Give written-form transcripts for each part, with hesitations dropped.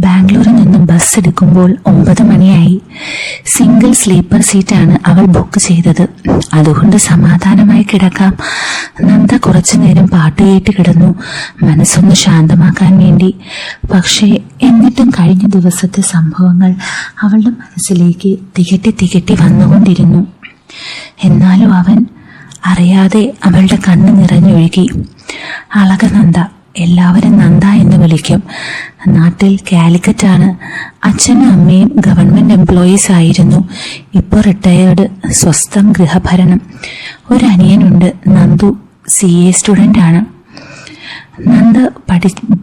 ബാംഗ്ലൂരിൽ നിന്നും ബസ് എടുക്കുമ്പോൾ 9 മണിയായി. സിംഗിൾ സ്ലീപ്പർ സീറ്റാണ് അവൾ ബുക്ക് ചെയ്തത്. അതുകൊണ്ട് സമാധാനമായി കിടക്കാം. നന്ദ കുറച്ചു നേരം പാട്ട് കേട്ട് കിടന്നു, മനസ്സൊന്ന് ശാന്തമാക്കാൻ വേണ്ടി. പക്ഷേ എന്നിട്ടും കഴിഞ്ഞ ദിവസത്തെ സംഭവങ്ങൾ അവളുടെ മനസ്സിലേക്ക് തികട്ടി വന്നുകൊണ്ടിരുന്നു. എന്നാലും അവൻ അറിയാതെ അവളുടെ കണ്ണ് നിറഞ്ഞൊഴുകി. അളകനന്ദ, എല്ലാവരും നന്ദ എന്ന് വിളിക്കും. നാട്ടിൽ കാലിക്കറ്റാണ്. അച്ഛനും അമ്മയും ഗവൺമെന്റ് എംപ്ലോയീസ് ആയിരുന്നു. ഇപ്പോൾ റിട്ടയേർഡ്. സ്വസ്ഥം ഗൃഹഭരണം. ഒരു അനിയനുണ്ട്, നന്ദു. CA സ്റ്റുഡൻ്റ് ആണ്. നന്ദ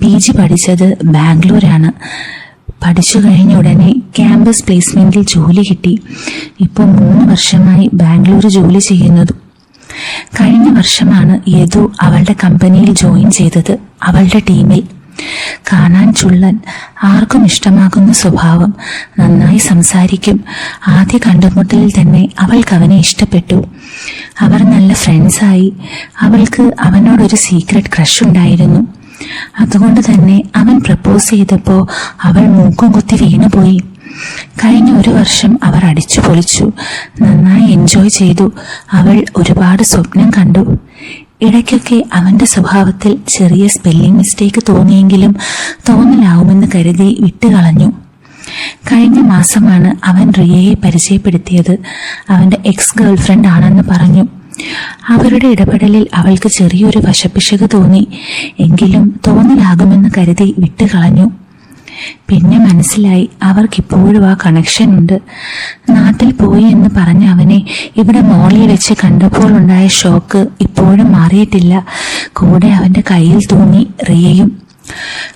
PG പഠിച്ചത് ബാംഗ്ലൂരാണ്. പഠിച്ചു കഴിഞ്ഞ ഉടനെ ക്യാമ്പസ് പ്ലേസ്മെന്റിൽ ജോലി കിട്ടി. ഇപ്പോൾ 3 വർഷമായി ബാംഗ്ലൂർ ജോലി ചെയ്യുന്നത്. കഴിഞ്ഞ വർഷമാണ് യദു അവളുടെ കമ്പനിയിൽ ജോയിൻ ചെയ്തത്. അവളുടെ ടീമിൽ. കാണാൻ ചുള്ളൻ, ആർക്കും ഇഷ്ടമാകുന്ന സ്വഭാവം, നന്നായി സംസാരിക്കും. ആദ്യ കണ്ടുമുട്ടലിൽ തന്നെ അവൾക്ക് അവനെ ഇഷ്ടപ്പെട്ടു. അവർ നല്ല ഫ്രണ്ട്സായി. അവൾക്ക് അവനോടൊരു സീക്രട്ട് ക്രഷ് ഉണ്ടായിരുന്നു. അതുകൊണ്ട് തന്നെ അവൻ പ്രപ്പോസ് ചെയ്തപ്പോൾ അവൾ മൂക്കും കുത്തി വീണുപോയി. കഴിഞ്ഞ 1 വർഷം അവർ അടിച്ചു പൊളിച്ചു, നന്നായി എൻജോയ് ചെയ്തു. അവൾ ഒരുപാട് സ്വപ്നം കണ്ടു. ഇടയ്ക്കൊക്കെ അവന്റെ സ്വഭാവത്തിൽ ചെറിയ സ്പെല്ലിംഗ് മിസ്റ്റേക്ക് തോന്നിയെങ്കിലും തോന്നലാവുമെന്ന് കരുതി വിട്ടുകളഞ്ഞു. കഴിഞ്ഞ മാസമാണ് അവൻ റിയയെ പരിചയപ്പെടുത്തിയത്. അവന്റെ എക്സ് ഗേൾഫ്രണ്ട് ആണെന്ന് പറഞ്ഞു. അവരുടെ ഇടപെടലിൽ അവൾക്ക് ചെറിയൊരു വശപ്പിശക് തോന്നി. എങ്കിലും തോന്നലാകുമെന്ന് കരുതി വിട്ടുകളഞ്ഞു. പിന്നെ മനസ്സിലായി അവർക്കിപ്പോഴും ആ കണക്ഷൻ ഉണ്ട്. നാട്ടിൽ പോയി എന്ന് പറഞ്ഞ അവനെ ഇവിടെ മോളിൽ വെച്ച് കണ്ടപ്പോൾ ഉണ്ടായ ഷോക്ക് ഇപ്പോഴും മാറിയിട്ടില്ല. കൂടെ അവന്റെ കയ്യിൽ തൂങ്ങി റിയയും.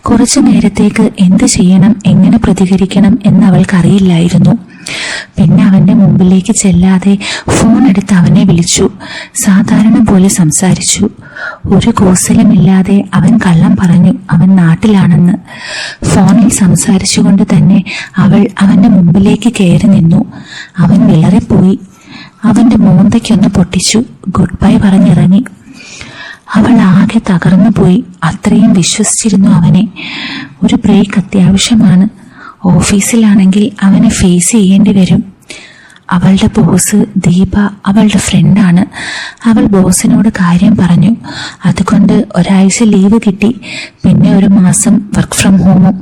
കുറച്ചു നേരത്തേക്ക് എന്ത് ചെയ്യണം, എങ്ങനെ പ്രതികരിക്കണം എന്ന് അവൾക്കറിയില്ലായിരുന്നു. പിന്നെ അവന്റെ മുമ്പിലേക്ക് ചെല്ലാതെ ഫോൺ എടുത്ത് അവനെ വിളിച്ചു. സാധാരണ പോലെ സംസാരിച്ചു. ഒരു കോസലുമില്ലാതെ അവൻ കള്ളം പറഞ്ഞു അവൻ നാട്ടിലാണെന്ന്. ഫോണിൽ സംസാരിച്ചുകൊണ്ട് തന്നെ അവൾ അവന്റെ മുമ്പിലേക്ക് കയറി നിന്നു. അവൻ വിളറിപ്പോയി. അവന്റെ മോന്തയ്ക്കൊന്ന് പൊട്ടിച്ചു. ഗുഡ് ബൈ പറഞ്ഞിറങ്ങി. അവൾ ആകെ തകർന്നു പോയി. അത്രയും വിശ്വസിച്ചിരുന്നു അവനെ. ഒരു ബ്രേക്ക് അത്യാവശ്യമാണ്. ഓഫീസിലാണെങ്കിൽ അവനെ ഫേസ് ചെയ്യേണ്ടി വരും. അവളുടെ ബോസ് ദീപ അവളുടെ ഫ്രണ്ടാണ്. അവൾ ബോസിനോട് കാര്യം പറഞ്ഞു. അതുകൊണ്ട് ഒരാഴ്ച ലീവ് കിട്ടി. പിന്നെ 1 മാസം വർക്ക് ഫ്രം ഹോമും.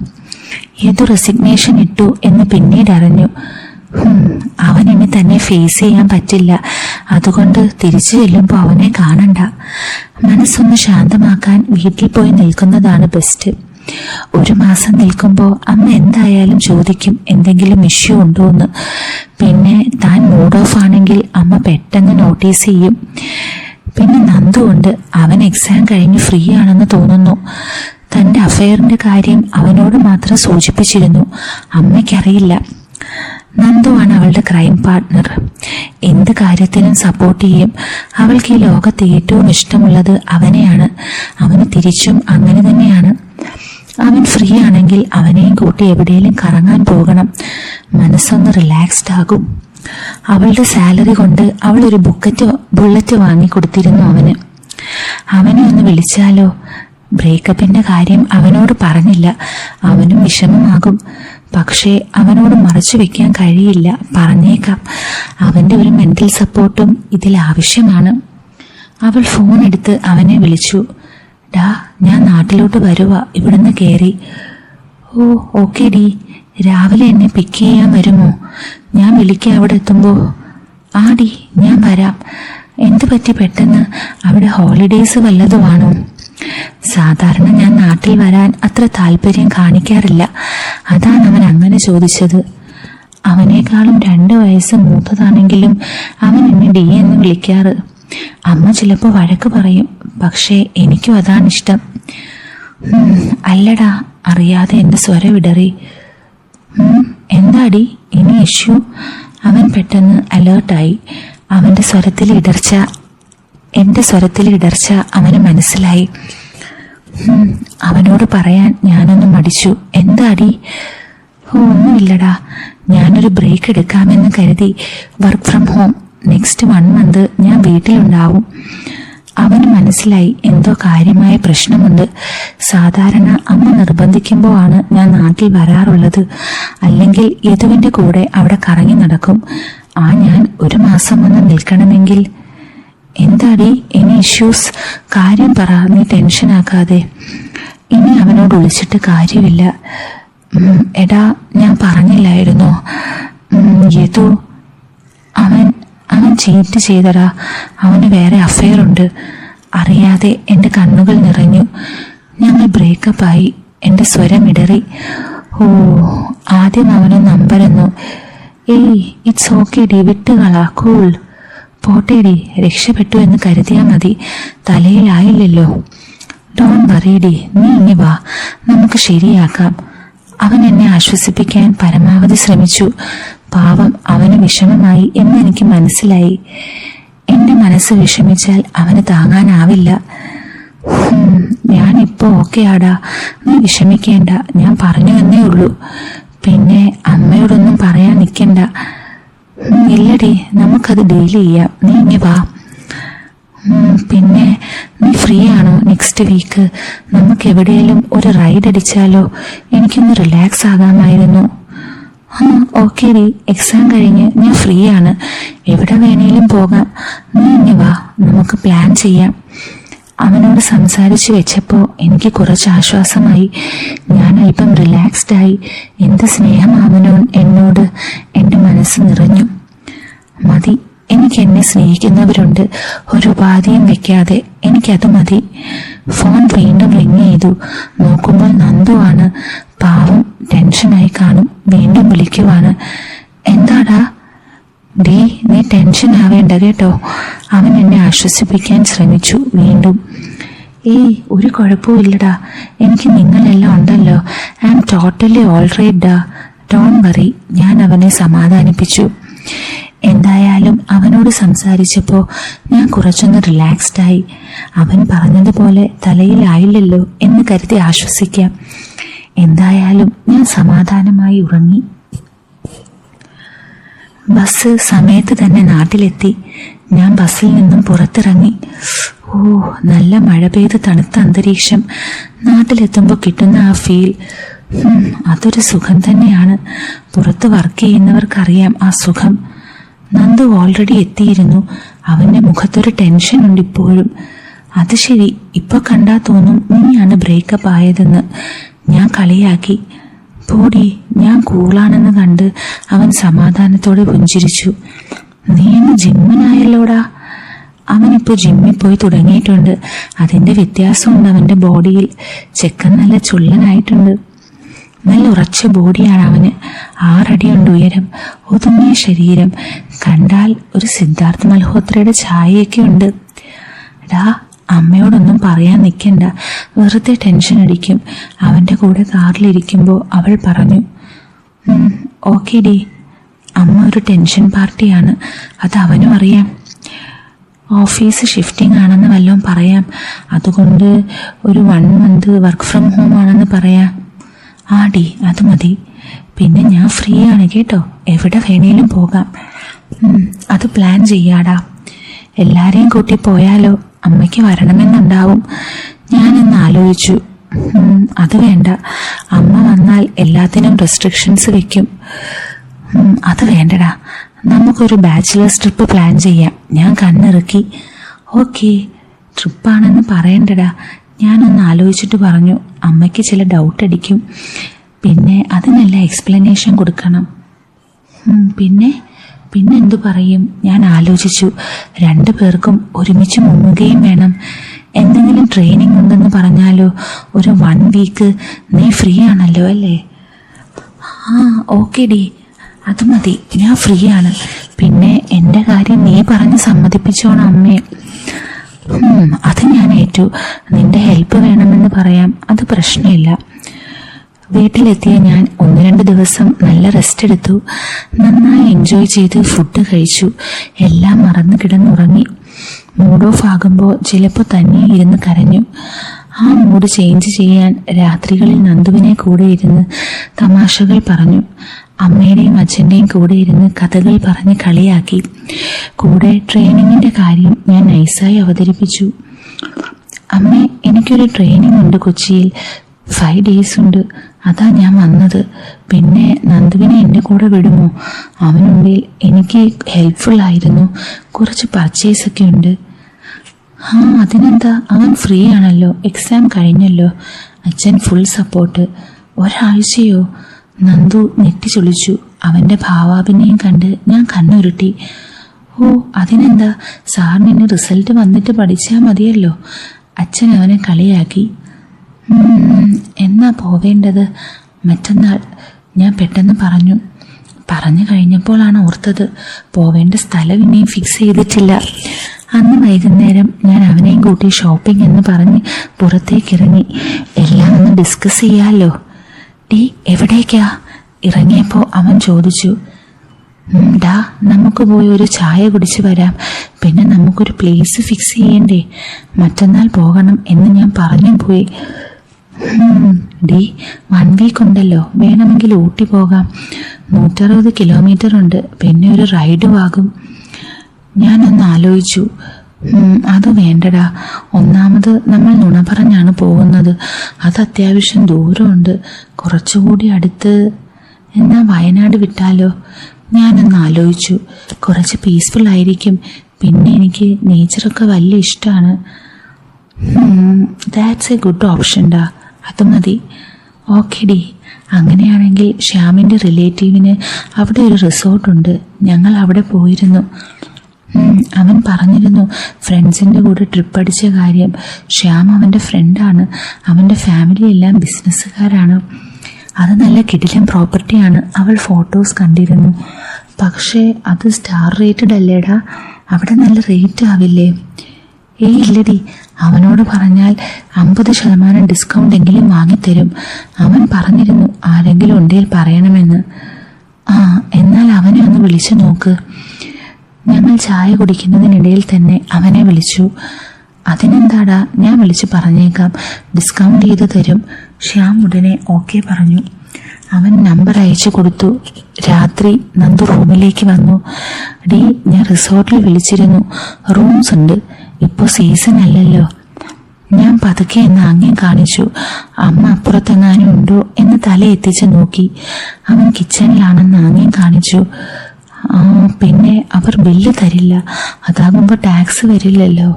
ഏതു റെസിഗ്നേഷൻ ഇട്ടു എന്ന് പിന്നീട് അറിഞ്ഞു. അവനിനി തന്നെ ഫേസ് ചെയ്യാൻ പറ്റില്ല. അതുകൊണ്ട് തിരിച്ചു ചെല്ലുമ്പോൾ അവനെ കാണണ്ട. മനസ്സൊന്ന് ശാന്തമാക്കാൻ വീട്ടിൽ പോയി നിൽക്കുന്നതാണ് ബെസ്റ്റ്. 1 മാസം നിൽക്കുമ്പോൾ അമ്മ എന്തായാലും ചോദിക്കും എന്തെങ്കിലും ഇഷ്യൂ ഉണ്ടോ എന്ന്. പിന്നെ താൻ മൂഡ് ഓഫ് ആണെങ്കിൽ അമ്മ പെട്ടെന്ന് നോട്ടീസ് ചെയ്യും. പിന്നെ നന്ദു ഉണ്ട്. അവൻ എക്സാം കഴിഞ്ഞ് ഫ്രീ ആണെന്ന് തോന്നുന്നു. തന്റെ അഫയറിന്റെ കാര്യം അവനോട് മാത്രം സൂചിപ്പിച്ചിരുന്നു. അമ്മയ്ക്കറിയില്ല. നന്ദു ആണ് അവളുടെ ക്രൈം പാർട്ട്ണർ. എന്ത് കാര്യത്തിനും സപ്പോർട്ട് ചെയ്യും. അവൾക്ക് ഈ ലോകത്ത് ഏറ്റവും ഇഷ്ടമുള്ളത് അവനെയാണ്. അവന് തിരിച്ചും അങ്ങനെ തന്നെയാണ്. അവൻ ഫ്രീ ആണെങ്കിൽ അവനെയും കൂട്ടി എവിടെയെങ്കിലും കറങ്ങാൻ പോകണം. മനസ്സൊന്ന് റിലാക്സ്ഡ് ആകും. അവളുടെ സാലറി കൊണ്ട് അവൾ ഒരു ബുള്ളറ്റ് വാങ്ങി കൊടുത്തിരുന്നു അവന്. അവനെ ഒന്ന് വിളിച്ചാലോ? ബ്രേക്കപ്പിന്റെ കാര്യം അവനോട് പറഞ്ഞില്ല. അവനും വിഷമമാകും. പക്ഷേ അവനോട് മറച്ചു വെക്കാൻ കഴിയില്ല. പറഞ്ഞേക്കാം. അവന്റെ ഒരു മെന്റൽ സപ്പോർട്ടും ഇതിൽ ആവശ്യമാണ്. അവൾ ഫോൺ എടുത്ത് അവനെ വിളിച്ചു. ഡാ, ഞാൻ നാട്ടിലോട്ട് വരുവാ, ഇവിടുന്ന് കയറി. ഓ ഓക്കെ ഡി. രാവിലെ എന്നെ പിക്ക് ചെയ്യാൻ വരുമോ? ഞാൻ വിളിക്കാം അവിടെ എത്തുമ്പോ. ആ ഡി, ഞാൻ വരാം. എന്ത് പറ്റി പെട്ടെന്ന്? അവിടെ ഹോളിഡേയ്സ് വല്ലതുമാണോ? സാധാരണ ഞാൻ നാട്ടിൽ വരാൻ അത്ര താല്പര്യം കാണിക്കാറില്ല. അതാണ് അവൻ അങ്ങനെ ചോദിച്ചത്. അവനേക്കാളും 2 വയസ്സ് മൂത്തതാണെങ്കിലും അവൻ എന്നെ ഡി എന്ന് വിളിക്കാറ്. അമ്മ ചിലപ്പോൾ വഴക്ക് പറയും. പക്ഷേ എനിക്കും അതാണിഷ്ടം. അല്ലടാ, അറിയാതെ എന്റെ സ്വരം ഇടറി. എന്താടി ഇനി ഇഷ്യൂ? അവൻ പെട്ടെന്ന് അലേർട്ടായി. അവന്റെ സ്വരത്തിലെ ഇടർച്ച അവന് മനസ്സിലായി. അവനോട് പറയാൻ ഞാനൊന്ന് മടിച്ചു. എന്താടി? ഒന്നുമില്ലടാ, ഞാനൊരു ബ്രേക്ക് എടുക്കാമെന്ന് കരുതി. Work from home. Next 1 month ഞാൻ വീട്ടിലുണ്ടാവും. അവന് മനസ്സിലായി എന്തോ കാര്യമായ പ്രശ്നമുണ്ട്. സാധാരണ അമ്മ നിർബന്ധിക്കുമ്പോൾ ആണ് ഞാൻ നാട്ടിൽ വരാറുള്ളത്. അല്ലെങ്കിൽ യദുവിന്റെ കൂടെ അവിടെ കറങ്ങി നടക്കും. ഞാൻ ഒരു മാസം വന്ന് നിൽക്കണമെങ്കിൽ. എന്താടി ഇനി ഇഷ്യൂസ്? കാര്യം പറ, നീ ടെൻഷനാക്കാതെ. ഇനി അവനോട് വിളിച്ചിട്ട് കാര്യമില്ല. എടാ, ഞാൻ പറഞ്ഞില്ലായിരുന്നോ യദു അവൻ ചീറ്റ് ചെയ്തടാ. അവന് വേറെ അഫെയർ ഉണ്ട്. അറിയാതെ എൻ്റെ കണ്ണുകൾ നിറഞ്ഞു. ഞങ്ങൾ ബ്രേക്കപ്പായി. എൻ്റെ സ്വരം ഇടറി. ആദ്യം അവനൊന്ന് അമ്പരന്നു. ഇറ്റ്സ് ഓക്കെ ഡി, വിട്ടുകളാ, കൂൾ. പോട്ടേടി, രക്ഷപ്പെട്ടു എന്ന് കരുതിയാൽ മതി. തലയിലായില്ലല്ലോ. ഡോൺ വറീഡി, നീ ഇനി വാ, നമുക്ക് ശരിയാക്കാം. അവൻ എന്നെ ആശ്വസിപ്പിക്കാൻ പരമാവധി ശ്രമിച്ചു. പാവം, അവന് വിഷമമായി എന്നെനിക്ക് മനസ്സിലായി. എൻ്റെ മനസ്സ് വിഷമിച്ചാൽ അവന് താങ്ങാനാവില്ല. ഞാനിപ്പോ ഓക്കെ ആടാ, നീ വിഷമിക്കേണ്ട. ഞാൻ പറഞ്ഞു എന്നേ ഉള്ളൂ. പിന്നെ അമ്മയോടൊന്നും പറയാൻ നിൽക്കണ്ട. ഇല്ലടി, നമുക്കത് ഡീൽ ചെയ്യാം. നീ ഇനി വാ. പിന്നെ നീ ഫ്രീ ആണോ നെക്സ്റ്റ് വീക്ക്? നമുക്ക് എവിടെയെങ്കിലും ഒരു റൈഡ് അടിച്ചാലോ? എനിക്കൊന്ന് റിലാക്സ് ആകാമായിരുന്നു. ഓക്കെ ഡി, എക്സാം കഴിഞ്ഞ് ഞാൻ ഫ്രീ ആണ്. എവിടെ വേണേലും പോകാം. നീ ഇനി വാ, നമുക്ക് പ്ലാൻ ചെയ്യാം. അവനോട് സംസാരിച്ചു വെച്ചപ്പോൾ എനിക്ക് കുറച്ച് ആശ്വാസമായി. ഞാൻ അല്പം റിലാക്സ്ഡായി. എന്ത് സ്നേഹം എന്നോട്. എൻ്റെ മനസ്സ് നിറഞ്ഞു. മതി, എനിക്ക് എന്നെ സ്നേഹിക്കുന്നവരുണ്ട്. ഒരു ഉപാധിയും വെക്കാതെ. എനിക്കത് മതി. ഫോൺ വീണ്ടും റിങ് ചെയ്തു. നോക്കുമ്പോൾ നന്ദു ആണ്. പാവം, ടെൻഷനായി കാണും. വീണ്ടും വിളിക്കുവാണ്. എന്താടാ? ഡീ, നീ ടെൻഷൻ ആവേണ്ട കേട്ടോ. അവൻ എന്നെ ആശ്വസിപ്പിക്കാൻ ശ്രമിച്ചു. വീണ്ടും ഒരു കുഴപ്പമില്ലടാ, എനിക്ക് നിങ്ങളെല്ലാം ഉണ്ടല്ലോ. ഐ ആം ടോട്ടലി ഓൾറൈറ്റ് ഡാ, ഡോൺ വറി. ഞാൻ അവനെ സമാധാനിപ്പിച്ചു. എന്തായാലും അവനോട് സംസാരിച്ചപ്പോൾ ഞാൻ കുറച്ചൊന്ന് റിലാക്സ്ഡായി. അവൻ പറഞ്ഞതുപോലെ തലയിലായില്ലല്ലോ എന്ന് കരുതി ആശ്വസിക്കാം. എന്തായാലും ഞാൻ സമാധാനമായി ഉറങ്ങി. ബസ് സമയത്ത് തന്നെ നാട്ടിലെത്തി. ഞാൻ ബസ്സിൽ നിന്നും പുറത്തിറങ്ങി. നല്ല മഴ പെയ്ത് തണുത്ത അന്തരീക്ഷം. നാട്ടിലെത്തുമ്പോൾ കിട്ടുന്ന ആ ഫീൽ, അതൊരു സുഖം തന്നെയാണ്. പുറത്ത് വർക്ക് ചെയ്യുന്നവർക്കറിയാം ആ സുഖം. നന്ദു ഓൾറെഡി എത്തിയിരുന്നു. അവന്റെ മുഖത്തൊരു ടെൻഷൻ ഉണ്ട് ഇപ്പോഴും. അത് ശരി, ഇപ്പൊ കണ്ടാ തോന്നും നീയാണ് ബ്രേക്കപ്പ് ആയതെന്ന്. ഞാൻ കളിയാക്കി. പോടി, ഞാൻ കൂളാണെന്ന് കണ്ട് അവൻ സമാധാനത്തോടെ പുഞ്ചിരിച്ചു. നീ എന്ന് ജിമ്മിനായല്ലോടാ. അവനിപ്പോൾ ജിമ്മിൽ പോയി തുടങ്ങിയിട്ടുണ്ട്. അതിന്റെ വ്യത്യാസമുണ്ട് അവന്റെ ബോഡിയിൽ. ചെക്കൻ നല്ല ചുള്ളനായിട്ടുണ്ട്. നല്ല ഉറച്ച ബോഡിയാണ് അവന്. 6 അടിയുണ്ട് ഉയരം. ഒതുങ്ങിയ ശരീരം. കണ്ടാൽ ഒരു സിദ്ധാർത്ഥ് മൽഹോത്രയുടെ ഛായയൊക്കെ ഉണ്ട്. ഡാ, അമ്മയോടൊന്നും പറയാൻ നിൽക്കണ്ട, വെറുതെ ടെൻഷൻ അടിക്കും. അവന്റെ കൂടെ കാറിലിരിക്കുമ്പോൾ അവൾ പറഞ്ഞു. ഓക്കെ ഡി, അമ്മ ഒരു ടെൻഷൻ പാർട്ടിയാണ്. അത് അവനും അറിയാം. ഓഫീസ് ഷിഫ്റ്റിംഗ് ആണെന്ന് വല്ലതും പറയാം. അതുകൊണ്ട് ഒരു 1 മന്ത് വർക്ക് ഫ്രം ഹോം ആണെന്ന് പറയാം. ഡി, അത് മതി. പിന്നെ ഞാൻ ഫ്രീ ആണ് കേട്ടോ. എവിടെ വേണേലും പോകാം. അത് പ്ലാൻ ചെയ്യാടാ. എല്ലാരെയും കൂട്ടി പോയാലോ? അമ്മയ്ക്ക് വരണമെന്നുണ്ടാവും. ഞാനെന്ന് ആലോചിച്ചു. അത് വേണ്ട, അമ്മ വന്നാൽ എല്ലാത്തിനും റെസ്ട്രിക്ഷൻസ് വെക്കും. അത് വേണ്ടടാ, നമുക്കൊരു ബാച്ചിലേഴ്സ് ട്രിപ്പ് പ്ലാൻ ചെയ്യാം. ഞാൻ കണ്ണിറുക്കി. ഓക്കെ, ട്രിപ്പാണെന്ന് പറയണ്ടടാ. ഞാനൊന്ന് ആലോചിച്ചിട്ട് പറഞ്ഞു. അമ്മയ്ക്ക് ചില ഡൗട്ട് അടിക്കും. പിന്നെ അതിനെല്ലാം എക്സ്പ്ലനേഷൻ കൊടുക്കണം. പിന്നെ എന്തു പറയും? ഞാൻ ആലോചിച്ചു. 2 പേർക്കും ഒരുമിച്ച് മുങ്ങുകയും വേണം. എന്തെങ്കിലും ട്രെയിനിങ് ഉണ്ടെന്ന് പറഞ്ഞാലോ? ഒരു 1 വീക്ക്. നീ ഫ്രീ ആണല്ലോ അല്ലേ? ഓക്കെ ഡി, അത് മതി. ഞാൻ ഫ്രീ ആണ്. പിന്നെ എൻ്റെ കാര്യം നീ പറഞ്ഞ് സമ്മതിപ്പിച്ചോണം അമ്മയെ. അത് ഞാൻ ഏറ്റു. നിന്റെ ഹെൽപ്പ് വേണമെന്ന് പറയാം. അത് പ്രശ്നമില്ല. വീട്ടിലെത്തിയ ഞാൻ 1-2 ദിവസം നല്ല റെസ്റ്റ് എടുത്തു. നന്നായി എൻജോയ് ചെയ്ത് ഫുഡ് കഴിച്ചു. എല്ലാം മറന്നു കിടന്നുറങ്ങി. മൂഡ് ഓഫ് ആകുമ്പോൾ ചിലപ്പോൾ തന്നെ ഇരുന്ന് കരഞ്ഞു. ആ മൂഡ് ചേഞ്ച് ചെയ്യാൻ രാത്രികളിൽ നന്ദുവിനെ കൂടെ ഇരുന്ന് തമാശകൾ പറഞ്ഞു. അമ്മയുടെയും അച്ഛൻ്റെയും കൂടെ ഇരുന്ന് കഥകൾ പറഞ്ഞ് കളിയാക്കി. കൂടെ ട്രെയിനിങ്ങിൻ്റെ കാര്യം ഞാൻ നൈസായി അവതരിപ്പിച്ചു. അമ്മേ, എനിക്കൊരു ട്രെയിനിങ് ഉണ്ട് കൊച്ചിയിൽ, 5 days ഉണ്ട്. അതാ ഞാൻ വന്നത്. പിന്നെ നന്ദുവിനെ എൻ്റെ കൂടെ വിടുമോ? അവനുള്ളിൽ എനിക്ക് ഹെൽപ്ഫുൾ ആയിരുന്നു. കുറച്ച് പർച്ചേസൊക്കെ ഉണ്ട്. അതിനെന്താ, അവൻ ഫ്രീ ആണല്ലോ, എക്സാം കഴിഞ്ഞല്ലോ. അച്ഛൻ ഫുൾ സപ്പോർട്ട്. ഒരാഴ്ചയോ? നന്ദു നെറ്റിച്ചൊളിച്ചു. അവൻ്റെ ഭാവാഭിനയം കണ്ട് ഞാൻ കണ്ണുരുട്ടി. അതിനെന്താ, സാറിന് റിസൾട്ട് വന്നിട്ട് പഠിച്ചാൽ മതിയല്ലോ. അച്ഛൻ അവനെ കളിയാക്കി. എന്നാ പോവേണ്ടത്? മറ്റന്നാൾ, ഞാൻ പെട്ടെന്ന് പറഞ്ഞു കഴിഞ്ഞപ്പോഴാണ് ഓർത്തത് പോവേണ്ട സ്ഥലം ഇനിയും ഫിക്സ് ചെയ്തിട്ടില്ല. അന്ന് വൈകുന്നേരം ഞാൻ അവനെയും കൂട്ടി ഷോപ്പിംഗ് എന്ന് പറഞ്ഞ് പുറത്തേക്കിറങ്ങി. എല്ലാം ഒന്ന് ഡിസ്കസ് ചെയ്യാമല്ലോ. എവിടേക്കാ? ഇറങ്ങിയപ്പോൾ അവൻ ചോദിച്ചു, നമുക്ക് പോയി ഒരു ചായ കുടിച്ച് വരാം. പിന്നെ നമുക്കൊരു പ്ലേസ് ഫിക്സ് ചെയ്യണ്ടേ? മറ്റന്നാൾ പോകണം എന്ന് ഞാൻ പറഞ്ഞു പോയി. 1 week ഉണ്ടല്ലോ, വേണമെങ്കിൽ ഊട്ടി പോകാം. 160 kilometer ഉണ്ട്. പിന്നെ ഒരു റൈഡും ആകും. ഞാനൊന്ന് ആലോചിച്ചു. അത് വേണ്ടടാ. ഒന്നാമത് നമ്മൾ നുണ പറഞ്ഞാണ് പോകുന്നത്. അത് അത്യാവശ്യം ദൂരമുണ്ട്. കുറച്ചുകൂടി അടുത്ത്. എന്നാ വയനാട് വിട്ടാലോ? ഞാനൊന്ന് ആലോചിച്ചു. കുറച്ച് പീസ്ഫുൾ ആയിരിക്കും. പിന്നെ എനിക്ക് നേച്ചറൊക്കെ വലിയ ഇഷ്ടമാണ്. ദാറ്റ്സ് എ ഗുഡ് ഓപ്ഷൻ ഡാ. അത് മതി. Okay D. അങ്ങനെയാണെങ്കിൽ ശ്യാമിൻ്റെ റിലേറ്റീവിന് അവിടെ ഒരു റിസോർട്ടുണ്ട്. ഞങ്ങൾ അവിടെ പോയിരുന്നു. അവൻ പറഞ്ഞിരുന്നു ഫ്രണ്ട്സിൻ്റെ കൂടെ ട്രിപ്പ് അടിച്ച കാര്യം. ശ്യാം അവൻ്റെ ഫ്രണ്ടാണ്. അവൻ്റെ ഫാമിലി എല്ലാം ബിസിനസ്സുകാരാണ്. അത് നല്ല കിടിലൻ പ്രോപ്പർട്ടിയാണ്. അവൾ ഫോട്ടോസ് കണ്ടിരുന്നു. പക്ഷേ അത് സ്റ്റാർ റേറ്റഡ് അല്ലേടാ. അവിടെ നല്ല റേറ്റ് ആവില്ലേ? ഇല്ലടി. അവനോട് പറഞ്ഞാൽ 50% ഡിസ്കൗണ്ട് എങ്കിലും വാങ്ങിത്തരും. അവൻ പറഞ്ഞിരുന്നു ആരെങ്കിലും ഉണ്ടെങ്കിൽ പറയണമെന്ന്. എന്നാൽ അവനെ ഒന്ന് വിളിച്ചു നോക്ക്. ഞങ്ങൾ ചായ കുടിക്കുന്നതിനിടയിൽ തന്നെ അവനെ വിളിച്ചു. അതിനെന്താടാ, ഞാൻ വിളിച്ച് പറഞ്ഞേക്കാം, ഡിസ്കൗണ്ട് ചെയ്ത് തരും. ശ്യാം ഉടനെ ഓക്കെ പറഞ്ഞു. അവൻ നമ്പർ അയച്ചു കൊടുത്തു. രാത്രി നന്ദു റൂമിലേക്ക് വന്നു. ഞാൻ റിസോർട്ടിൽ വിളിച്ചിരുന്നു, റൂംസ് ഉണ്ട്. ഇപ്പോൾ സീസൺ അല്ലല്ലോ. ഞാൻ പതുക്കെ എന്ന് ആംഗ്യം കാണിച്ചു. അമ്മ അപ്പുറത്തെങ്ങാനും ഉണ്ടോ എന്ന് തല എത്തിച്ച് നോക്കി. അവൻ കിച്ചണിലാണെന്ന് ആംഗ്യം കാണിച്ചു. പിന്നെ അവർ ബില്ല് തരില്ല. അതാകുമ്പോൾ ടാക്സ് വരില്ലല്ലോ.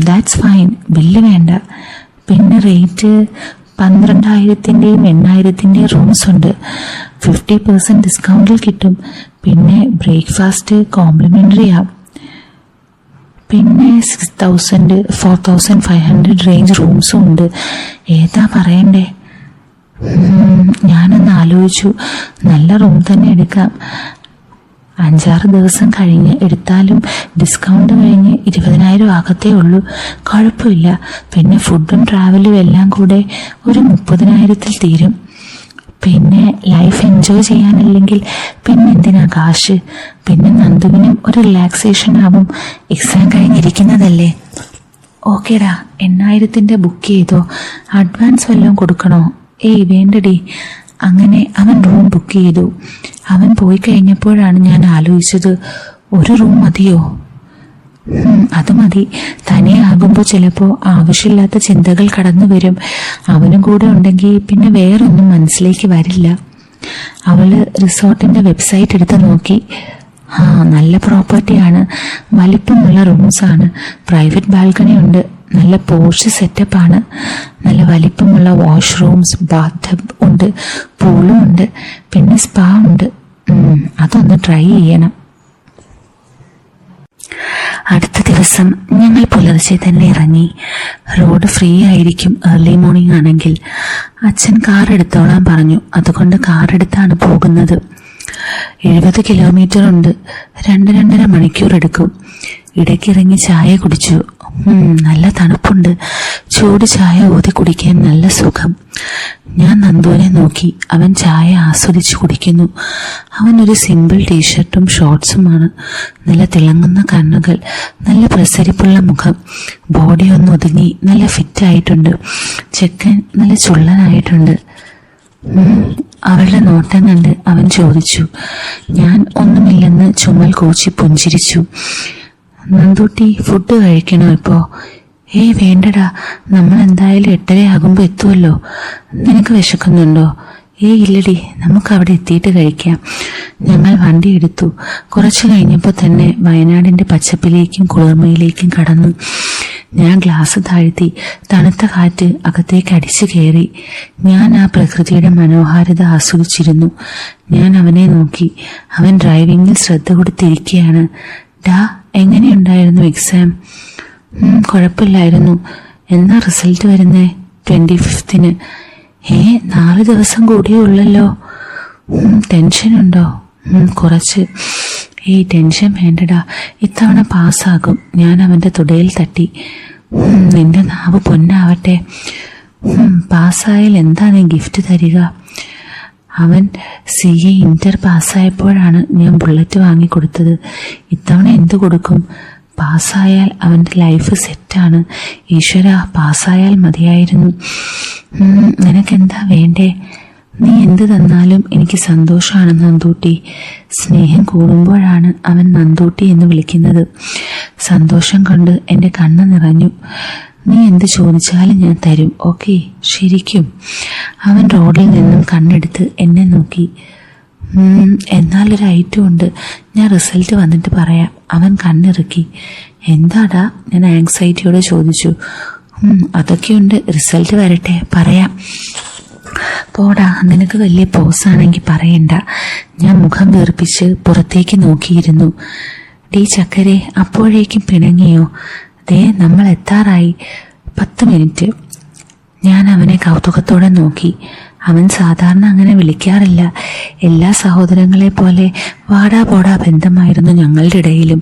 That's fine. ബില്ല് വേണ്ട. പിന്നെ റേറ്റ് 12,000-ന്റെയും 8,000-ന്റെയും റൂംസ് ഉണ്ട്. 50% ഡിസ്കൗണ്ടിൽ കിട്ടും. പിന്നെ ബ്രേക്ക്ഫാസ്റ്റ് കോംപ്ലിമെൻ്ററിയാ. പിന്നെ 6,000, 4,500 റേഞ്ച് റൂംസും ഉണ്ട്. ഏതാ പറയണ്ടേ? ഞാനൊന്ന് ആലോചിച്ചു. നല്ല റൂം തന്നെ എടുക്കാം. 5-6 ദിവസം കഴിഞ്ഞ് എടുത്താലും ഡിസ്കൗണ്ട് കഴിഞ്ഞ് 20,000 ആകത്തേ ഉള്ളൂ. കുഴപ്പമില്ല. പിന്നെ ഫുഡും ട്രാവലും എല്ലാം കൂടെ ഒരു 30,000-ൽ തീരും. പിന്നെ ലൈഫ് എൻജോയ് ചെയ്യാനല്ലെങ്കിൽ പിന്നെ എന്തിനാ കാശ്? പിന്നെ നന്ദുവിനും ഒരു റിലാക്സേഷൻ ആവും. എക്സാം കഴിഞ്ഞിരിക്കുന്നതല്ലേ. ഓക്കേടാ. 8,000-ന്റെ ബുക്ക് ചെയ്തോ? അഡ്വാൻസ് വല്ലതും കൊടുക്കണോ? വേണ്ടടി. അങ്ങനെ അവൻ റൂം ബുക്ക് ചെയ്തു. അവൻ പോയി കഴിഞ്ഞപ്പോഴാണ് ഞാൻ ആലോചിച്ചത്, ഒരു റൂം മതിയോ? അത് മതി. തനിയാകുമ്പോൾ ചിലപ്പോൾ ആവശ്യമില്ലാത്ത ചിന്തകൾ കടന്നു വരും. അവനും കൂടെ ഉണ്ടെങ്കിൽ പിന്നെ വേറൊന്നും മനസ്സിലേക്ക് വരില്ല. അവള് റിസോർട്ടിന്റെ വെബ്സൈറ്റ് എടുത്ത് നോക്കി. നല്ല പ്രോപ്പർട്ടിയാണ്. വലിപ്പമുള്ള റൂംസാണ്. പ്രൈവറ്റ് ബാൽക്കണി ഉണ്ട്. നല്ല പോഷ് സെറ്റപ്പാണ്. നല്ല വലിപ്പമുള്ള വാഷ്റൂംസ്, ബാത്ത് ടബ് ഉണ്ട്. പൂളും ഉണ്ട്. പിന്നെ സ്പാ ഉണ്ട്. അതൊന്ന് ട്രൈ ചെയ്യണം. അടുത്ത ദിവസം ഞങ്ങൾ പുലർച്ചെ തന്നെ ഇറങ്ങി. റോഡ് ഫ്രീ ആയിരിക്കും ഏർലി മോർണിംഗ് ആണെങ്കിൽ. അച്ഛൻ കാർ എടുത്തോളാൻ പറഞ്ഞു. അതുകൊണ്ട് കാർ എടുത്താണ് പോകുന്നത്. 70 kilometer ഉണ്ട്. 2-2.5 മണിക്കൂർ എടുക്കും. ഇടയ്ക്കിറങ്ങി ചായ കുടിച്ചു. നല്ല തണുപ്പുണ്ട്. ചൂട് ചായ ഊതി കുടിക്കാൻ നല്ല സുഖം. ഞാൻ നന്ദുവിനെ നോക്കി. അവൻ ചായ ആസ്വദിച്ച് കുടിക്കുന്നു. അവനൊരു സിമ്പിൾ ടീഷർട്ടും ഷോർട്സുമാണ്. നല്ല തിളങ്ങുന്ന കണ്ണുകൾ, നല്ല പ്രസരിപ്പുള്ള മുഖം, ബോഡി ഒന്ന് ഒതുങ്ങി നല്ല ഫിറ്റായിട്ടുണ്ട്. ചെക്കൻ നല്ല ചുള്ളനായിട്ടുണ്ട്. അവളുടെ നോട്ടം കണ്ട് അവൻ ചോദിച്ചു. ഞാൻ ഒന്നുമില്ലെന്ന് ചുമൽ കൂച്ചി പുഞ്ചിരിച്ചു. നന്ദൂട്ടി, ഫുഡ് കഴിക്കണോ ഇപ്പോൾ? ഏയ് വേണ്ടടാ, നമ്മൾ എന്തായാലും 8:30 എത്തുമല്ലോ. നിനക്ക് വിശക്കുന്നുണ്ടോ? ഇല്ലടി, നമുക്ക് അവിടെ എത്തിയിട്ട് കഴിക്കാം. ഞങ്ങൾ വണ്ടി എടുത്തു. കുറച്ചു കഴിഞ്ഞപ്പോൾ തന്നെ വയനാടിന്റെ പച്ചപ്പിലേക്കും കുളിർമയിലേക്കും കടന്നു. ഞാൻ ഗ്ലാസ് താഴ്ത്തി. തണുത്ത കാറ്റ് അകത്തേക്ക് അടിച്ചു കയറി. ഞാൻ ആ പ്രകൃതിയുടെ മനോഹാരിത ആസ്വദിച്ചിരുന്നു. ഞാൻ അവനെ നോക്കി. അവൻ ഡ്രൈവിംഗിൽ ശ്രദ്ധ കൊടുത്തിരിക്കുകയാണ്. ഡാ, എങ്ങനെയുണ്ടായിരുന്നു എക്സാം? കുഴപ്പമില്ലായിരുന്നു. എന്നാ റിസൾട്ട് വരുന്നേ? 25-ന്. 4 ദിവസം കൂടിയേ ഉള്ളല്ലോ. ടെൻഷനുണ്ടോ? കുറച്ച്. ടെൻഷൻ വേണ്ടടാ, ഇത്തവണ പാസ്സാകും. ഞാൻ അവന്റെ തുടയിൽ തട്ടി. നിന്റെ നാവ് പൊന്നാവട്ടെ. പാസ്സായാൽ എന്താ നീ ഗിഫ്റ്റ് തരിക? അവൻ CA ഇന്റർ പാസ്സായപ്പോഴാണ് ഞാൻ ബുള്ളറ്റ് വാങ്ങിക്കൊടുത്തത്. ഇത്തവണ എന്തു കൊടുക്കും? പാസ്സായാൽ അവന്റെ ലൈഫ് സെറ്റാണ്. ഈശ്വര, പാസ്സായാൽ മതിയായിരുന്നു. നിനക്കെന്താ വേണ്ടേ? നീ എന്ത് തന്നാലും എനിക്ക് സന്തോഷമാണ് നന്ദൂട്ടി. സ്നേഹം കൂടുമ്പോഴാണ് അവൻ നന്ദൂട്ടി എന്ന് വിളിക്കുന്നത്. സന്തോഷം കൊണ്ട് എൻ്റെ കണ്ണ് നിറഞ്ഞു. നീ എന്ത് ചോദിച്ചാലും ഞാൻ തരും. ഓക്കെ? ശരിക്കും? അവൻ റോഡിൽ നിന്നും കണ്ണെടുത്ത് എന്നെ നോക്കി. എന്നാലൊരു ഐറ്റം ഉണ്ട്, ഞാൻ റിസൾട്ട് വന്നിട്ട് പറയാം. അവൻ കണ്ണിറുക്കി. എന്താടാ? ഞാൻ ആങ്സൈറ്റിയോടെ ചോദിച്ചു. അതൊക്കെയുണ്ട്, റിസൾട്ട് വരട്ടെ, പറയാം. പോടാ, നിനക്ക് വലിയ പോസാണെങ്കിൽ പറയണ്ട. ഞാൻ മുഖം വീർപ്പിച്ച് പുറത്തേക്ക് നോക്കിയിരുന്നു. ഡീ ചക്കരെ, അപ്പോഴേക്കും പിണങ്ങിയോ? നമ്മൾ എത്താറായി. 10 മിനിറ്റ്. ഞാൻ അവനെ കൗതുകത്തോടെ നോക്കി. അവൻ സാധാരണ അങ്ങനെ വിളിക്കാറില്ല. എല്ലാ സഹോദരങ്ങളെ പോലെ വാടാ പോടാ ബന്ധമായിരുന്നു ഞങ്ങളുടെ ഇടയിലും.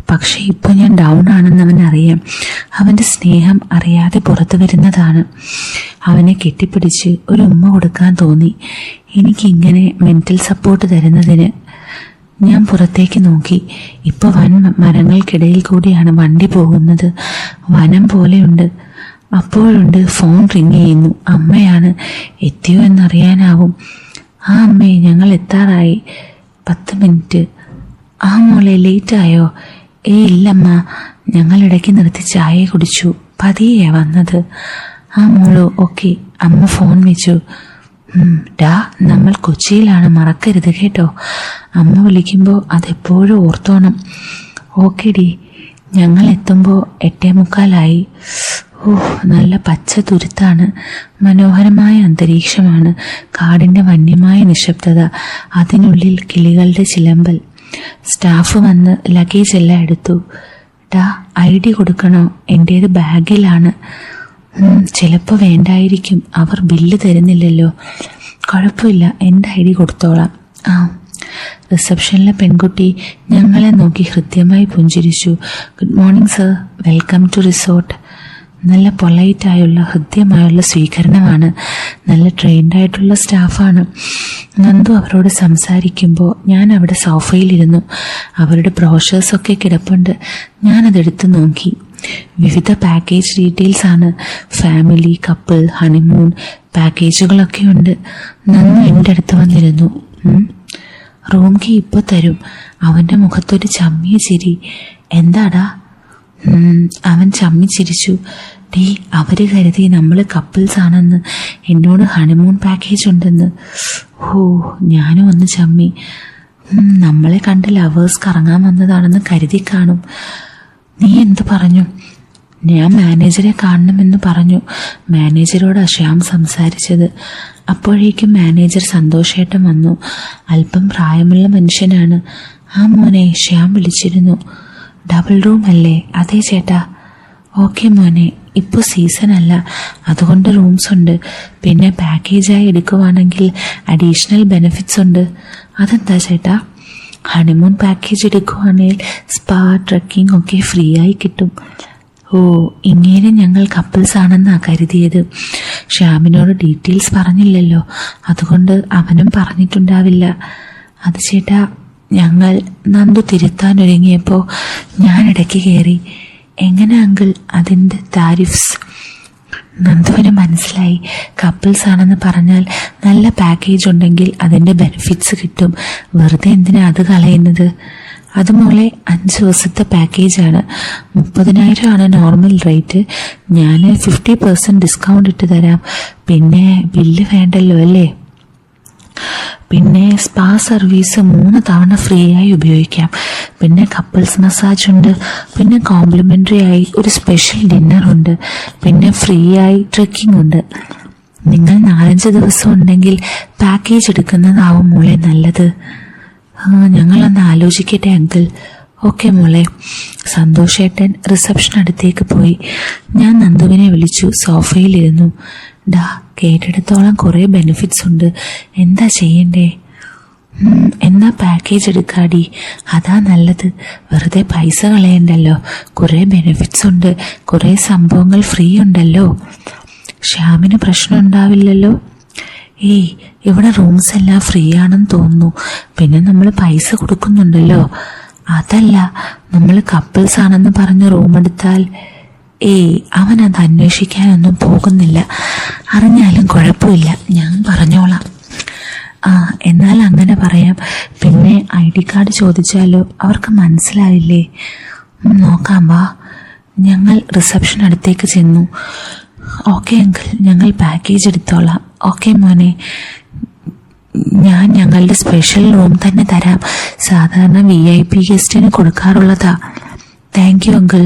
പക്ഷെ ഇപ്പോൾ ഞാൻ ഡൗൺ ആണെന്ന് അവനറിയാം. അവൻ്റെ സ്നേഹം അറിയാതെ പുറത്തു വരുന്നതാണ്. അവനെ കെട്ടിപ്പിടിച്ച് ഒരു ഉമ്മ കൊടുക്കാൻ തോന്നി, എനിക്കിങ്ങനെ മെന്റൽ സപ്പോർട്ട് തരുന്നതിന്. ഞാൻ പുറത്തേക്ക് നോക്കി. ഇപ്പോൾ വൻ മരങ്ങൾക്കിടയിൽ കൂടിയാണ് വണ്ടി പോകുന്നത്. വനം പോലെയുണ്ട്. അപ്പോഴുണ്ട് ഫോൺ റിങ് ചെയ്യുന്നു. അമ്മയാണ്. എത്തിയോ എന്നറിയാനാവും. ആ അമ്മേ, ഞങ്ങൾ എത്താറായി. 10 മിനിറ്റ്. ആ മോളെ, ലേറ്റായോ? ഇല്ലമ്മ, ഞങ്ങൾ ഇടയ്ക്ക് നിർത്തി ചായ കുടിച്ചു. പതിയെ വന്നത്. ആ മോളോ? ഓക്കെ. അമ്മ ഫോൺ വെച്ചു. ഡാ, നമ്മൾ കൊച്ചിയിലാണ്, മറക്കരുത് കേട്ടോ. അമ്മ വിളിക്കുമ്പോൾ അതെപ്പോഴും ഓർത്തോണം. ഓക്കെ ഡി. ഞങ്ങൾ എത്തുമ്പോൾ 8:45. നല്ല പച്ച തുരുത്താണ്. മനോഹരമായ അന്തരീക്ഷമാണ്. കാടിന്റെ വന്യമായ നിശബ്ദത, അതിനുള്ളിൽ കിളികളുടെ ചിലമ്പൽ. സ്റ്റാഫ് വന്ന് ലഗേജ് എല്ലാം എടുത്തു. ഡാ, ID കൊടുക്കണോ? എൻ്റേത് ബാഗിലാണ്. ചിലപ്പോൾ വേണ്ടായിരിക്കും, അവർ ബില്ല് തരുന്നില്ലല്ലോ. കുഴപ്പമില്ല, എൻ്റെ ID കൊടുത്തോളാം. റിസപ്ഷനിലെ പെൺകുട്ടി ഞങ്ങളെ നോക്കി ഹൃദ്യമായി പുഞ്ചിരിച്ചു. Good morning sir, welcome to resort. നല്ല പൊളൈറ്റായുള്ള ഹൃദ്യമായുള്ള സ്വീകരണമാണ്. നല്ല ട്രെയിൻഡായിട്ടുള്ള സ്റ്റാഫാണ്. നന്ദു അവരോട് സംസാരിക്കുമ്പോൾ ഞാൻ അവിടെ സോഫയിലിരുന്നു. അവരുടെ ബ്രോഷേഴ്സൊക്കെ കിടപ്പുണ്ട്. ഞാനതെടുത്ത് നോക്കി. വിവിധ പാക്കേജ് ഡീറ്റെയിൽസ് ആണ്. ഫാമിലി, കപ്പിൾ, ഹണിമൂൺ പാക്കേജുകളൊക്കെ ഉണ്ട്. നന്ദു എൻ്റെ അടുത്ത് വന്നിരുന്നു. റൂം കീ ഇപ്പോൾ തരും. അവൻ്റെ മുഖത്തൊരു ചമ്മിയ ചിരി. എന്താടാ? അവൻ ചമ്മിച്ചിരിച്ചു. ഡീ, അവര് കരുതി നമ്മൾ കപ്പിൾസ് ആണെന്ന്. എന്നോട് ഹണിമൂൺ പാക്കേജ് ഉണ്ടെന്ന്. ഞാനും ഒന്ന് ചമ്മി. നമ്മളെ കണ്ട് ലവേഴ്സ് കറങ്ങാൻ വന്നതാണെന്ന് കരുതി കാണും. നീ എന്ത് പറഞ്ഞു? ഞാൻ മാനേജറെ കാണണമെന്ന് പറഞ്ഞു. മാനേജരോട് ശ്യാം സംസാരിച്ചത്. അപ്പോഴേക്കും മാനേജർ സന്തോഷേട്ടൻ വന്നു. അല്പം പ്രായമുള്ള മനുഷ്യനാണ്. ആ മോനെ, ശ്യാം വിളിച്ചിരുന്നു. ഡബിൾ റൂം അല്ലേ? അതെ ചേട്ടാ. ഓക്കെ മോനെ, ഇപ്പോൾ സീസൺ അല്ല, അതുകൊണ്ട് റൂംസ് ഉണ്ട്. പിന്നെ പാക്കേജായി എടുക്കുവാണെങ്കിൽ അഡീഷണൽ ബെനിഫിറ്റ്സ് ഉണ്ട്. അതെന്താ ചേട്ടാ? ഹണിമൂൺ പാക്കേജ് എടുക്കുവാണെങ്കിൽ സ്പാ, ട്രക്കിംഗ് ഒക്കെ ഫ്രീ ആയി കിട്ടും. ഇങ്ങനെ ഞങ്ങൾ കപ്പിൾസ് ആണെന്നാ കരുതിയത്. ശ്യാമിനോട് ഡീറ്റെയിൽസ് പറഞ്ഞില്ലല്ലോ, അതുകൊണ്ട് അവനും പറഞ്ഞിട്ടുണ്ടാവില്ല. അത് ചേട്ടാ, ഞങ്ങൾ നന്ദു തിരുത്താനൊരുങ്ങിയപ്പോൾ ഞാൻ ഇടയ്ക്ക് കയറി. എങ്ങനെ അങ്കിൾ അതിൻ്റെ താരിഫ്സ്? നന്ദുവിന് മനസ്സിലായി. കപ്പിൾസ് ആണെന്ന് പറഞ്ഞാൽ നല്ല പാക്കേജ് ഉണ്ടെങ്കിൽ അതിൻ്റെ ബെനിഫിറ്റ്സ് കിട്ടും. വെറുതെ എന്തിനാ അത് കളയുന്നത്? അതുമൂലെ 5 ദിവസത്തെ പാക്കേജാണ്. 30,000 ആണ് നോർമൽ റേറ്റ്. ഞാൻ 50% ഡിസ്കൗണ്ട് ഇട്ട് തരാം. പിന്നെ ബില്ല് വേണ്ടല്ലോ അല്ലേ? പിന്നെ സ്പാ സർവീസ് 3 തവണ ഫ്രീ ആയി ഉപയോഗിക്കാം. പിന്നെ കപ്പിൾസ് മസാജ് ഉണ്ട്. പിന്നെ കോംപ്ലിമെൻ്ററി ആയി ഒരു സ്പെഷ്യൽ ഡിന്നർ ഉണ്ട്. പിന്നെ ഫ്രീ ആയി ട്രെക്കിംഗ് ഉണ്ട്. നിങ്ങൾ 4-5 ദിവസം ഉണ്ടെങ്കിൽ പാക്കേജ് എടുക്കുന്നതാവും മോളെ നല്ലത്. ഞങ്ങളൊന്ന് ആലോചിക്കട്ടെ അങ്കിൾ. ഓക്കെ മോളെ. സന്തോഷേട്ടൻ റിസപ്ഷൻ അടുത്തേക്ക് പോയി. ഞാൻ നന്ദുവിനെ വിളിച്ചു. സോഫയിലിരുന്നു. ഡാ, കേട്ടിടത്തോളം കുറേ ബെനിഫിറ്റ്സ് ഉണ്ട്. എന്താ ചെയ്യണ്ടേ? എന്നാ പാക്കേജ് എടുക്കാടി, അതാ നല്ലത്. വെറുതെ പൈസ കളയണ്ടല്ലോ. കുറേ ബെനിഫിറ്റ്സ് ഉണ്ട്, കുറേ സംഭവങ്ങൾ ഫ്രീ ഉണ്ടല്ലോ. ശ്യാമിന് പ്രശ്നം ഉണ്ടാവില്ലല്ലോ? ഏയ്, ഇവിടെ റൂംസ് എല്ലാം ഫ്രീ ആണെന്ന് തോന്നുന്നു. പിന്നെ നമ്മൾ പൈസ കൊടുക്കുന്നുണ്ടല്ലോ. അതല്ല, നമ്മൾ കപ്പിൾസ് ആണെന്ന് പറഞ്ഞ് റൂം എടുത്താൽ അവനത് അന്വേഷിക്കാനൊന്നും പോകുന്നില്ല. അറിഞ്ഞാലും കുഴപ്പമില്ല, ഞാൻ പറഞ്ഞോളാം. എന്നാൽ അങ്ങനെ പറയാം. പിന്നെ ID കാർഡ് ചോദിച്ചാലോ? അവർക്ക് മനസ്സിലാവില്ലേ? നോക്കാം, വാ. ഞങ്ങൾ റിസപ്ഷൻ അടുത്തേക്ക് ചെന്നു. ഓക്കെ അങ്കിൾ, ഞങ്ങൾ പാക്കേജ് എടുത്തോളാം. ഓക്കെ മോനെ, ഞാൻ ഞങ്ങളുടെ സ്പെഷ്യൽ റൂം തന്നെ തരാം. സാധാരണ VIP ഗസ്റ്റിന് കൊടുക്കാറുള്ളതാ. Thank you uncle.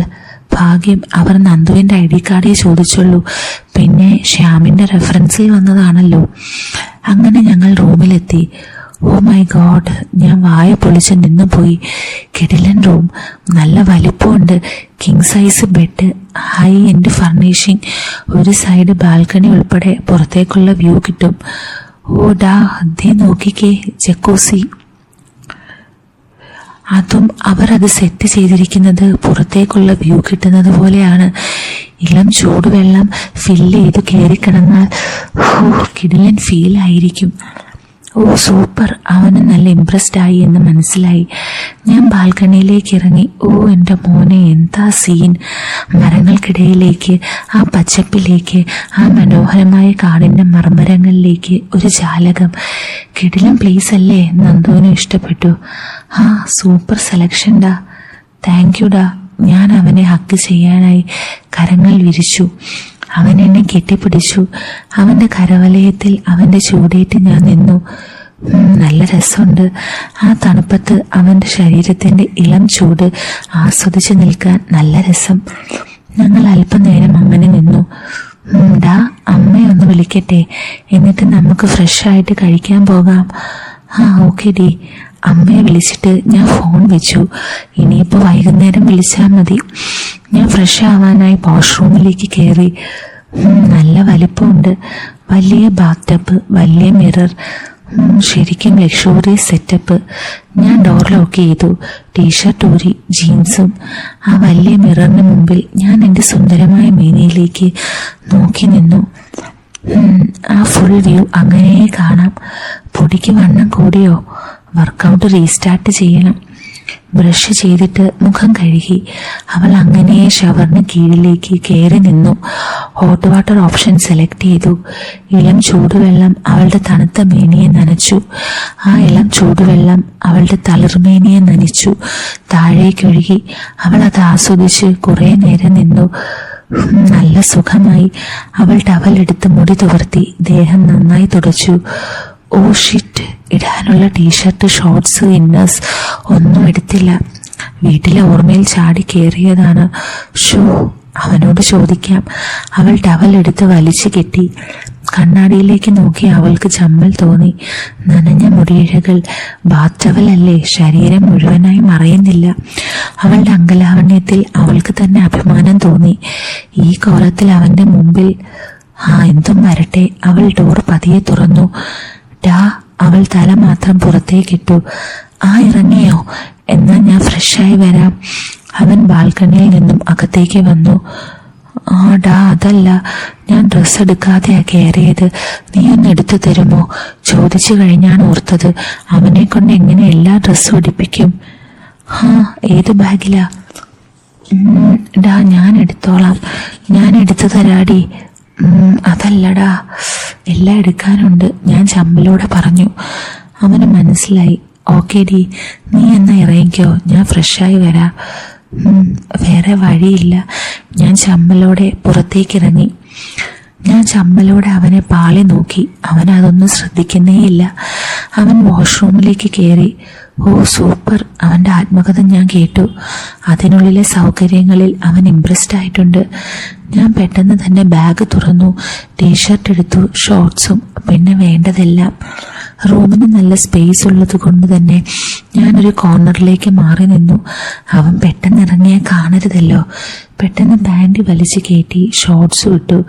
ഭാഗ്യം അവർ നന്ദുവിൻ്റെ ID കാർഡേ ചോദിച്ചുള്ളൂ. പിന്നെ ശ്യാമിൻ്റെ റെഫറൻസിൽ വന്നതാണല്ലോ. അങ്ങനെ ഞങ്ങൾ റൂമിലെത്തി. ഓ മൈ ഗോഡ്, ഞാൻ വായ പൊളിച്ച് നിന്നു പോയി. കിടിലൻ റൂം, നല്ല വലിപ്പമുണ്ട്. King size bed, high end furnishing, ഒരു സൈഡ് ബാൽക്കണി ഉൾപ്പെടെ പുറത്തേക്കുള്ള വ്യൂ കിട്ടും. ഓടാ, അതേ നോക്കിക്കേ, ജക്കൂസി. അതും അവർ അത് സെറ്റ് ചെയ്തിരിക്കുന്നത് പുറത്തേക്കുള്ള വ്യൂ കിട്ടുന്നത് പോലെയാണ്. ഇളം ചൂടുവെള്ളം ഫില്ല് ചെയ്ത് കയറിക്കിടന്നാൽ കിടിലൻ ഫീൽ ആയിരിക്കും. ഓ സൂപ്പർ, അവന് നല്ല ഇംപ്രസ്ഡ് ആയി എന്ന് മനസ്സിലായി. ഞാൻ ബാൽക്കണിയിലേക്ക് ഇറങ്ങി. ഓ എൻ്റെ മോനെ, എന്താ സീൻ! മരങ്ങൾക്കിടയിലേക്ക്, ആ പച്ചപ്പിലേക്ക്, ആ മനോഹരമായ കാടിൻ്റെ മർമരങ്ങളിലേക്ക് ഒരു ജാലകം. കിടിലൻ പ്ലേസ് അല്ലേ? നന്ദുവിനും ഇഷ്ടപ്പെട്ടു. സൂപ്പർ സെലക്ഷൻ ഡാ. താങ്ക് യു ഡാ. ഞാൻ അവനെ ഹഗ് ചെയ്യാനായി കരങ്ങൾ വിരിച്ചു. അവൻ എന്നെ കെട്ടിപ്പിടിച്ചു. അവൻ്റെ കരവലയത്തിൽ അവൻ്റെ ചൂടേറ്റ് ഞാൻ നിന്നു. നല്ല രസമുണ്ട്. ആ തണുപ്പത്ത് അവൻ്റെ ശരീരത്തിൻ്റെ ഇളം ചൂട് ആസ്വദിച്ച് നിൽക്കാൻ നല്ല രസം. ഞങ്ങൾ അല്പനേരം അങ്ങനെ നിന്നു. ഡാ, അമ്മയൊന്ന് വിളിക്കട്ടെ, എന്നിട്ട് നമുക്ക് ഫ്രഷായിട്ട് കഴിക്കാൻ പോകാം. Okay D. അമ്മയെ വിളിച്ചിട്ട് ഞാൻ ഫോൺ വെച്ചു. ഇനിയിപ്പോൾ വൈകുന്നേരം വിളിച്ചാൽ മതി. ഞാൻ ഫ്രഷ് ആവാനായി വാഷ്റൂമിലേക്ക് കയറി. നല്ല വലിപ്പമുണ്ട്. വലിയ ബാത്ത് ടബ്, വലിയ മിറർ, ശരിക്കും ലക്ഷറി സെറ്റപ്പ്. ഞാൻ ഡോർ ലോക്ക് ചെയ്തു. ടീഷർട്ട് ഊരി, ജീൻസും. ആ വലിയ മിററിന് മുമ്പിൽ ഞാൻ എൻ്റെ സുന്ദരമായ മേനിയിലേക്ക് നോക്കി നിന്നു. ആ ഫുൾ വ്യൂ അങ്ങനെ കാണാം. പൊടിക്ക് വണ്ണം കൂടിയോ? വർക്കൗട്ട് റീസ്റ്റാർട്ട് ചെയ്യണം. ബ്രഷ് ചെയ്തിട്ട് മുഖം കഴുകി. അവൾ അങ്ങനെ ഷവറിന് കീഴിലേക്ക് കയറി നിന്നു. ഹോട്ട് വാട്ടർ ഓപ്ഷൻ സെലക്ട് ചെയ്തു. ഇളം ചൂടുവെള്ളം അവളുടെ തണുത്ത മേനിയെ നനച്ചു. ആ ഇളം ചൂടുവെള്ളം അവളുടെ തളിർമേനിയെ നനച്ചു. താഴേക്കൊഴുകി. അവൾ അത് ആസ്വദിച്ച് കുറേ നേരം നിന്നു. നല്ല സുഖമായി. അവൾ ടവലെടുത്ത് മുടി തുവർത്തി. ദേഹം നന്നായി തുടച്ചു. ഓ ഷിറ്റ്, ഇടാനുള്ള ടീഷർട്ട്, ഷോർട്സ്, ഇന്നേഴ്സ് ഒന്നും എടുത്തില്ല. വീട്ടിലെ ഓർമ്മയിൽ ചാടി കയറിയതാണ്. ഷോ, അവനോട് ചോദിക്കാം. അവൾ ടവലെടുത്ത് വലിച്ചു കെട്ടി. കണ്ണാടിയിലേക്ക് നോക്കി അവൾക്ക് ചമ്മൽ തോന്നി. നനഞ്ഞ മുടിയിഴകൾ. ബാത്ത് ടവലല്ലേ, ശരീരം മുഴുവനായി മറയുന്നില്ല. അവളുടെ അങ്കലാവണ്യത്തിൽ അവൾക്ക് തന്നെ അഭിമാനം തോന്നി. ഈ കോലത്തിൽ അവന്റെ മുമ്പിൽ എന്തും വരട്ടെ. അവൾ ഡോർ പതിയെ തുറന്നു. ഡാ, അവൾ തല മാത്രം പുറത്തേക്കിട്ടു. ഇറങ്ങിയോ? എന്നാൽ ഞാൻ ഫ്രഷായി വരാം. അവൻ ബാൽക്കണിയിൽ നിന്നും അകത്തേക്ക് വന്നു. ഡാ, അതല്ല, ഞാൻ ഡ്രസ്സ് എടുക്കാതെയാ കയറിയത്. നീ ഒന്ന് എടുത്തു തരുമോ? ചോദിച്ചു കഴിഞ്ഞാണ് ഓർത്തത്. അവനെ കൊണ്ട് എങ്ങനെ എല്ലാ ഡ്രസ്സും എടുപ്പിക്കും? ഏത് ബാഗിലാ? ഡാ, ഞാൻ എടുത്തോളാം. ഞാൻ എടുത്തു തരാടി. അതല്ലടാ, എല്ലാം എടുക്കാനുണ്ട്, ഞാൻ ചമ്മലോടെ പറഞ്ഞു. അവന് മനസ്സിലായി. ഓക്കെ ഡി, നീ എന്നാ ഇറങ്ങിക്കോ, ഞാൻ ഫ്രഷായി വരാം. വേറെ വഴിയില്ല. ഞാൻ ചമ്മലോടെ പുറത്തേക്കിറങ്ങി. ഞാൻ ചമ്മലോടെ അവനെ പാളി നോക്കി. അവൻ അതൊന്നും ശ്രദ്ധിക്കുന്നേയില്ല. അവൻ വാഷ്റൂമിലേക്ക് കയറി. ഓ സൂപ്പർ, അവൻ്റെ ആത്മകഥ ഞാൻ കേട്ടു. അതിനുള്ളിലെ സൗകര്യങ്ങളിൽ അവൻ ഇംപ്രസ്ഡ് ആയിട്ടുണ്ട്. ഞാൻ പെട്ടെന്ന് തന്നെ ബാഗ് തുറന്നു, ടീഷർട്ട് എടുത്തു, ഷോർട്ട്സും പിന്നെ വേണ്ടതെല്ലാം. റൂമിന് നല്ല സ്പേസ് ഉള്ളത് കൊണ്ട് തന്നെ ഞാനൊരു കോർണറിലേക്ക് മാറി നിന്നു. അവൻ പെട്ടെന്ന് ഇറങ്ങിയാൽ കാണരുതല്ലോ. പെട്ടെന്ന് പാൻറ് വലിച്ചു കയറ്റി ഷോർട്ട്സും ഇട്ടു.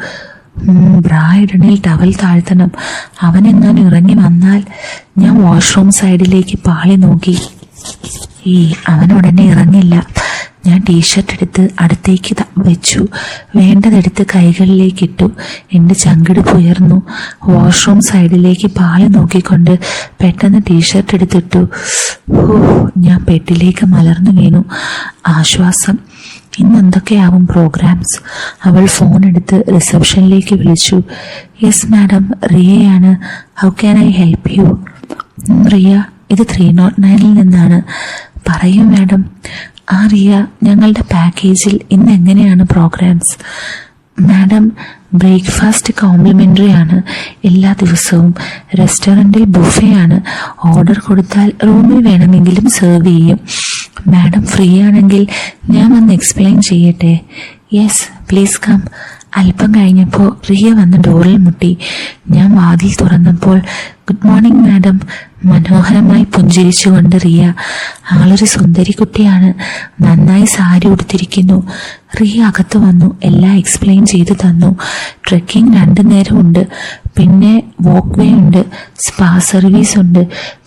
ബ്രാ ഇടണിൽ ടവൽ താഴ്ത്തണം. അവനെങ്ങാനും ഇറങ്ങി വന്നാൽ. ഞാൻ വാഷ്റൂം സൈഡിലേക്ക് പാളി നോക്കി. അവൻ ഉടനെ ഇറങ്ങില്ല. ഞാൻ ടീഷർട്ട് എടുത്ത് അടുത്തേക്ക് വെച്ചു. വേണ്ടതെടുത്ത് കൈകളിലേക്ക് ഇട്ടു. എൻ്റെ ചങ്കിടിപ്പ് ഉയർന്നു. വാഷ്റൂം സൈഡിലേക്ക് പാളി നോക്കിക്കൊണ്ട് പെട്ടെന്ന് ടീഷർട്ട് എടുത്തിട്ടു. ഞാൻ ബെഡിലേക്ക് മലർന്നു വീണു. ആശ്വാസം. ഇന്ന് എന്തൊക്കെയാവും പ്രോഗ്രാംസ്? അവൾ ഫോൺ എടുത്ത് റിസപ്ഷനിലേക്ക് വിളിച്ചു. യെസ് മാഡം, റിയയാണ്. How can I help you? Riya, ഇത് 309 നിന്നാണ്. പറയൂ മാഡം. റിയ, ഞങ്ങളുടെ പാക്കേജിൽ ഇന്ന് എങ്ങനെയാണ് പ്രോഗ്രാംസ്? മാഡം, ബ്രേക്ക്ഫാസ്റ്റ് കോംപ്ലിമെൻ്ററി ആണ് എല്ലാ ദിവസവും. റെസ്റ്റോറൻറ്റിൽ ബുഫേ ആണ്. ഓർഡർ കൊടുത്താൽ റൂമിൽ വേണമെങ്കിലും സെർവ് ചെയ്യും. മാഡം ഫ്രീ ആണെങ്കിൽ ഞാൻ വന്ന് എക്സ്പ്ലെയിൻ ചെയ്യട്ടെ? Yes, please come. അല്പം കഴിഞ്ഞപ്പോൾ റിയ വന്ന് ഡോറിൽ മുട്ടി. ഞാൻ വാതിൽ തുറന്നപ്പോൾ ഗുഡ് മോർണിംഗ് മാഡം. മനോഹരമായി പുഞ്ചിരിച്ചുകൊണ്ട് റിയ. ആളൊരു സുന്ദരി കുട്ടിയാണ്. നന്നായി സാരി ഉടുത്തിരിക്കുന്നു. റിയ അകത്ത് വന്നു എല്ലാം എക്സ്പ്ലെയിൻ ചെയ്തു തന്നു. ട്രെക്കിംഗ് 2 നേരം ഉണ്ട്. പിന്നെ വോക്ക് വേ ഉണ്ട്. സ്പാ സർവീസ് ഉണ്ട്.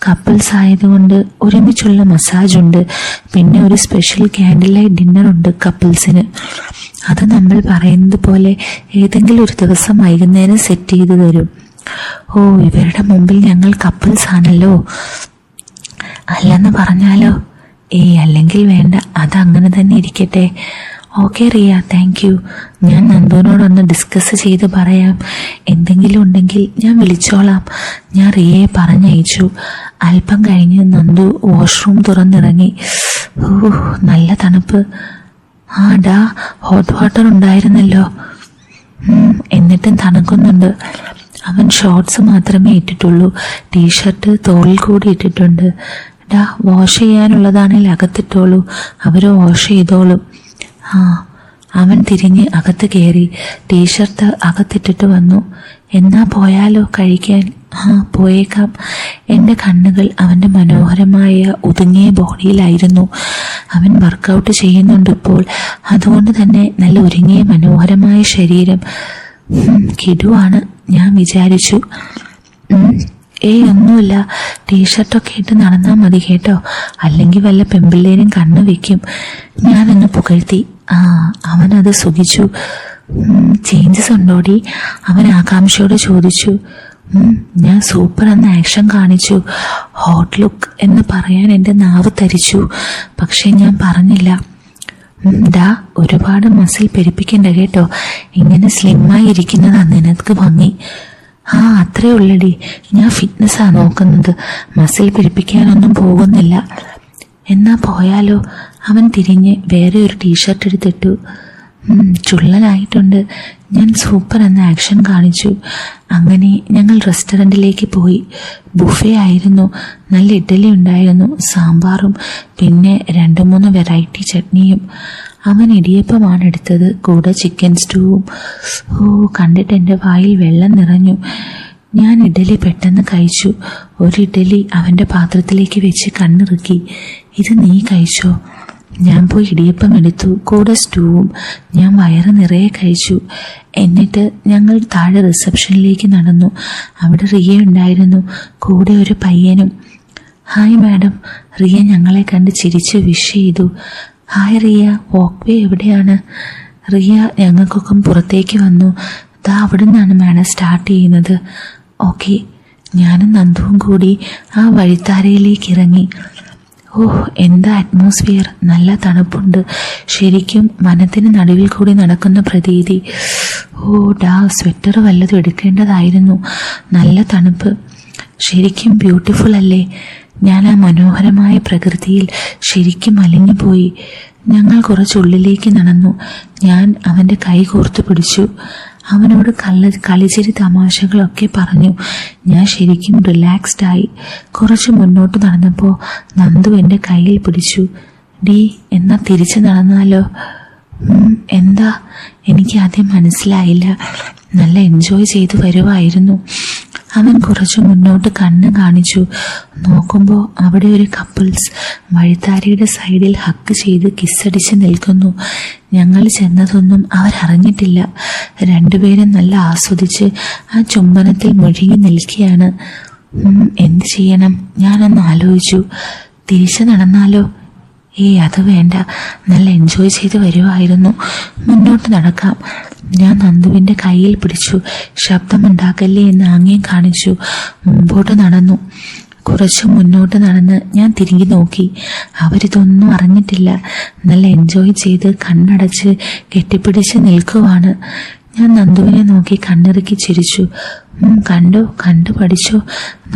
കപ്പിൾസ് ആയതുകൊണ്ട് ഒരുമിച്ചുള്ള മസാജ് ഉണ്ട്. പിന്നെ ഒരു സ്പെഷ്യൽ ക്യാൻഡിൽ ലൈറ്റ് ഡിന്നർ ഉണ്ട് കപ്പിൾസിന്. അത് നമ്മൾ പറയുന്നത് പോലെ ഏതെങ്കിലും ഒരു ദിവസം വൈകുന്നേരം സെറ്റ് ചെയ്തു തരും. ഓ, ഇവരുടെ മുമ്പിൽ ഞങ്ങൾ കപ്പിൾസ് ആണല്ലോ. അല്ലെന്ന് പറഞ്ഞാലോ? അല്ലെങ്കിൽ വേണ്ട, അതങ്ങനെ തന്നെ ഇരിക്കട്ടെ. Okay Riya, thank you. ഞാൻ നന്ദുവിനോടൊന്ന് ഡിസ്കസ് ചെയ്ത് പറയാം. എന്തെങ്കിലും ഉണ്ടെങ്കിൽ ഞാൻ വിളിച്ചോളാം. ഞാൻ റിയയെ പറഞ്ഞയച്ചു. അല്പം കഴിഞ്ഞ് നന്ദു വാഷ്റൂം തുറന്നിറങ്ങി. നല്ല തണുപ്പ്. ഡാ, ഹോട്ട് വാട്ടർ ഉണ്ടായിരുന്നല്ലോ. എന്നിട്ടും തണുക്കുന്നുണ്ട്. അവൻ ഷോർട്സ് മാത്രമേ ഇട്ടിട്ടുള്ളൂ. ടീഷർട്ട് തോളിൽ കൂടി ഇട്ടിട്ടുണ്ട്. ഡാ, വാഷ് ചെയ്യാനുള്ളതാണെങ്കിൽ അകത്തിട്ടോളൂ, അവർ വാഷ് ചെയ്തോളും. അവൻ തിരിഞ്ഞ് അകത്ത് കയറി. ടീഷർട്ട് അകത്തിട്ടിട്ട് വന്നു. എന്നാ പോയാലോ കഴിക്കാൻ? പോയേക്കാം. എൻ്റെ കണ്ണുകൾ അവൻ്റെ മനോഹരമായ ഒതുങ്ങിയ ബോഡിയിലായിരുന്നു. അവൻ വർക്കൗട്ട് ചെയ്യുന്നുണ്ട് ഇപ്പോൾ. അതുകൊണ്ട് തന്നെ നല്ല ഒരുങ്ങിയ മനോഹരമായ ശരീരം. കിടുവാണ് ഞാൻ വിചാരിച്ചു. ഒന്നുമില്ല, ടീഷർട്ടൊക്കെ ഇട്ട് നടന്നാൽ മതി കേട്ടോ, അല്ലെങ്കിൽ വല്ല പെമ്പിള്ളേരും കണ്ണു വെക്കും. ഞാനൊന്ന് പുകഴ്ത്തി. അവനത് സുഖിച്ചു. ചേഞ്ചസ് ഉണ്ടോടി? അവൻ ആകാംക്ഷയോട് ചോദിച്ചു. ഞാൻ സൂപ്പർ എന്ന ആക്ഷൻ കാണിച്ചു. ഹോട്ട് ലുക്ക് എന്ന് പറയാൻ എൻ്റെ നാവ് തരിച്ചു. പക്ഷെ ഞാൻ പറഞ്ഞില്ല. ഡാ, ഒരുപാട് മസിൽ പെരുപ്പിക്കണ്ട കേട്ടോ. ഇങ്ങനെ സ്ലിമ്മായി ഇരിക്കുന്നതാണ് നിനക്ക് ഭംഗി. അത്രേ ഉള്ളടി. ഞാൻ ഫിറ്റ്നസ്സാ നോക്കുന്നത്, മസിൽ പെരുപ്പിക്കാനൊന്നും പോകുന്നില്ല. എന്നാ പോയാലോ? അവൻ തിരിഞ്ഞ് വേറെ ഒരു ടീഷർട്ട് എടുത്തിട്ടു. ചുള്ളനായിട്ടുണ്ട്. ഞാൻ സൂപ്പർ എന്ന ആക്ഷൻ കാണിച്ചു. അങ്ങനെ ഞങ്ങൾ റെസ്റ്റോറൻറ്റിലേക്ക് പോയി. ബുഫേ ആയിരുന്നു. നല്ല ഇഡ്ഡലി ഉണ്ടായിരുന്നു, സാമ്പാറും പിന്നെ 2-3 വെറൈറ്റി ചട്നിയും. അവൻ ഇടിയപ്പമാണ് എടുത്തത്, കൂടെ ചിക്കൻ സ്റ്റൂവും. കണ്ടിട്ട് എൻ്റെ വായിൽ വെള്ളം നിറഞ്ഞു. ഞാൻ ഇഡ്ഡലി പെട്ടെന്ന് കഴിച്ചു. ഒരു ഇഡ്ഡലി അവൻ്റെ പാത്രത്തിലേക്ക് വെച്ച് കണ്ണിറുക്കി. ഇത് നീ കഴിച്ചോ? ഞാൻ പോയി ഇടിയപ്പം എടുത്തു, കൂടെ സ്റ്റൂവും. ഞാൻ വയറ് നിറയെ കഴിച്ചു. എന്നിട്ട് ഞങ്ങൾ താഴെ റിസപ്ഷനിലേക്ക് നടന്നു. അവിടെ റിയ ഉണ്ടായിരുന്നു, കൂടെ ഒരു പയ്യനും. Hi madam. റിയ ഞങ്ങളെ കണ്ട് ചിരിച്ച് വിഷ് ചെയ്തു. ഹായ് റിയ, വോക്ക് വേ എവിടെയാണ്? റിയ ഞങ്ങൾക്കൊക്കെ പുറത്തേക്ക് വന്നു. അവിടെ നിന്നാണ് മാഡം സ്റ്റാർട്ട് ചെയ്യുന്നത്. ഓക്കെ. ഞാനും നന്ദുവും കൂടി ആ വഴിത്താരയിലേക്ക് ഇറങ്ങി. എന്താ അറ്റ്മോസ്ഫിയർ, നല്ല തണുപ്പുണ്ട്. ശരിക്കും വനത്തിന് നടുവിൽ കൂടി നടക്കുന്ന പ്രതീതി. സ്വെറ്റർ വല്ലതും എടുക്കേണ്ടതായിരുന്നു. നല്ല തണുപ്പ്. ശരിക്കും ബ്യൂട്ടിഫുൾ അല്ലേ? ഞാൻ ആ മനോഹരമായ പ്രകൃതിയിൽ ശരിക്കും അലിഞ്ഞുപോയി. ഞങ്ങൾ കുറച്ചുള്ളിലേക്ക് നടന്നു. ഞാൻ അവൻ്റെ കൈ കോർത്തു പിടിച്ചു. അവനോട് കളിച്ചിരി തമാശകളൊക്കെ പറഞ്ഞു. ഞാൻ ശരിക്കും റിലാക്സ്ഡ് ആയി. കുറച്ച് മുന്നോട്ട് നടന്നപ്പോൾ നന്ദു എൻ്റെ കയ്യിൽ പിടിച്ചു. ഡീ, എന്നാ തിരിച്ചു നടന്നാലോ? എന്താ? എനിക്ക് ആദ്യം മനസ്സിലായില്ല. നല്ല എൻജോയ് ചെയ്തു വരുമായിരുന്നു. അവൻ കുറച്ചു മുന്നോട്ട് കണ്ണ് കാണിച്ചു. നോക്കുമ്പോൾ അവിടെ ഒരു കപ്പിൾസ് വഴിത്താരയുടെ സൈഡിൽ ഹക്ക് ചെയ്ത് കിസ്സടിച്ച് നിൽക്കുന്നു. ഞങ്ങൾ ചെന്നതൊന്നും അവരറിഞ്ഞിട്ടില്ല. രണ്ടുപേരും നല്ല ആസ്വദിച്ച് ആ ചുംബനത്തിൽ മുഴുകി നിൽക്കുകയാണ്. എന്ത് ചെയ്യണം? ഞാനൊന്ന് ആലോചിച്ചു. തിരിച്ചു നടന്നാലോ? അത് വേണ്ട, നല്ല എൻജോയ് ചെയ്ത് വരുമായിരുന്നു. മുന്നോട്ട് നടക്കാം. ഞാൻ നന്ദുവിൻ്റെ കയ്യിൽ പിടിച്ചു. ശബ്ദമുണ്ടാക്കല്ലേ എന്ന് ആംഗ്യം കാണിച്ചു. മുമ്പോട്ട് നടന്നു. കുറച്ച് മുന്നോട്ട് നടന്ന് ഞാൻ തിരികെ നോക്കി. അവരിതൊന്നും അറിഞ്ഞിട്ടില്ല. നല്ല എൻജോയ് ചെയ്ത് കണ്ണടച്ച് കെട്ടിപ്പിടിച്ച് നിൽക്കുവാണ്. ഞാൻ നന്ദുവിനെ നോക്കി കണ്ണിറുക്കി ചിരിച്ചു. കണ്ടു പഠിച്ചോ?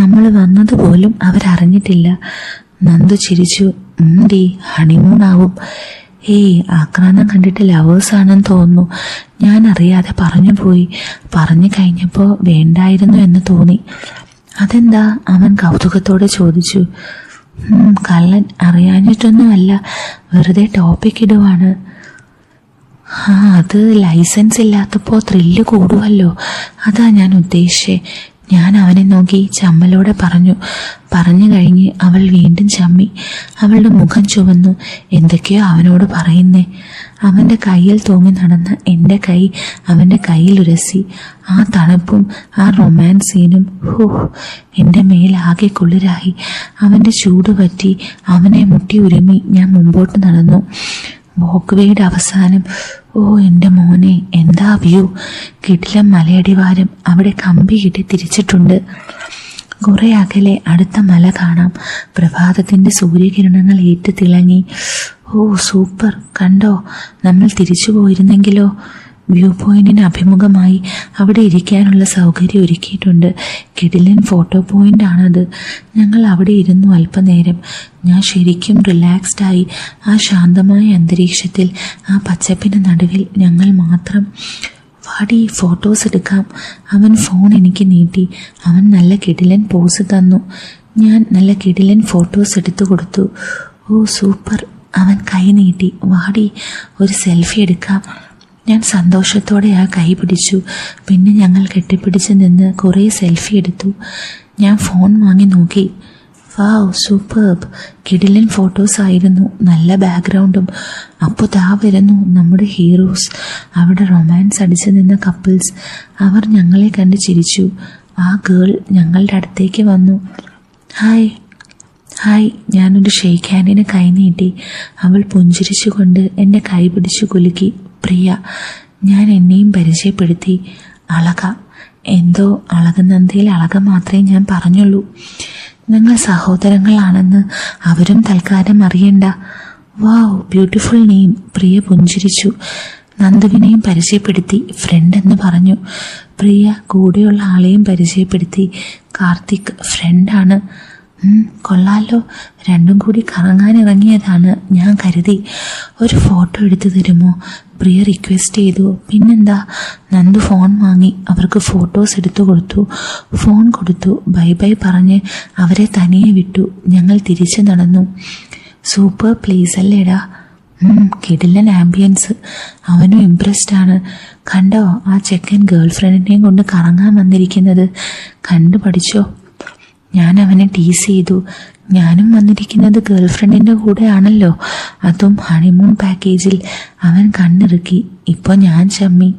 നമ്മൾ വന്നതുപോലും അവരറിഞ്ഞിട്ടില്ല. നന്ദു ചിരിച്ചു. ഹണിമൂണാവും. ആക്രാന്തം കണ്ടിട്ട് ലവേഴ്സാണെന്ന് തോന്നുന്നു. ഞാൻ അറിയാതെ പറഞ്ഞു പോയി. പറഞ്ഞു കഴിഞ്ഞപ്പോൾ വേണ്ടായിരുന്നു എന്ന് തോന്നി. അതെന്താ? അവൻ കൗതുകത്തോടെ ചോദിച്ചു. കള്ളൻ അറിയാഞ്ഞിട്ടൊന്നുമല്ല, വെറുതെ ടോപ്പിക് ഇടുവാണ്. അത് ലൈസൻസ് ഇല്ലാത്തപ്പോൾ ത്രില്ല് കൂടുമല്ലോ, അതാ ഞാൻ ഉദ്ദേശിച്ചേ. ഞാൻ അവനെ നോക്കി ചമ്മലോടെ പറഞ്ഞു കഴിഞ്ഞ് അവൾ വീണ്ടും ചമ്മി. അവളുടെ മുഖം ചുവന്നു. എന്തൊക്കെയോ അവനോട് പറയുന്നേ. അവൻ്റെ കയ്യിൽ തൂങ്ങി നടന്ന എൻ്റെ കൈ അവൻ്റെ കയ്യിൽ ഉരസി. ആ തണുപ്പും ആ റൊമാൻസ് സീനും എൻ്റെ മേലാകെ കുളിരായി. അവൻ്റെ ചൂട് പറ്റി അവനെ മുട്ടി ഉരുമി ഞാൻ മുമ്പോട്ട് നടന്നു. വോക്ക് വേയുടെ അവസാനം. എൻ്റെ മോനെ, എന്താ വ്യൂ! കിടിലം മലയടിവാരം. അവിടെ കമ്പി കിട്ടി തിരിച്ചിട്ടുണ്ട്. കുറെ അകലെ അടുത്ത മല കാണാം. പ്രഭാതത്തിൻ്റെ സൂര്യകിരണങ്ങൾ ഏറ്റു തിളങ്ങി. സൂപ്പർ! കണ്ടോ? നമ്മൾ തിരിച്ചു പോയിരുന്നെങ്കിലോ? വ്യൂ പോയിന്റിന് അഭിമുഖമായി അവിടെ ഇരിക്കാനുള്ള സൗകര്യം ഒരുക്കിയിട്ടുണ്ട്. കിടിലൻ ഫോട്ടോ പോയിന്റ് ആണത്. ഞങ്ങൾ അവിടെ ഇരുന്നു അല്പനേരം. ഞാൻ ശരിക്കും റിലാക്സ്ഡായി. ആ ശാന്തമായ അന്തരീക്ഷത്തിൽ, ആ പച്ചപ്പിന് നടുവിൽ ഞങ്ങൾ മാത്രം. വാടി, ഫോട്ടോസ് എടുക്കാം. അവൻ ഫോൺ എനിക്ക് നീട്ടി. അവൻ നല്ല കിടിലൻ പോസ് തന്നു. ഞാൻ നല്ല കിടിലൻ ഫോട്ടോസ് എടുത്തു കൊടുത്തു. സൂപ്പർ! അവൻ കൈ നീട്ടി. വാടി, ഒരു സെൽഫി എടുക്കാം. ഞാൻ സന്തോഷത്തോടെ ആ കൈ പിടിച്ചു. പിന്നെ ഞങ്ങൾ കെട്ടിപ്പിടിച്ച് നിന്ന് കുറേ സെൽഫി എടുത്തു. ഞാൻ ഫോൺ വാങ്ങി നോക്കി. വാവ്, സൂപ്പർബ്! കിടിലൻ ഫോട്ടോസ് ആയിരുന്നു. നല്ല ബാക്ക്ഗ്രൗണ്ടും. അപ്പോൾ ദാ വരുന്നു നമ്മുടെ ഹീറോസ്. അവിടെ റൊമാൻസ് അടിച്ചു നിന്ന കപ്പിൾസ്. അവർ ഞങ്ങളെ കണ്ട് ചിരിച്ചു. ആ ഗേൾ ഞങ്ങളുടെ അടുത്തേക്ക് വന്നു. ഹായ്. ഞാനൊരു ഷെയ്ക്ക് ഹാൻഡിന് കൈ നീട്ടി. അവൾ പുഞ്ചിരിച്ചുകൊണ്ട് എൻ്റെ കൈ പിടിച്ചു കുലുക്കി. പ്രിയ. ഞാൻ എന്നെയും പരിചയപ്പെടുത്തി. അളക. എന്തോ അളകനന്ദയിൽ അളക മാത്രമേ ഞാൻ പറഞ്ഞുള്ളൂ. ഞങ്ങൾ സഹോദരങ്ങളാണെന്ന് അവരും തൽക്കാലം അറിയണ്ട. വാവ്, ബ്യൂട്ടിഫുൾ നെയിം. പ്രിയ പുഞ്ചിരിച്ചു. നന്ദുവിനെയും പരിചയപ്പെടുത്തി. ഫ്രണ്ട് എന്ന് പറഞ്ഞു. പ്രിയ കൂടെയുള്ള ആളെയും പരിചയപ്പെടുത്തി. കാർത്തിക് ഫ്രണ്ടാണ്. കൊള്ളാലോ. രണ്ടും കൂടി കറങ്ങാനിറങ്ങിയതാണ്. ഞാൻ കരുതി ഒരു ഫോട്ടോ എടുത്തു തരുമോ? പ്രിയ റിക്വസ്റ്റ് ചെയ്തു. പിന്നെന്താ? നന്ദു ഫോൺ വാങ്ങി അവർക്ക് ഫോട്ടോസ് എടുത്തു കൊടുത്തു. ഫോൺ കൊടുത്തു. ബൈ പറഞ്ഞ് അവരെ തനിയെ വിട്ടു. ഞങ്ങൾ തിരിച്ചു നടന്നു. സൂപ്പർ പ്ലേസ് അല്ലേടാ? കിടിലൻ ആംബിയൻസ്. അവനും ഇംപ്രസ്ഡ് ആണ്. കണ്ടോ ആ ചെക്കൻ ഗേൾ ഫ്രണ്ടിനെയും കൊണ്ട് കറങ്ങാൻ വന്നിരിക്കുന്നത്? കണ്ടു പഠിച്ചോ? ഞാൻ അവനെ ടീസ് ചെയ്തു. ഞാനും വന്നിരിക്കുന്നത് ഗേൾ ഫ്രണ്ടിൻ്റെ കൂടെ ആണല്ലോ, അതും ഹണിമൂൺ പാക്കേജിൽ. അവൻ കണ്ണിറുക്കി. ഇപ്പോൾ ഞാൻ ചമ്മി.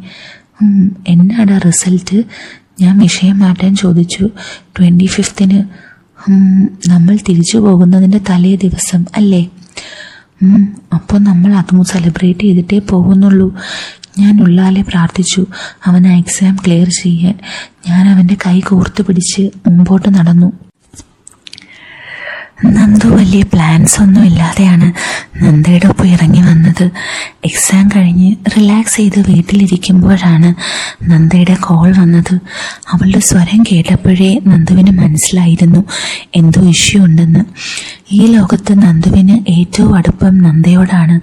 എന്നാടാ റിസൾട്ട്? ഞാൻ വിഷയം മാറ്റാൻ ചോദിച്ചു. 25ന് നമ്മൾ തിരിച്ചു പോകുന്നതിൻ്റെ തലേ ദിവസം അല്ലേ? അപ്പോൾ നമ്മൾ അതും സെലിബ്രേറ്റ് ചെയ്തിട്ടേ പോകുന്നുള്ളൂ. ഞാൻ ഉള്ളാലെ പ്രാർത്ഥിച്ചു അവൻ ആ എക്സാം ക്ലിയർ ചെയ്യാൻ. ഞാൻ അവൻ്റെ കൈ കോർത്ത് പിടിച്ച് മുമ്പോട്ട് നടന്നു. നന്ദു വലിയ വലിയ പ്ലാൻസ് ഒന്നും ഇല്ലാതെയാണ് നന്ദയുടെ ഒപ്പം ഇറങ്ങി വന്നത്. എക്സാം കഴിഞ്ഞ് റിലാക്സ് ചെയ്ത് വീട്ടിലിരിക്കുമ്പോഴാണ് നന്ദയുടെ കോൾ വന്നത്. അവളുടെ സ്വരം കേട്ടപ്പോഴേ നന്ദുവിന് മനസ്സിലായിരുന്നു എന്തോ ഇഷ്യൂ ഉണ്ടെന്ന്. ഈ ലോകത്ത് നന്ദുവിന് ഏറ്റവും അടുപ്പം നന്ദയോടാണ്,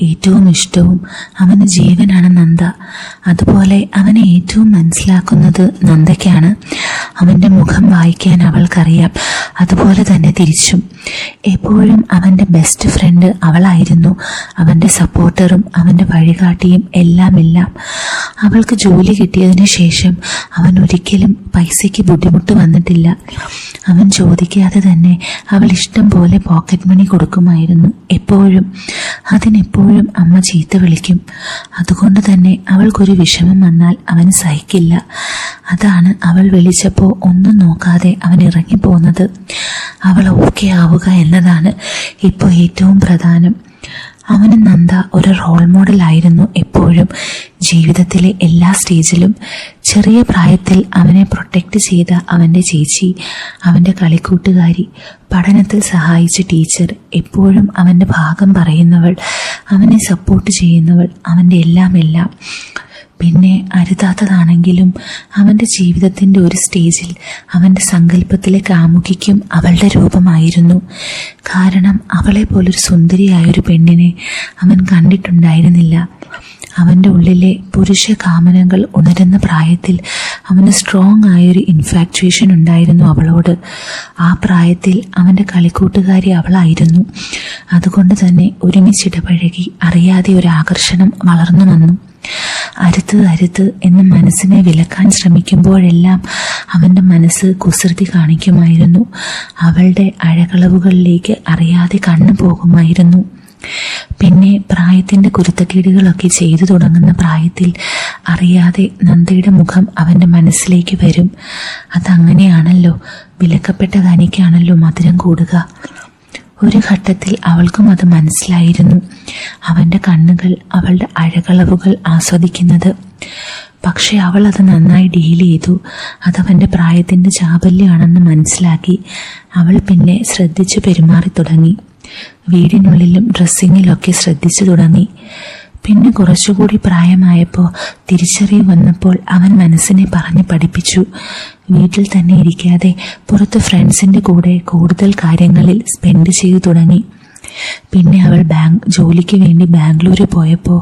ഏറ്റവും ഇഷ്ടവും. അവന് ജീവനാണ് നന്ദ. അതുപോലെ അവനെ ഏറ്റവും മനസ്സിലാക്കുന്നത് നന്ദയ്ക്കാണ്. അവൻ്റെ മുഖം വായിക്കാൻ അവൾക്കറിയാം, അതുപോലെ തന്നെ തിരിച്ചും. എപ്പോഴും അവൻ്റെ ബെസ്റ്റ് ഫ്രണ്ട് അവളായിരുന്നു, അവൻ്റെ സപ്പോർട്ടറും അവൻ്റെ വഴികാട്ടിയും എല്ലാം. അവൾക്ക് ജോലി കിട്ടിയതിന് ശേഷം അവൻ ഒരിക്കലും പൈസയ്ക്ക് ബുദ്ധിമുട്ട് വന്നിട്ടില്ല. അവൻ ചോദിക്കാതെ തന്നെ അവൾ ഇഷ്ടം പോലെ പോക്കറ്റ് മണി കൊടുക്കുമായിരുന്നു എപ്പോഴും. അതിനെപ്പോഴും അമ്മ ചീത്ത വിളിക്കും. അതുകൊണ്ട് തന്നെ അവൾക്കൊരു വിഷമം വന്നാൽ അവന് സഹിക്കില്ല. അതാണ് അവൾ വിളിച്ചപ്പോൾ ഒന്നും നോക്കാതെ അവൻ ഇറങ്ങിപ്പോകുന്നത്. അവൾ ഓക്കെ ആവുക എന്നതാണ് ഇപ്പോൾ ഏറ്റവും പ്രധാനം. അവന് നന്ദ ഒരു റോൾ മോഡലായിരുന്നു എപ്പോഴും, ജീവിതത്തിലെ എല്ലാ സ്റ്റേജിലും. ചെറിയ പ്രായത്തിൽ അവനെ പ്രൊട്ടക്റ്റ് ചെയ്ത അവൻ്റെ ചേച്ചി, അവൻ്റെ കളിക്കൂട്ടുകാരി, പഠനത്തിൽ സഹായിച്ച ടീച്ചർ, എപ്പോഴും അവൻ്റെ ഭാഗം പറയുന്നവൾ, അവനെ സപ്പോർട്ട് ചെയ്യുന്നവൾ, അവൻ്റെ എല്ലാം. പിന്നെ അരുതാത്തതാണെങ്കിലും അവൻ്റെ ജീവിതത്തിൻ്റെ ഒരു സ്റ്റേജിൽ അവൻ്റെ സങ്കല്പത്തിലെ കാമുകിക്കും അവളുടെ രൂപമായിരുന്നു. കാരണം അവളെ പോലൊരു സുന്ദരിയായൊരു പെണ്ണിനെ അവൻ കണ്ടിട്ടുണ്ടായിരുന്നില്ല. അവൻ്റെ ഉള്ളിലെ പുരുഷ കാമനകൾ ഉണരുന്ന പ്രായത്തിൽ അവന് സ്ട്രോങ് ആയൊരു ഇൻഫാക്ച്വേഷൻ ഉണ്ടായിരുന്നു അവളോട്. ആ പ്രായത്തിൽ അവൻ്റെ കളിക്കൂട്ടുകാരി അവളായിരുന്നു. അതുകൊണ്ട് തന്നെ ഒരുമിച്ചിടപഴകി അറിയാതെ ഒരു ആകർഷണം വളർന്നു വന്നു. അരുത്ത് എന്ന് മനസ്സിനെ വിലക്കാൻ ശ്രമിക്കുമ്പോഴെല്ലാം അവൻ്റെ മനസ്സ് കുസൃതി കാണിക്കുമായിരുന്നു. അവളുടെ അഴകളവുകളിലേക്ക് അറിയാതെ കണ്ണു പോകുമായിരുന്നു. പിന്നെ പ്രായത്തിൻ്റെ കുരുത്തക്കേടുകളൊക്കെ ചെയ്തു തുടങ്ങുന്ന പ്രായത്തിൽ അറിയാതെ നന്ദയുടെ മുഖം അവൻ്റെ മനസ്സിലേക്ക് വരും. അതങ്ങനെയാണല്ലോ, വിലക്കപ്പെട്ട കനിക്കാണല്ലോ മധുരം കൂടുക. ഒരു ഘട്ടത്തിൽ അവൾക്കും അത് മനസ്സിലായിരുന്നു, അവൻ്റെ കണ്ണുകൾ അവളുടെ അഴകളവുകൾ ആസ്വദിക്കുന്നത്. പക്ഷെ അവൾ അത് നന്നായി ഡീൽ ചെയ്തു. അതവൻ്റെ പ്രായത്തിൻ്റെ ചാബല്യമാണെന്ന് മനസ്സിലാക്കി അവൾ പിന്നെ ശ്രദ്ധിച്ചു പെരുമാറി തുടങ്ങി. വീടിനുള്ളിലും ഡ്രസ്സിങ്ങിലൊക്കെ ശ്രദ്ധിച്ചു തുടങ്ങി. പിന്നെ കുറച്ചുകൂടി പ്രായമായപ്പോൾ തിരിച്ചറിവ് വന്നപ്പോൾ അവൻ മനസ്സിനെ പറഞ്ഞ് പഠിപ്പിച്ചു. വീട്ടിൽ തന്നെ ഇരിക്കാതെ പുറത്ത് ഫ്രണ്ട്സിൻ്റെ കൂടെ കൂടുതൽ കാര്യങ്ങളിൽ സ്പെൻഡ് ചെയ്തു തുടങ്ങി. പിന്നെ അവൾ ജോലിക്ക് വേണ്ടി ബാംഗ്ലൂർ പോയപ്പോൾ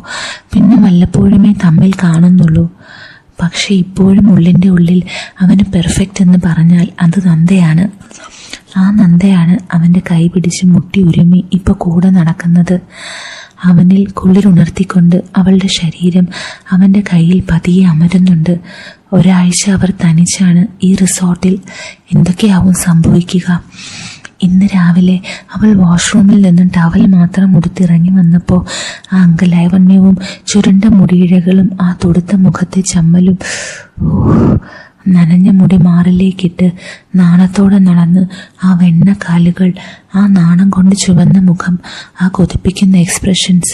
പിന്നെ വല്ലപ്പോഴുമേ തമ്മിൽ കാണുന്നുള്ളൂ. പക്ഷെ ഇപ്പോഴും ഉള്ളിൻ്റെ ഉള്ളിൽ അവന് പെർഫെക്റ്റ് എന്ന് പറഞ്ഞാൽ അത് നന്ദയാണ്. ആ നന്ദയാണ് അവൻ്റെ കൈ പിടിച്ച് മുട്ടി ഉരുമി ഇപ്പോൾ കൂടെ നടക്കുന്നത്. അവനിൽ കുളിരുണർത്തിക്കൊണ്ട് അവളുടെ ശരീരം അവൻ്റെ കയ്യിൽ പതിയെ അമരുന്നുണ്ട്. ഒരാഴ്ച അവർ തനിച്ചാണ് ഈ റിസോർട്ടിൽ. എന്തൊക്കെയാവും സംഭവിക്കുക? ഇന്ന് രാവിലെ അവൾ വാഷ്റൂമിൽ നിന്നും ടവൽ മാത്രം ഉടുത്തിറങ്ങി വന്നപ്പോൾ ആ അംഗലൈവണ്യവും ചുരുണ്ട മുടിയിഴകളും ആ തൊടുത്ത മുഖത്തെ ചമ്മലും, നനഞ്ഞ മുടി മാറിലേക്കിട്ട് നാണത്തോടെ നടന്ന് ആ വെണ്ണക്കാലുകൾ, ആ നാണം കൊണ്ട് ചുവന്ന മുഖം, ആ കൊതിപ്പിക്കുന്ന എക്സ്പ്രഷൻസ്.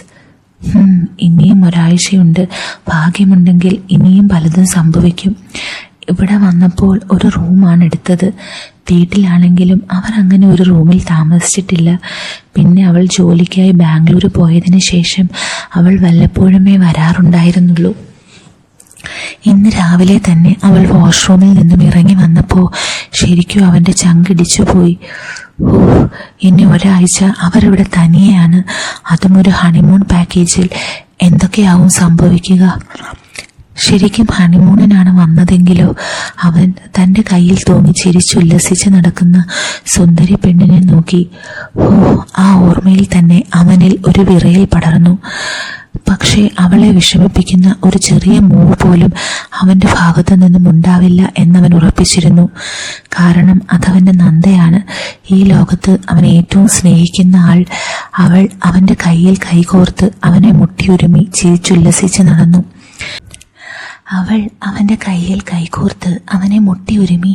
ഇനിയും ഒരാഴ്ചയുണ്ട്. ഭാഗ്യമുണ്ടെങ്കിൽ ഇനിയും പലതും സംഭവിക്കും. ഇവിടെ വന്നപ്പോൾ ഒരു റൂമാണ് എടുത്തത്. വീട്ടിലാണെങ്കിലും അവർ അങ്ങനെ ഒരു റൂമിൽ താമസിച്ചിട്ടില്ല. പിന്നെ അവൾ ജോലിക്കായി ബാംഗ്ലൂർ പോയതിന് ശേഷം അവൾ വല്ലപ്പോഴുമേ വരാറുണ്ടായിരുന്നുള്ളൂ. ഇന്ന് രാവിലെ തന്നെ അവൾ വാഷ്റൂമിൽ നിന്നും ഇറങ്ങി വന്നപ്പോൾ ശരിക്കും അവൻ്റെ ചങ്കിടിച്ചു പോയി. ഇനി ഒരാഴ്ച അവരിവിടെ തനിയെയാണ്, അതും ഒരു ഹണിമൂൺ പാക്കേജിൽ. എന്തൊക്കെയാവും സംഭവിക്കുക? ശരിക്കും ഹണിമൂണിനാണ് വന്നതെങ്കിലോ? അവൻ തൻ്റെ കയ്യിൽ തൂങ്ങി ചിരിച്ചുല്ലസിച്ച് നടക്കുന്ന സുന്ദരി പെണ്ണിനെ നോക്കി. ആ ഓർമ്മയിൽ തന്നെ അവനിൽ ഒരു വിറയൽ പടർന്നു. പക്ഷേ അവളെ വിഷമിപ്പിക്കുന്ന ഒരു ചെറിയ മൂവ് പോലും അവൻ്റെ ഭാഗത്തു നിന്നും ഉണ്ടാവില്ല എന്നവൻ ഉറപ്പിച്ചിരുന്നു. കാരണം അതവൻ്റെ നന്ദയാണ്. ഈ ലോകത്ത് അവൻ ഏറ്റവും സ്നേഹിക്കുന്ന ആൾ. അവൾ അവൻ്റെ കയ്യിൽ കൈകോർത്ത് അവനെ മുട്ടിയുരുമി ചിരിച്ചുല്ലസിച്ച് നടന്നു. അവൾ അവൻ്റെ കയ്യിൽ കൈകോർത്ത് അവനെ മുട്ടിയുരുമി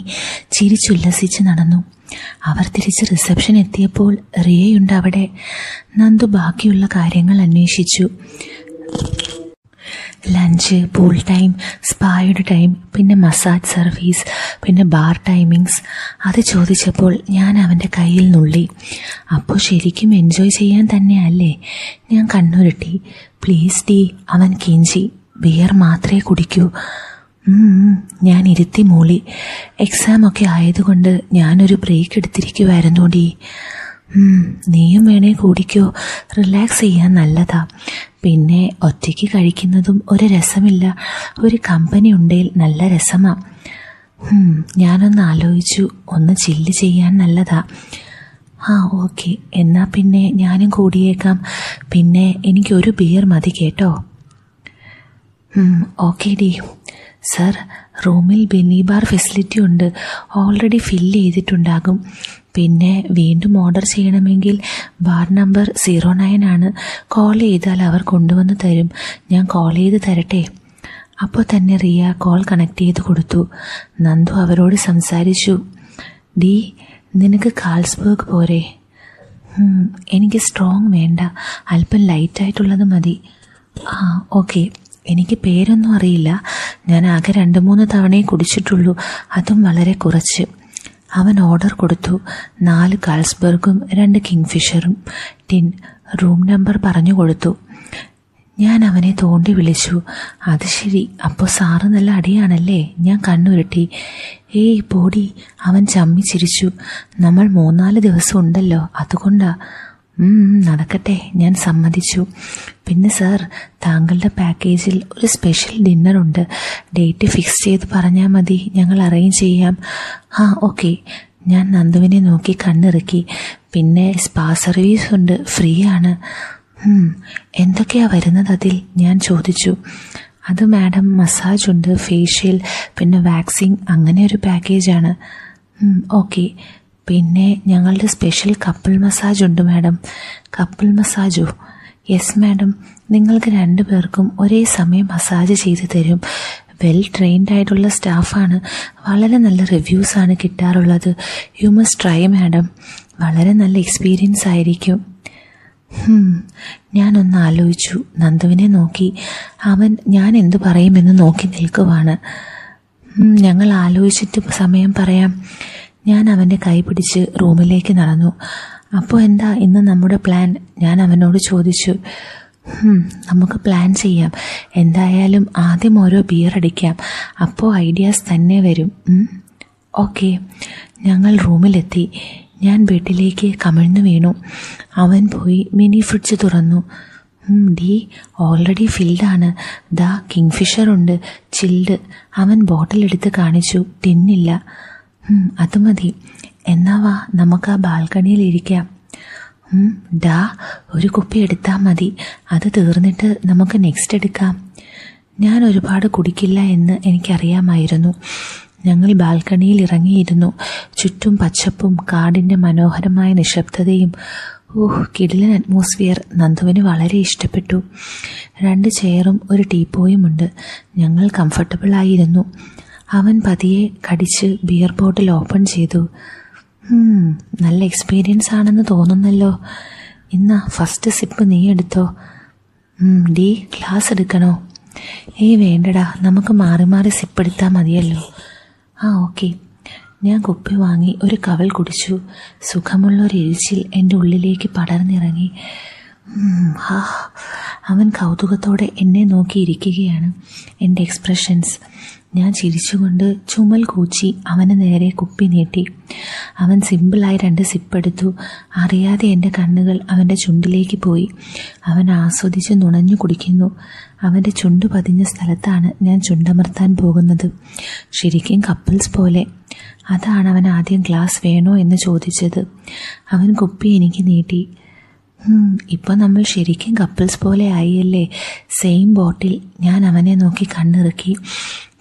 ചിരിച്ചുല്ലസിച്ച് നടന്നു. അവർ തിരിച്ച് റിസപ്ഷൻ എത്തിയപ്പോൾ റിയയുണ്ട് അവിടെ. നന്ദു ബാക്കിയുള്ള കാര്യങ്ങൾ അന്വേഷിച്ചു. ലഞ്ച്, പൂൾ ടൈം, സ്പായുടെ ടൈം, പിന്നെ മസാജ് സർവീസ്, പിന്നെ ബാർ ടൈമിങ്സ്. അത് ചോദിച്ചപ്പോൾ ഞാൻ അവൻ്റെ കയ്യിൽ നുള്ളി. അപ്പോൾ ശരിക്കും എൻജോയ് ചെയ്യാൻ തന്നെയല്ലേ? ഞാൻ കണ്ണുരുട്ടി. പ്ലീസ് ഡി, അവൻ കെഞ്ചി. ബിയർ മാത്രമേ കുടിക്കൂ. ഞാൻ ഇരുത്തി മൂളി. എക്സാമൊക്കെ ആയതുകൊണ്ട് ഞാനൊരു ബ്രേക്ക് എടുത്തിരിക്കുമായിരുന്നു ഡി. നീയും വേണേ കൂടിക്കോ, റിലാക്സ് ചെയ്യാൻ നല്ലതാ. പിന്നെ ഒറ്റയ്ക്ക് കഴിക്കുന്നതും ഒരു രസമില്ല, ഒരു കമ്പനി ഉണ്ടെങ്കിൽ നല്ല രസമാ. ഞാനൊന്ന് ആലോചിച്ചു. ഒന്ന് ചില്ല് ചെയ്യാൻ നല്ലതാ. ഓക്കെ, എന്നാൽ പിന്നെ ഞാനും കൂടിയേക്കാം. പിന്നെ എനിക്കൊരു ബിയർ മതി കേട്ടോ. Okay D. സർ, റൂമിൽ മിനി ബാർ ഫെസിലിറ്റി ഉണ്ട്. ഓൾറെഡി ഫില്ല് ചെയ്തിട്ടുണ്ടാകും. പിന്നെ വീണ്ടും ഓർഡർ ചെയ്യണമെങ്കിൽ ബാർ നമ്പർ 09 ആണ്. കോൾ ചെയ്താൽ അവർ കൊണ്ടുവന്ന് തരും. ഞാൻ കോൾ ചെയ്ത് തരട്ടെ? അപ്പോൾ തന്നെ റിയ കോൾ കണക്ട് ചെയ്ത് കൊടുത്തു. നന്ദു അവരോട് സംസാരിച്ചു. ഡി, നിനക്ക് കാൾസ്ബർഗ് പോരെ? എനിക്ക് സ്ട്രോങ് വേണ്ട, അല്പം ലൈറ്റായിട്ടുള്ളത് മതി. ഓക്കെ. എനിക്ക് പേരൊന്നും അറിയില്ല. ഞാൻ ആകെ 2-3 തവണയെ കുടിച്ചിട്ടുള്ളൂ, അതും വളരെ കുറച്ച്. അവൻ ഓർഡർ കൊടുത്തു. 4 കാൾസ്ബർഗും 2 കിങ്ഫിഷറും. ടിൻ. റൂം നമ്പർ പറഞ്ഞു കൊടുത്തു. ഞാൻ അവനെ തോണ്ടി വിളിച്ചു. അത് ശരി, അപ്പോൾ സാറ് നല്ല അടിയാണല്ലേ? ഞാൻ കണ്ണുരുട്ടി. ഏയ് പോടി, അവൻ ചമ്മി ചിരിച്ചു. നമ്മൾ 3-4 ദിവസം ഉണ്ടല്ലോ, അതുകൊണ്ടാ. നടക്കട്ടെ, ഞാൻ സമ്മതിച്ചു. പിന്നെ സാർ, താങ്കളുടെ പാക്കേജിൽ ഒരു സ്പെഷ്യൽ ഡിന്നറുണ്ട്. ഡേറ്റ് ഫിക്സ് ചെയ്ത് പറഞ്ഞാൽ മതി, ഞങ്ങൾ അറേഞ്ച് ചെയ്യാം. ഓക്കെ. ഞാൻ നന്ദുവിനെ നോക്കി കണ്ണിറുക്കി. പിന്നെ സ്പാ സർവീസ് ഉണ്ട്, ഫ്രീ ആണ്. എന്തൊക്കെയാ വരുന്നത് അതിൽ? ഞാൻ ചോദിച്ചു. അത് മാഡം, മസാജ് ഉണ്ട്, ഫേഷ്യൽ, പിന്നെ വാക്സിങ്, അങ്ങനെ ഒരു പാക്കേജാണ്. ഓക്കെ. പിന്നെ ഞങ്ങളുടെ സ്പെഷ്യൽ കപ്പിൾ മസാജ് ഉണ്ട് മാഡം. കപ്പിൾ മസാജോ? Yes madam. നിങ്ങൾക്ക് 2 പേർക്കും ഒരേ സമയം മസാജ് ചെയ്ത് തരും. വെൽ ട്രെയിൻഡ് ആയിട്ടുള്ള സ്റ്റാഫാണ്. വളരെ നല്ല റിവ്യൂസാണ് കിട്ടാറുള്ളത്. You must try madam. വളരെ നല്ല എക്സ്പീരിയൻസ് ആയിരിക്കും. ഞാനൊന്ന് ആലോചിച്ചു. നന്ദുവിനെ നോക്കി. അവൻ ഞാൻ എന്തു പറയുമെന്ന് നോക്കി നിൽക്കുവാണ്. ഞങ്ങൾ ആലോചിച്ചിട്ട് സമയം പറയാം. ഞാൻ അവൻ്റെ കൈ പിടിച്ച് റൂമിലേക്ക് നടന്നു. അപ്പോൾ എന്താ ഇന്ന് നമ്മുടെ പ്ലാൻ? ഞാൻ അവനോട് ചോദിച്ചു. നമുക്ക് പ്ലാൻ ചെയ്യാം. എന്തായാലും ആദ്യം ഓരോ ബിയർ അടിക്കാം, അപ്പോൾ ഐഡിയാസ് തന്നെ വരും. ഓക്കെ. ഞങ്ങൾ റൂമിലെത്തി. ഞാൻ ബെഡിലേക്ക് കമിഴ്ന്നു വീണു. അവൻ പോയി മിനി ഫ്രിഡ്ജ് തുറന്നു. ഡി, ഓൾറെഡി ഫിൽഡാണ്. ദാ കിങ്ഫിഷർ ഉണ്ട്, ചിൽഡ്. അവൻ ബോട്ടിൽ എടുത്ത് കാണിച്ചു. ടിന്നില്ല. അത് മതി. എന്നാ വാ, നമുക്ക് ആ ബാൽക്കണിയിൽ ഇരിക്കാം. ഡാ, ഒരു കുപ്പി എടുത്താൽ മതി. അത് തീർന്നിട്ട് നമുക്ക് നെക്സ്റ്റ് എടുക്കാം. ഞാൻ ഒരുപാട് കുടിക്കില്ല എന്ന് എനിക്കറിയാമായിരുന്നു. ഞങ്ങൾ ബാൽക്കണിയിൽ ഇറങ്ങിയിരുന്നു. ചുറ്റും പച്ചപ്പും കാടിൻ്റെ മനോഹരമായ നിശബ്ദതയും. കിടിലൻ അറ്റ്മോസ്ഫിയർ. നന്ദുവിന് വളരെ ഇഷ്ടപ്പെട്ടു. 2 ചെയറും ഒരു ടീപ്പോയും ഉണ്ട്. ഞങ്ങൾ കംഫർട്ടബിളായിരുന്നു. അവൻ പതിയെ കടിച്ച് ബിയർ ബോട്ടിൽ ഓപ്പൺ ചെയ്തു. നല്ല എക്സ്പീരിയൻസ് ആണെന്ന് തോന്നുന്നല്ലോ. ഇന്നാ ഫസ്റ്റ് സിപ്പ് നീ എടുത്തോ. ഡി, ഗ്ലാസ് എടുക്കണോ? വേണ്ടടാ, നമുക്ക് മാറി മാറി സിപ്പ് എടുത്താൽ മതിയല്ലോ. ഓക്കെ. ഞാൻ കുപ്പി വാങ്ങി ഒരു കവൾ കുടിച്ചു. സുഖമുള്ളൊരു എരിച്ചിൽ എൻ്റെ ഉള്ളിലേക്ക് പടർന്നിറങ്ങി. അവൻ കൗതുകത്തോടെ എന്നെ നോക്കിയിരിക്കുകയാണ്. എൻ്റെ എക്സ്പ്രഷൻസ്. ഞാൻ ചിരിച്ചുകൊണ്ട് ചുമൽ കൂച്ചി അവന് നേരെ കുപ്പി നീട്ടി. അവൻ സിമ്പിളായി 2 സിപ്പെടുത്തു. അറിയാതെ എൻ്റെ കണ്ണുകൾ അവൻ്റെ ചുണ്ടിലേക്ക് പോയി. അവൻ ആസ്വദിച്ച് നുണഞ്ഞു കുടിക്കുന്നു. അവൻ്റെ ചുണ്ടു പതിഞ്ഞ സ്ഥലത്താണ് ഞാൻ ചുണ്ടമർത്താൻ പോകുന്നത്. ശരിക്കും കപ്പിൾസ് പോലെ. അതാണ് അവൻ ആദ്യം ഗ്ലാസ് വേണോ എന്ന് ചോദിച്ചത്. അവൻ കുപ്പി എനിക്ക് നീട്ടി. ഇപ്പം നമ്മൾ ശരിക്കും കപ്പിൾസ് പോലെ ആയില്ലേ? സെയിം ബോട്ടിൽ. ഞാൻ അവനെ നോക്കി കണ്ണിറുക്കി.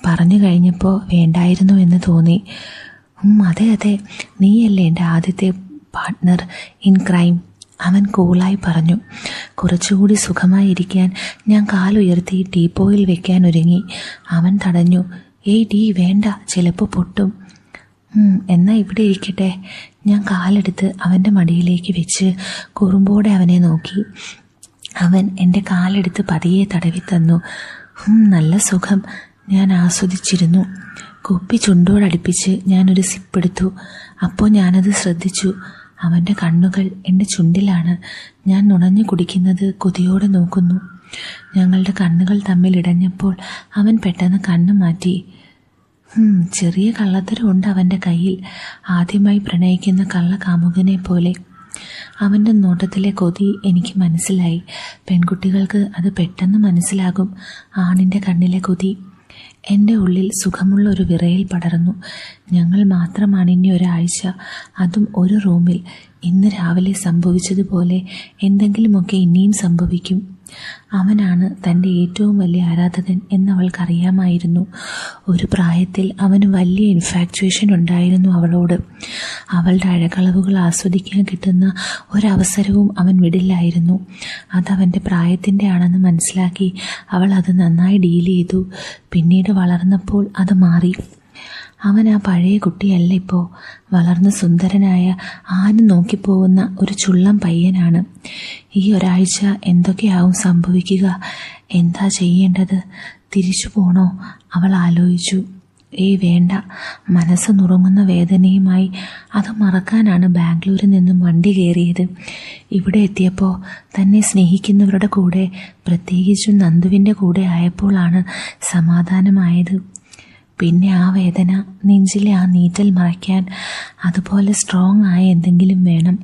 പറഞ്ഞു കഴിഞ്ഞപ്പോൾ വേണ്ടായിരുന്നു എന്ന് തോന്നി. അതെ അതെ, നീയല്ലേ എൻ്റെ ആദ്യത്തെ പാർട്ട്ണർ ഇൻ ക്രൈം, അവൻ കൂളായി പറഞ്ഞു. കുറച്ചുകൂടി സുഖമായിരിക്കാൻ ഞാൻ കാലുയർത്തി ടീപ്പോയിൽ വെക്കാൻ ഒരുങ്ങി. അവൻ തടഞ്ഞു. ഡി, വേണ്ട, ചിലപ്പോൾ പൊട്ടും. എന്നാൽ ഇവിടെ ഇരിക്കട്ടെ. ഞാൻ കാലെടുത്ത് അവൻ്റെ മടിയിലേക്ക് വെച്ച് കുറുമ്പോടെ അവനെ നോക്കി. അവൻ എൻ്റെ കാലെടുത്ത് പതിയെ തടവി തന്നു. നല്ല സുഖം. ഞാൻ ആസ്വദിച്ചിരുന്നു. കുപ്പി ചുണ്ടോടടുപ്പിച്ച് ഞാനൊരു സിപ്പെടുത്തു. അപ്പോൾ ഞാനത് ശ്രദ്ധിച്ചു. അവൻ്റെ കണ്ണുകൾ എൻ്റെ ചുണ്ടിലാണ്. ഞാൻ നുണഞ്ഞു കുടിക്കുന്നത് കൊതിയോടെ നോക്കുന്നു. ഞങ്ങളുടെ കണ്ണുകൾ തമ്മിൽ ഇടഞ്ഞപ്പോൾ അവൻ പെട്ടെന്ന് കണ്ണു മാറ്റി. ചെറിയ കള്ളത്തരമുണ്ട് അവൻ്റെ കയ്യിൽ. ആദ്യമായി പ്രണയിക്കുന്ന കള്ളകാമുകനെ പോലെ. അവൻ്റെ നോട്ടത്തിലെ കൊതി എനിക്ക് മനസ്സിലായി. പെൺകുട്ടികൾക്ക് അത് പെട്ടെന്ന് മനസ്സിലാകും, ആണിൻ്റെ കണ്ണിലെ കൊതി. എൻ്റെ ഉള്ളിൽ സുഖമുള്ള ഒരു വിറയൽ പടർന്നു. ഞങ്ങൾ മാത്രമാണ് ഇനി ഒരാഴ്ച, അതും ഒരു റൂമിൽ. ഇന്ന് രാവിലെ സംഭവിച്ചതുപോലെ എന്തെങ്കിലുമൊക്കെ ഇനിയും സംഭവിക്കും. അവനാണ് തൻ്റെ ഏറ്റവും വലിയ ആരാധകൻ എന്നവൾക്കറിയാമായിരുന്നു. ഒരു പ്രായത്തിൽ അവന് വലിയ ഇൻഫാക്ച്വേഷൻ ഉണ്ടായിരുന്നു അവളോട്. അവളുടെ അഴകളവുകൾ ആസ്വദിക്കാൻ കിട്ടുന്ന ഒരവസരവും അവൻ വിടില്ലായിരുന്നു. അതവൻ്റെ പ്രായത്തിൻ്റെ ആണെന്ന് മനസ്സിലാക്കി അവൾ അത് നന്നായി ഡീൽ ചെയ്തു. പിന്നീട് വളർന്നപ്പോൾ അത് മാറി. അവൻ ആ പഴയ കുട്ടിയല്ല ഇപ്പോൾ. വളർന്ന് സുന്ദരനായ, ആരും നോക്കിപ്പോകുന്ന ഒരു ചുള്ളം പയ്യനാണ്. ഈ ഒരാഴ്ച എന്തൊക്കെയാവും സംഭവിക്കുക? എന്താ ചെയ്യേണ്ടത്? തിരിച്ചു പോണോ? അവൾ ആലോചിച്ചു. വേണ്ട. മനസ്സ് നുറുങ്ങുന്ന വേദനയുമായി അത് മറക്കാനാണ് ബാംഗ്ലൂരിൽ നിന്നും വണ്ടി കയറിയത്. ഇവിടെ എത്തിയപ്പോൾ തന്നെ സ്നേഹിക്കുന്നവരുടെ കൂടെ, പ്രത്യേകിച്ചും നന്ദുവിൻ്റെ കൂടെ ആയപ്പോഴാണ് സമാധാനമായത്. പിന്നെ ആ വേദന, നെഞ്ചിലെ ആ നീറ്റൽ മറയ്ക്കാൻ അതുപോലെ സ്ട്രോങ് ആയ എന്തെങ്കിലും വേണം.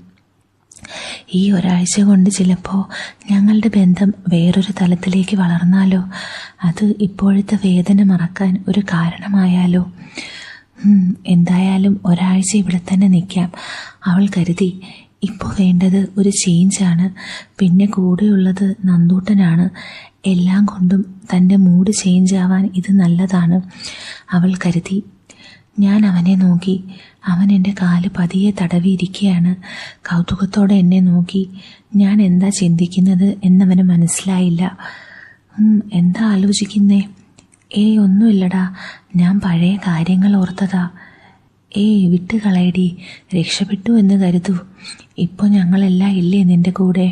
ഈ ഒരാഴ്ച കൊണ്ട് ചിലപ്പോൾ ഞങ്ങളുടെ ബന്ധം വേറൊരു തലത്തിലേക്ക് വളർന്നാലോ? അത് ഇപ്പോഴത്തെ വേദന മറക്കാൻ ഒരു കാരണമായാലോ? എന്തായാലും ഒരാഴ്ച ഇവിടെ തന്നെ നിൽക്കാം, അവൾ കരുതി. ഇപ്പോൾ വേണ്ടത് ഒരു ചേഞ്ചാണ്. പിന്നെ കൂടെയുള്ളത് നന്ദൂട്ടനാണ്. എല്ലാം കൊണ്ടും തൻ്റെ മൂഡ് ചേഞ്ച് ആവാൻ ഇത് നല്ലതാണ്, അവൾ കരുതി. ഞാൻ അവനെ നോക്കി. അവൻ എൻ്റെ കാല് പതിയെ തടവിയിരിക്കുകയാണ്. കൗതുകത്തോടെ എന്നെ നോക്കി. ഞാൻ എന്താ ചിന്തിക്കുന്നത് എന്നവന് മനസ്സിലായില്ല. എന്താ ആലോചിക്കുന്നേ? ഒന്നുമില്ലടാ, ഞാൻ പഴയ കാര്യങ്ങൾ ഓർത്തതാ. വിട്ടുകളയടി, രക്ഷപ്പെട്ടു എന്ന് കരുതൂ. ഇപ്പോൾ ഞങ്ങളെല്ലാം ഇല്ലേ നിൻ്റെ കൂടെ?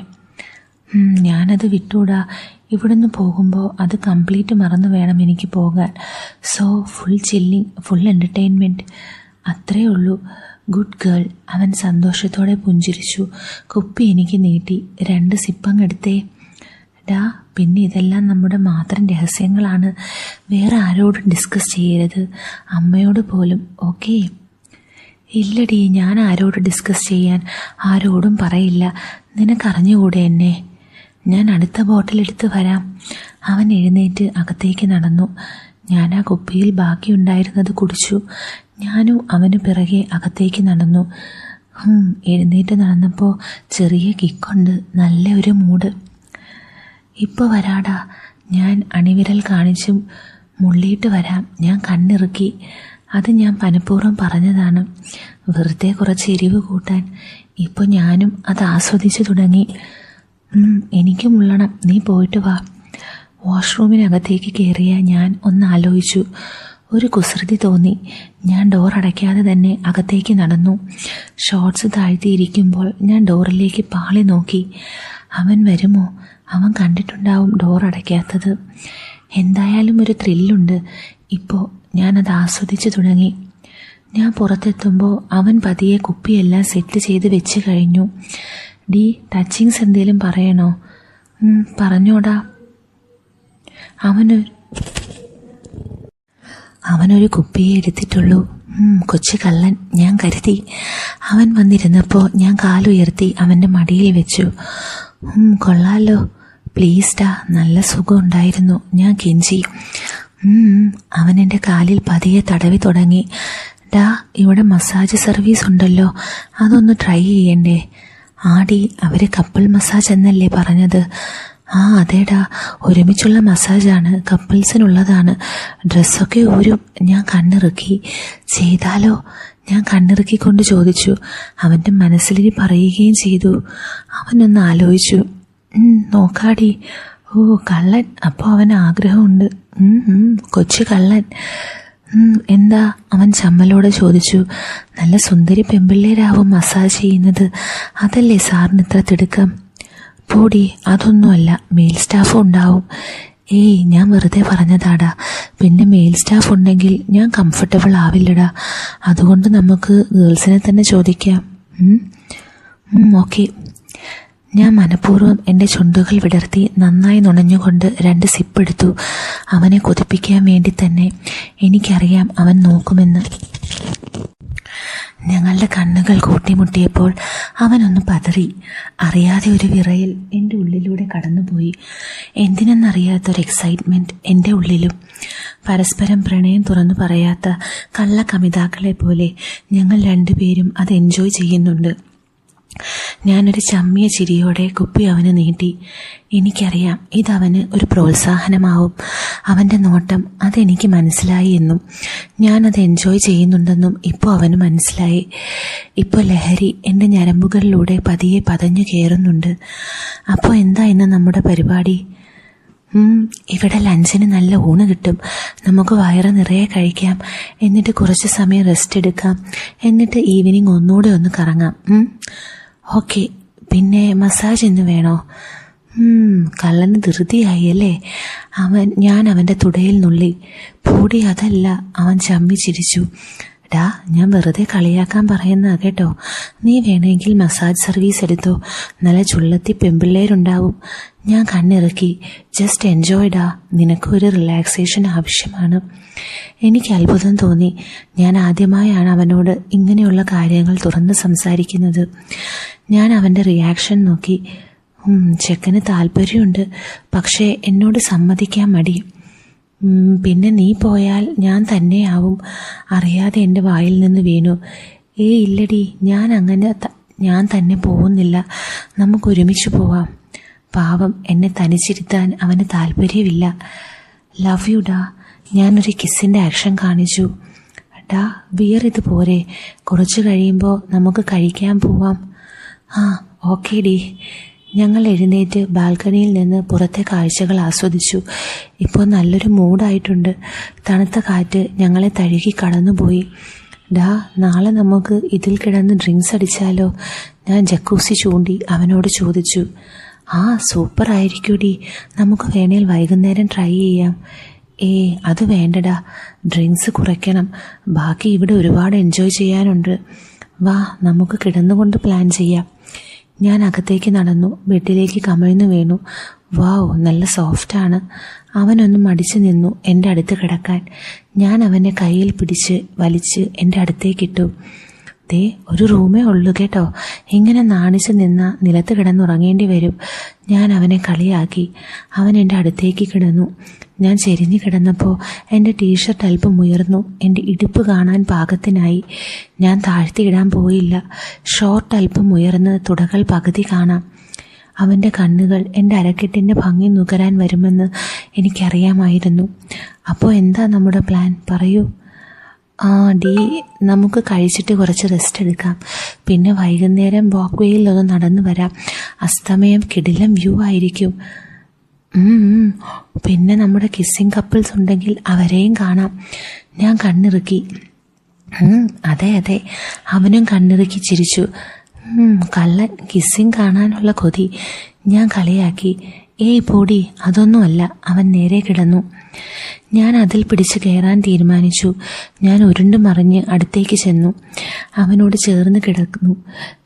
ഞാനത് വിട്ടൂടാ. ഇവിടുന്ന് പോകുമ്പോൾ അത് കംപ്ലീറ്റ് മറന്നു വേണം എനിക്ക് പോകാൻ. So full chilling, full entertainment, അത്രേ ഉള്ളൂ. Good girl. അവൻ സന്തോഷത്തോടെ പുഞ്ചിരിച്ചു. കുപ്പി എനിക്ക് നീട്ടി. 2 സിപ്പങ്ങെടുത്തേ. ഡാ, പിന്നെ ഇതെല്ലാം നമ്മുടെ മാത്രം രഹസ്യങ്ങളാണ്. വേറെ ആരോടും ഡിസ്കസ് ചെയ്യരുത്, അമ്മയോട് പോലും. ഓക്കേ? ഇല്ലടി, ഞാൻ ആരോട് ഡിസ്കസ് ചെയ്യാൻ? ആരോടും പറയില്ല. നിനക്കറിഞ്ഞുകൂടെ എന്നെ? ഞാൻ അടുത്ത ബോട്ടിലെടുത്ത് വരാം. അവൻ എഴുന്നേറ്റ് അകത്തേക്ക് നടന്നു. ഞാൻ ആ കുപ്പിയിൽ ബാക്കിയുണ്ടായിരുന്നത് കുടിച്ചു. ഞാനും അവന് പിറകെ അകത്തേക്ക് നടന്നു. എഴുന്നേറ്റ് നടന്നപ്പോൾ ചെറിയ കിക്കുണ്ട്, നല്ല ഒരു മൂഡ്. ഇപ്പോൾ വരാടാ. ഞാൻ അണിവിരൽ കാണിച്ചും മുള്ളിയിട്ട് വരാം. ഞാൻ കണ്ണിറുക്കി. അത് ഞാൻ മനഃപൂർവ്വം പറഞ്ഞതാണ്, വെറുതെ കുറച്ച് എരിവ് കൂട്ടാൻ. ഇപ്പോൾ ഞാനും അത് ആസ്വദിച്ചു തുടങ്ങി. എനിക്ക് മുള്ളണം, നീ പോയിട്ട് വാ. വാഷ്റൂമിനകത്തേക്ക് കയറിയ ഞാൻ ഒന്ന് ആലോചിച്ചു. ഒരു കുസൃതി തോന്നി. ഞാൻ ഡോർ അടയ്ക്കാതെ തന്നെ അകത്തേക്ക് നടന്നു. ഷോർട്സ് താഴ്ത്തിയിരിക്കുമ്പോൾ ഞാൻ ഡോറിലേക്ക് പാളി നോക്കി. അവൻ വരുമോ? അവൻ കണ്ടിട്ടുണ്ടാവും ഡോർ അടയ്ക്കാത്തത്. എന്തായാലും ഒരു ത്രില്ലുണ്ട്. ഇപ്പോൾ ഞാനത് ആസ്വദിച്ചു തുടങ്ങി. ഞാൻ പുറത്തെത്തുമ്പോൾ അവൻ പതിയെ കുപ്പിയെല്ലാം സെറ്റ് ചെയ്ത് വെച്ച് കഴിഞ്ഞു. ടച്ചിങ്സ് എന്തേലും പറയണോ? പറഞ്ഞോടാ. അവനൊരു കുപ്പിയെ എടുത്തിട്ടുള്ളൂ. കൊച്ചു കള്ളൻ, ഞാൻ കരുതി. അവൻ വന്നിരുന്നപ്പോൾ ഞാൻ കാലുയർത്തി അവൻ്റെ മടിയിൽ വെച്ചു. കൊള്ളാലോ, പ്ലീസ് ഡാ, നല്ല സുഖം ഉണ്ടായിരുന്നു, ഞാൻ കെഞ്ചി. അവൻ എൻ്റെ കാലിൽ പതിയെ തടവി തുടങ്ങി. ഡാ, ഇവിടെ മസാജ് സർവീസ് ഉണ്ടല്ലോ, അതൊന്ന് ട്രൈ ചെയ്യണ്ടേ? ആടി, അവർ കപ്പിൾ മസാജ് എന്നല്ലേ പറഞ്ഞത്? അതേടാ, ഒരുമിച്ചുള്ള മസാജാണ്, കപ്പിൾസിനുള്ളതാണ്. ഡ്രസ്സൊക്കെ ഊരും. ഞാൻ കണ്ണിറുക്കി. ചെയ്താലോ? ഞാൻ കണ്ണിറുക്കിക്കൊണ്ട് ചോദിച്ചു. അവൻ്റെ മനസ്സിലിനി പറയുകയും ചെയ്തു. അവനൊന്ന് ആലോചിച്ചു. നോക്കാടി. കള്ളൻ, അപ്പോൾ അവന് ആഗ്രഹമുണ്ട്. കൊച്ചു കള്ളൻ. എന്താ? അവൻ ചമ്മലോടെ ചോദിച്ചു. നല്ല സുന്ദരി പെമ്പിള്ളേരാവും മസാജ് ചെയ്യുന്നത്, അതല്ലേ സാറിന് ഇത്ര തിടുക്കം? പോടി, അതൊന്നുമല്ല, മെയിൽ സ്റ്റാഫും ഉണ്ടാവും. ഏയ് ഞാൻ വെറുതെ പറഞ്ഞതാടാ. പിന്നെ മെയിൽ സ്റ്റാഫ് ഉണ്ടെങ്കിൽ ഞാൻ കംഫർട്ടബിൾ ആവില്ലടാ. അതുകൊണ്ട് നമുക്ക് ഗേൾസിനെ തന്നെ ചോദിക്കാം. ഓക്കെ. ഞാൻ മനഃപൂർവ്വം എൻ്റെ ചുണ്ടുകൾ വിടർത്തി നന്നായി നുണഞ്ഞുകൊണ്ട് 2 സിപ്പ് എടുത്തു. അവനെ കൊതിപ്പിക്കാൻ വേണ്ടി തന്നെ. എനിക്കറിയാം അവൻ നോക്കുമെന്ന്. ഞങ്ങളുടെ കണ്ണുകൾ കൂട്ടിമുട്ടിയപ്പോൾ അവനൊന്ന് പതറി. അറിയാതെ ഒരു വിറയൽ എൻ്റെ ഉള്ളിലൂടെ കടന്നുപോയി. എന്തിനെന്നറിയാത്തൊരു എക്സൈറ്റ്മെൻറ്റ് എൻ്റെ ഉള്ളിലും. പരസ്പരം പ്രണയം തുറന്നു പറയാത്ത കള്ള കമിതാക്കളെ പോലെ ഞങ്ങൾ 2 പേരും അത് എൻജോയ് ചെയ്യുന്നുണ്ട്. ഞാനൊരു ചമ്മിയ ചിരിയോടെ കുപ്പി അവന് നീട്ടി. എനിക്കറിയാം ഇതവന് ഒരു പ്രോത്സാഹനമാവും. അവൻ്റെ നോട്ടം അതെനിക്ക് മനസ്സിലായി എന്നും ഞാനത് എൻജോയ് ചെയ്യുന്നുണ്ടെന്നും ഇപ്പോൾ അവന് മനസ്സിലായി. ഇപ്പോൾ ലഹരി എൻ്റെ ഞരമ്പുകളിലൂടെ പതിയെ പതഞ്ഞു കയറുന്നുണ്ട്. അപ്പോൾ എന്താ ഇന്ന് നമ്മുടെ പരിപാടി? ഇവിടെ ലഞ്ചിന് നല്ല ഊണ് കിട്ടും. നമുക്ക് വയറ് നിറയെ കഴിക്കാം. എന്നിട്ട് കുറച്ച് സമയം റെസ്റ്റ് എടുക്കാം. എന്നിട്ട് ഈവനിങ് ഒന്നുകൂടെ ഒന്ന് കറങ്ങാം. ഓക്കെ. പിന്നെ മസാജ് ഇന്ന് വേണോ? കള്ളന് ധൃതിയായി അല്ലേ? ഞാൻ അവൻ്റെ തുടയിൽ നുള്ളി. പൂടി അതല്ല. അവൻ ചമ്മി ചിരിച്ചു. ഡാ, ഞാൻ വെറുതെ കളിയാക്കാൻ പറയുന്ന കേട്ടോ. നീ വേണമെങ്കിൽ മസാജ് സർവീസ് എടുത്തോ. നല്ല ചുള്ളത്തി പെമ്പിള്ളേരുണ്ടാവും. ഞാൻ കണ്ണിറക്കി. ജസ്റ്റ് എൻജോയ് ഡാ. നിനക്കൊരു റിലാക്സേഷൻ ആവശ്യമാണ്. എനിക്ക് അത്ഭുതം തോന്നി. ഞാൻ ആദ്യമായാണ് അവനോട് ഇങ്ങനെയുള്ള കാര്യങ്ങൾ തുറന്ന് സംസാരിക്കുന്നത്. ഞാൻ അവൻ്റെ റിയാക്ഷൻ നോക്കി. ചെക്കന് താല്പര്യമുണ്ട്, പക്ഷേ എന്നോട് സമ്മതിക്കാൻ മടി. പിന്നെ നീ പോയാൽ ഞാൻ തന്നെയാവും. അറിയാതെ എൻ്റെ വായിൽ നിന്ന് വീണു. ഇല്ലടി, ഞാൻ തന്നെ പോകുന്നില്ല. നമുക്ക് ഒരുമിച്ച് പോവാം. പാവം, എന്നെ തനിച്ചിരുത്താൻ അവന് താല്പര്യമില്ല. ലവ് യു ഡാ. ഞാനൊരു കിസ്സിൻ്റെ ആക്ഷൻ കാണിച്ചു. ഡാ, ബിയർ ഇത് പോരെ? കുറച്ച് കഴിയുമ്പോൾ നമുക്ക് കഴിക്കാൻ പോവാം. ഓക്കെ ഡി. ഞങ്ങൾ എഴുന്നേറ്റ് ബാൽക്കണിയിൽ നിന്ന് പുറത്തെ കാഴ്ചകൾ ആസ്വദിച്ചു. ഇപ്പോൾ നല്ലൊരു മൂഡായിട്ടുണ്ട്. തണുത്ത കാറ്റ് ഞങ്ങളെ തഴുകി കടന്നുപോയി. ഡാ, നാളെ നമുക്ക് ഇതിൽ കിടന്ന് ഡ്രിങ്ക്സ് അടിച്ചാലോ? ഞാൻ ജക്കൂസി ചൂണ്ടി അവനോട് ചോദിച്ചു. സൂപ്പർ ആയിരിക്കൂടി. നമുക്ക് വേണേൽ വൈകുന്നേരം ട്രൈ ചെയ്യാം. അത് വേണ്ടടാ. ഡ്രിങ്ക്സ് കുറയ്ക്കണം. ബാക്കി ഇവിടെ ഒരുപാട് എൻജോയ് ചെയ്യാനുണ്ട്. വാ, നമുക്ക് കിടന്നുകൊണ്ട് പ്ലാൻ ചെയ്യാം. ഞാൻ അകത്തേക്ക് നടന്നു. ബെഡിലേക്ക് കമിഴ്ന്നു വീണു. വാവ്, നല്ല സോഫ്റ്റാണ്. അവനൊന്ന് മടിച്ചു നിന്നു എൻ്റെ അടുത്ത് കിടക്കാൻ. ഞാൻ അവനെ കയ്യിൽ പിടിച്ച് വലിച്ച് എൻ്റെ അടുത്തേക്കിട്ടു. ദേ, ഒരു റൂമേ ഉള്ളൂ കേട്ടോ. ഇങ്ങനെ നാണിച്ച് നിന്ന നിലത്ത് കിടന്നുറങ്ങേണ്ടി വരും. ഞാൻ അവനെ കളിയാക്കി. അവൻ എൻ്റെ അടുത്തേക്ക് കിടന്നു. ഞാൻ ചെരിഞ്ഞു കിടന്നപ്പോൾ എൻ്റെ ടീഷർട്ട് അല്പം ഉയർന്നു. എൻ്റെ ഇടുപ്പ് കാണാൻ പാകത്തിനായി. ഞാൻ താഴ്ത്തിയിടാൻ പോയില്ല. ഷോർട്ട് അല്പം ഉയർന്ന് തുടകൾ പകുതി കാണാം. അവൻ്റെ കണ്ണുകൾ എൻ്റെ അരക്കെട്ടിൻ്റെ ഭംഗി നുകരാൻ വരുമെന്ന് എനിക്കറിയാമായിരുന്നു. അപ്പോൾ എന്താ നമ്മുടെ പ്ലാൻ? പറയൂ. ഡി, നമുക്ക് കഴിച്ചിട്ട് കുറച്ച് റെസ്റ്റ് എടുക്കാം. പിന്നെ വൈകുന്നേരം വാക്ക് വേയിൽ ഒന്ന് നടന്നു വരാം. അസ്തമയം കിടിലം വ്യൂ ആയിരിക്കും. പിന്നെ നമ്മുടെ കിസ്സിങ് കപ്പിൾസ് ഉണ്ടെങ്കിൽ അവരെയും കാണാം. ഞാൻ കണ്ണിറുക്കി. അതെ, അവനും കണ്ണിറുക്കി ചിരിച്ചു. കള്ളൻ കിസ്സിങ് കാണാനുള്ള കൊതി. ഞാൻ കളിയാക്കി. പോടി, അതൊന്നുമല്ല. അവൻ നേരെ കിടന്നു. ഞാൻ അതിൽ പിടിച്ച് കയറാൻ തീരുമാനിച്ചു. ഞാൻ ഉരുണ്ടു മറിഞ്ഞ് അടുത്തേക്ക് ചെന്നു. അവനോട് ചേർന്ന് കിടന്നു.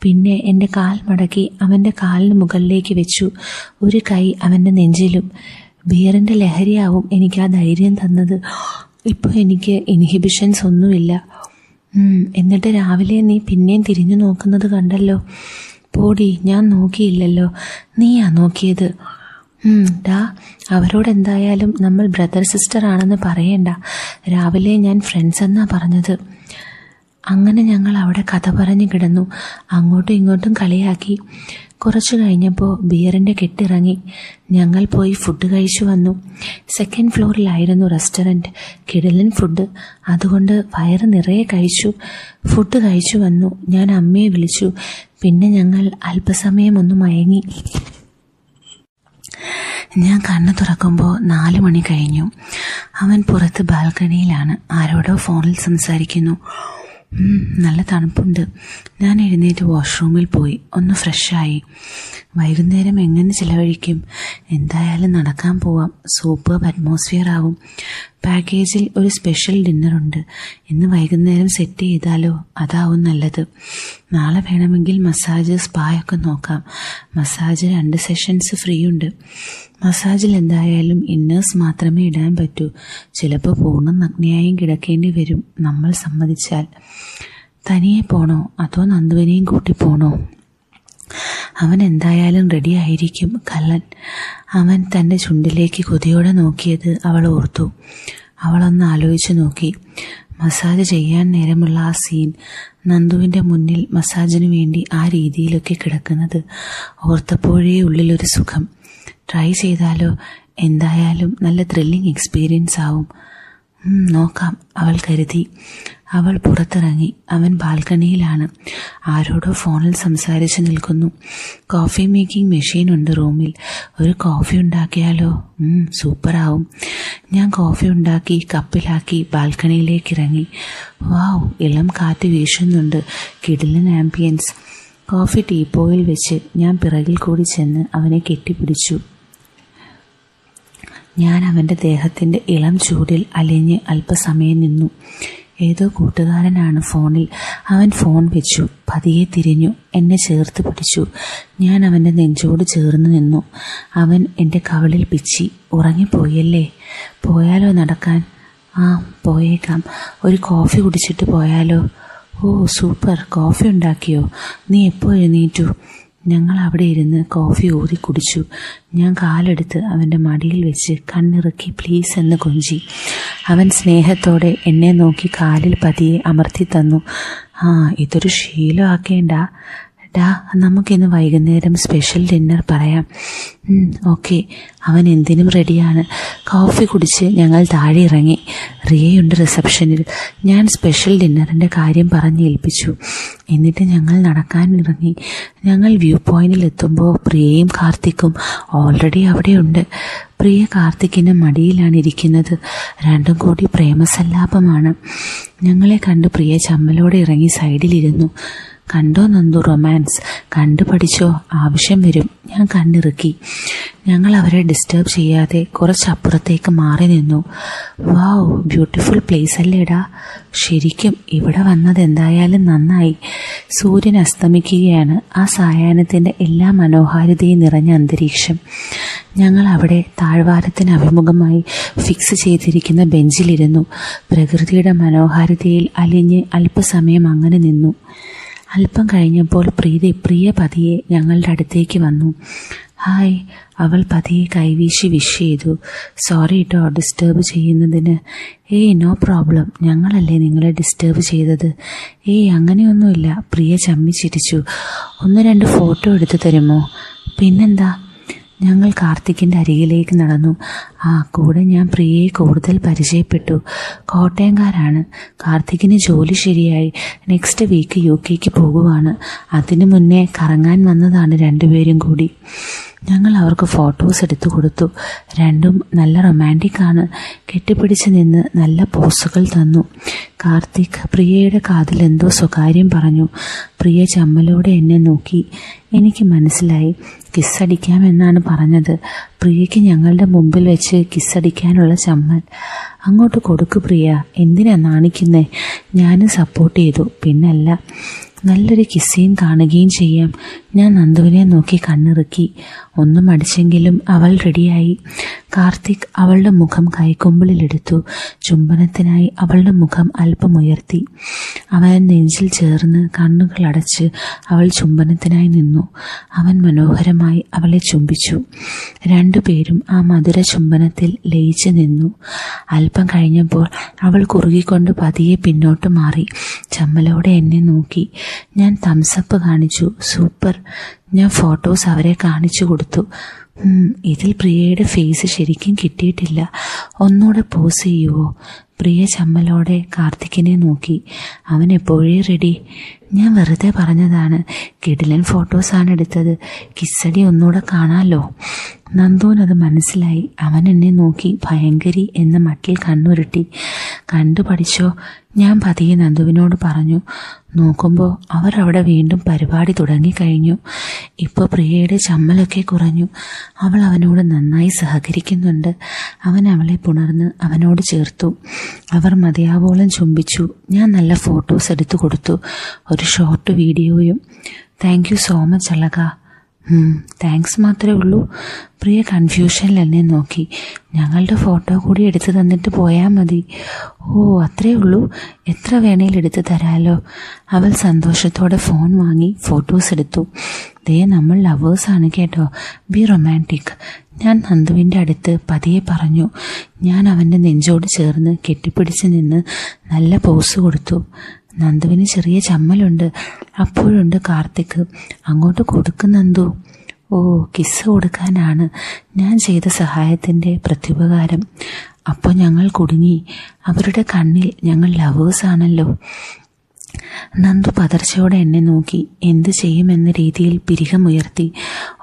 പിന്നെ എൻ്റെ കാൽ മടക്കി അവൻ്റെ കാലിന് മുകളിലേക്ക് വെച്ചു. ഒരു കൈ അവൻ്റെ നെഞ്ചിലും. ബിയറിൻ്റെ ലഹരിയാവും എനിക്ക് ആ ധൈര്യം തന്നത്. ഇപ്പോൾ എനിക്ക് ഇൻഹിബിഷൻസ് ഒന്നുമില്ല. എന്നിട്ട് രാവിലെ നീ പിന്നെയും തിരിഞ്ഞു നോക്കുന്നത് കണ്ടല്ലോ. പോടി, ഞാൻ നോക്കിയില്ലല്ലോ. നീയാ നോക്കിയത്. ഡാ, അവരോടെന്തായാലും നമ്മൾ ബ്രദർ സിസ്റ്റർ ആണെന്ന് പറയണ്ട. രാവിലെ ഞാൻ ഫ്രണ്ട്സ് എന്നാ പറഞ്ഞത്. അങ്ങനെ ഞങ്ങൾ അവിടെ കഥ പറഞ്ഞു കിടന്നു. അങ്ങോട്ടും ഇങ്ങോട്ടും കളിയാക്കി. കുറച്ചു കഴിഞ്ഞപ്പോൾ ബിയറിൻ്റെ കെട്ടിറങ്ങി. ഞങ്ങൾ പോയി ഫുഡ് കഴിച്ചു വന്നു. 2nd ഫ്ലോറിലായിരുന്നു restaurant. കിടിലൻ ഫുഡ്. അതുകൊണ്ട് വയറ് നിറയെ കഴിച്ചു. ഫുഡ് കഴിച്ചു വന്നു. ഞാൻ അമ്മയെ വിളിച്ചു. പിന്നെ ഞങ്ങൾ അല്പസമയം ഒന്ന് മയങ്ങി. ഞാൻ കണ്ണു തുറക്കുമ്പോൾ 4 മണി കഴിഞ്ഞു. അവൻ പുറത്ത് ബാൽക്കണിയിലാണ്. ആരോടോ ഫോണിൽ സംസാരിക്കുന്നു. നല്ല തണുപ്പുണ്ട്. ഞാൻ എഴുന്നേറ്റ് വാഷ്റൂമിൽ പോയി ഒന്ന് ഫ്രഷായി. വൈകുന്നേരം എങ്ങനെ ചിലവഴിക്കും? എന്തായാലും നടക്കാൻ പോവാം. സൂപ്പർബ് അറ്റ്മോസ്ഫിയർ ആവും. പാക്കേജിൽ ഒരു സ്പെഷ്യൽ ഡിന്നറുണ്ട്. ഇന്ന് വൈകുന്നേരം സെറ്റ് ചെയ്താലോ? അതാവും നല്ലത്. നാളെ വേണമെങ്കിൽ മസാജ്, സ്പായൊക്കെ നോക്കാം. മസാജ് 2 സെഷൻസ് ഫ്രീ ഉണ്ട്. മസാജിൽ എന്തായാലും ഇന്നേഴ്സ് മാത്രമേ ഇടാൻ പറ്റൂ. ചിലപ്പോൾ പൂർണ്ണ നഗ്നയായും കിടക്കേണ്ടി വരും, നമ്മൾ സമ്മതിച്ചാൽ. തനിയെ പോണോ അതോ നന്ദുവിനെയും കൂട്ടി പോണോ? അവൻ എന്തായാലും റെഡി ആയിരിക്കും, കള്ളൻ. അവൻ തൻ്റെ ചുണ്ടിലേക്ക് കൊതിയോടെ നോക്കിയത് അവൾ ഓർത്തു. അവളൊന്ന് ആലോചിച്ചു നോക്കി. മസാജ് ചെയ്യാൻ നേരമുള്ള ആ സീൻ, നന്ദുവിൻ്റെ മുന്നിൽ മസാജിനു വേണ്ടി ആ രീതിയിലൊക്കെ കിടക്കുന്നത് ഓർത്തപ്പോഴേ ഉള്ളിലൊരു സുഖം. ട്രൈ ചെയ്താലോ? എന്തായാലും നല്ല ത്രില്ലിംഗ് എക്സ്പീരിയൻസ് ആവും. നോക്കാം, അവൾ കരുതി. അവൾ പുറത്തിറങ്ങി. അവൻ ബാൽക്കണിയിലാണ്. ആരോടോ ഫോണിൽ സംസാരിച്ച് നിൽക്കുന്നു. കോഫി മേക്കിംഗ് മെഷീൻ ഉണ്ട് റൂമിൽ. ഒരു കോഫി ഉണ്ടാക്കിയാലോ? സൂപ്പറാവും. ഞാൻ കോഫി ഉണ്ടാക്കി കപ്പിലാക്കി ബാൽക്കണിയിലേക്ക് ഇറങ്ങി. വാവ്, ഇളം കാറ്റ് വീശുന്നുണ്ട്. കിടിലൻ ആംബിയൻസ്. കോഫി ടീപ്പോയിൽ വെച്ച് ഞാൻ പിറകിൽ കൂടി ചെന്ന് അവനെ കെട്ടിപ്പിടിച്ചു. ഞാൻ അവൻ്റെ ദേഹത്തിൻ്റെ ഇളം ചൂടിൽ അലിഞ്ഞ് അല്പസമയം നിന്നു. ഏതോ കൂട്ടുകാരനാണ് ഫോണിൽ. അവൻ ഫോൺ വെച്ചു. പതിയെ തിരിഞ്ഞു. എന്നെ ചേർത്ത് പിടിച്ചു. ഞാൻ അവൻ്റെ നെഞ്ചോട് ചേർന്ന് നിന്നു. അവൻ എൻ്റെ കവിളിൽ പിച്ചി. ഉറങ്ങിപ്പോയല്ലേ? പോയാലോ നടക്കാൻ? പോയേക്കാം. ഒരു കോഫി കുടിച്ചിട്ട് പോയാലോ? ഓ സൂപ്പർ, കോഫി ഉണ്ടാക്കിയോ? നീ എപ്പോൾ എഴുന്നേറ്റു? ഞങ്ങൾ അവിടെ ഇരുന്ന് കോഫി ഊതി കുടിച്ചു. ഞാൻ കാലെടുത്ത് അവൻ്റെ മടിയിൽ വെച്ച് കണ്ണിറുക്കി പ്ലീസ് എന്ന് കൊഞ്ചി. അവൻ സ്നേഹത്തോടെ എന്നെ നോക്കി കാലിൽ പതിയെ അമർത്തി തന്നു. ഇതൊരു ശീലമാക്കേണ്ട. നമുക്കിന്ന് വൈകുന്നേരം സ്പെഷ്യൽ ഡിന്നർ പറയാം. ഓക്കെ. അവൻ എന്തിനും റെഡിയാണ്. കോഫി കുടിച്ച് ഞങ്ങൾ താഴെ ഇറങ്ങി. റിയയുണ്ട് റിസപ്ഷനിൽ. ഞാൻ സ്പെഷ്യൽ ഡിന്നറിൻ്റെ കാര്യം പറഞ്ഞേൽപ്പിച്ചു. എന്നിട്ട് ഞങ്ങൾ നടക്കാൻ ഇറങ്ങി. ഞങ്ങൾ വ്യൂ പോയിന്റിൽ എത്തുമ്പോൾ പ്രിയയും കാർത്തിക്കും ഓൾറെഡി അവിടെയുണ്ട്. പ്രിയ കാർത്തിക്കിൻ്റെ മടിയിലാണ് ഇരിക്കുന്നത്. രണ്ടും കൂടി പ്രേമസല്ലാപമാണ്. ഞങ്ങളെ കണ്ട് പ്രിയ ചമ്മലോടെ ഇറങ്ങി സൈഡിലിരുന്നു. കണ്ടോ നന്ദു റൊമാൻസ്? കണ്ടു പഠിച്ചോ, ആവശ്യം വരും. ഞാൻ കണ്ണിറുക്കി. ഞങ്ങൾ അവരെ ഡിസ്റ്റർബ് ചെയ്യാതെ കുറച്ചപ്പുറത്തേക്ക് മാറി നിന്നു. വാവ്, ബ്യൂട്ടിഫുൾ പ്ലേസ് അല്ലേടാ? ശരിക്കും ഇവിടെ വന്നത് എന്തായാലും നന്നായി. സൂര്യൻ അസ്തമിക്കുകയാണ്. ആ സായാഹ്നത്തിൻ്റെ എല്ലാ മനോഹാരിതയും നിറഞ്ഞ അന്തരീക്ഷം. ഞങ്ങൾ അവിടെ താഴ്വാരത്തിന് അഭിമുഖമായി ഫിക്സ് ചെയ്തിരിക്കുന്ന ബെഞ്ചിലിരുന്നു. പ്രകൃതിയുടെ മനോഹാരിതയിൽ അലിഞ്ഞ് അല്പസമയം അങ്ങനെ നിന്നു. അല്പം കഴിഞ്ഞപ്പോൾ പ്രിയ പതിയെ ഞങ്ങളുടെ അടുത്തേക്ക് വന്നു. ഹായ്. അവൾ പതിയെ കൈവീശി വിഷ് ചെയ്തു. സോറി കേട്ടോ ഡിസ്റ്റർബ് ചെയ്യുന്നതിന്. No problem. ഞങ്ങളല്ലേ നിങ്ങളെ ഡിസ്റ്റർബ് ചെയ്തത്? അങ്ങനെയൊന്നുമില്ല. പ്രിയ ചമ്മി ചിരിച്ചു. 1-2 ഫോട്ടോ എടുത്തു തരുമോ? പിന്നെന്താ. ഞങ്ങൾ കാർത്തിക്കിൻ്റെ അരികിലേക്ക് നടന്നു. കൂടെ ഞാൻ പ്രിയയെ കൂടുതൽ പരിചയപ്പെട്ടു. കോട്ടയംകാരാണ്. കാർത്തിക്കിന് ജോലി ശരിയായി. നെക്സ്റ്റ് വീക്ക് UK പോകുവാണ്. അതിനു മുന്നേ കറങ്ങാൻ വന്നതാണ് രണ്ടുപേരും കൂടി. ഞങ്ങൾ അവർക്ക് ഫോട്ടോസ് എടുത്തു കൊടുത്തു. രണ്ടും നല്ല റൊമാൻറ്റിക്കാണ്. കെട്ടിപ്പിടിച്ച് നിന്ന് നല്ല പോസുകൾ തന്നു. കാർത്തിക് പ്രിയയുടെ കാതിൽ എന്തോ സ്വകാര്യം പറഞ്ഞു. പ്രിയ ചമ്മലോടെ എന്നെ നോക്കി. എനിക്ക് മനസ്സിലായി. കിസ്സടിക്കാമെന്നാണ് പറഞ്ഞത്. പ്രിയയ്ക്ക് ഞങ്ങളുടെ മുമ്പിൽ വെച്ച് കിസ്സടിക്കാനുള്ള ചമ്മൽ. അങ്ങോട്ട് കൊടുക്കു പ്രിയ, എന്തിനാ നാണിക്കുന്നേ? ഞാനും സപ്പോർട്ട് ചെയ്തു. പിന്നല്ല, നല്ലൊരു കിസ്സയും കാണുകയും ചെയ്യാം. ഞാൻ നന്ദുവിനെ നോക്കി കണ്ണിറുക്കി. ഒന്നും അടിച്ചെങ്കിലും അവൾ റെഡിയായി. കാർത്തിക് അവളുടെ മുഖം കൈക്കൊമ്പിളിലെടുത്തു. ചുംബനത്തിനായി അവളുടെ മുഖം അല്പം ഉയർത്തി. അവൻ നെഞ്ചിൽ ചേർന്ന് കണ്ണുകൾ അടച്ച് അവൾ ചുംബനത്തിനായി നിന്നു. അവൻ മനോഹരമായി അവളെ ചുംബിച്ചു. രണ്ടുപേരും ആ മധുര ചുംബനത്തിൽ ലയിച്ചു നിന്നു. അല്പം കഴിഞ്ഞപ്പോൾ അവൾ കുറുകിക്കൊണ്ട് പതിയെ പിന്നോട്ട് മാറി. ചമ്മലോടെ എന്നെ നോക്കി. ഞാൻ തംസപ്പ് കാണിച്ചു. സൂപ്പർ. ഞാൻ ഫോട്ടോസ് അവരെ കാണിച്ചു കൊടുത്തു. ഇതിൽ പ്രിയയുടെ ഫേസ് ശരിക്കും കിട്ടിയിട്ടില്ല. ഒന്നുകൂടെ പോസ് ചെയ്യുവോ? പ്രിയ ചമ്മലോടെ കാർത്തിക്കിനെ നോക്കി. അവൻ എപ്പോഴേ റെഡി. ഞാൻ വെറുതെ പറഞ്ഞതാണ്. കിടിലൻ ഫോട്ടോസാണ് എടുത്തത്. കിസ്സടി ഒന്നുകൂടെ കാണാമല്ലോ. നന്ദുവിനത് മനസ്സിലായി. അവൻ എന്നെ നോക്കി ഭയങ്കരി എന്ന മട്ടിൽ കണ്ണുരുട്ടി. കണ്ടു പഠിച്ചോ? ഞാൻ പതിയെ നന്ദുവിനോട് പറഞ്ഞു. നോക്കുമ്പോൾ അവർ അവിടെ വീണ്ടും പരിപാടി തുടങ്ങിക്കഴിഞ്ഞു. ഇപ്പോൾ പ്രിയയുടെ ചമ്മലൊക്കെ കുറഞ്ഞു. അവൾ അവനോട് നന്നായി സഹകരിക്കുന്നുണ്ട്. അവൻ അവളെ പുണർന്ന് അവനോട് ചേർത്തു. അവർ മതിയാവോളം ചുംബിച്ചു. ഞാൻ നല്ല ഫോട്ടോസ് എടുത്തു കൊടുത്തു, ഒരു ഷോർട്ട് വീഡിയോയും. Thank you so much Alaka. Thanks മാത്രമേ ഉള്ളൂ. പ്രിയ കൺഫ്യൂഷനിൽ എന്നെ നോക്കി. ഞങ്ങളുടെ ഫോട്ടോ കൂടി എടുത്തു തന്നിട്ട് പോയാൽ മതി. ഓ, അത്രേ ഉള്ളൂ. എത്ര വേണേലും എടുത്തു തരാമല്ലോ. അവൾ സന്തോഷത്തോടെ ഫോൺ വാങ്ങി ഫോട്ടോസ് എടുത്തു. ദേ, നമ്മൾ ലവേഴ്സാണ് കേട്ടോ. B romantic. ഞാൻ നന്ദുവിൻ്റെ അടുത്ത് പതിയെ പറഞ്ഞു. ഞാൻ അവൻ്റെ നെഞ്ചോട് ചേർന്ന് കെട്ടിപ്പിടിച്ച് നിന്ന് നല്ല പോസ് കൊടുത്തു. നന്ദുവിന് ചെറിയ ചമ്മലുണ്ട്. അപ്പോഴുണ്ട് കാർത്തിക്. അങ്ങോട്ട് കൊടുക്കും നന്ദു. ഓ, കിസ് കൊടുക്കാനാണ് ഞാൻ ചെയ്ത സഹായത്തിൻ്റെ പ്രത്യുപകാരം. അപ്പോൾ ഞങ്ങൾ കുടുങ്ങി. അവരുടെ കണ്ണിൽ ഞങ്ങൾ ലവേഴ്സാണല്ലോ. നന്ദു പതർച്ചയോടെ എന്നെ നോക്കി. എന്ത് ചെയ്യുമെന്ന രീതിയിൽ പിരികമുയർത്തി.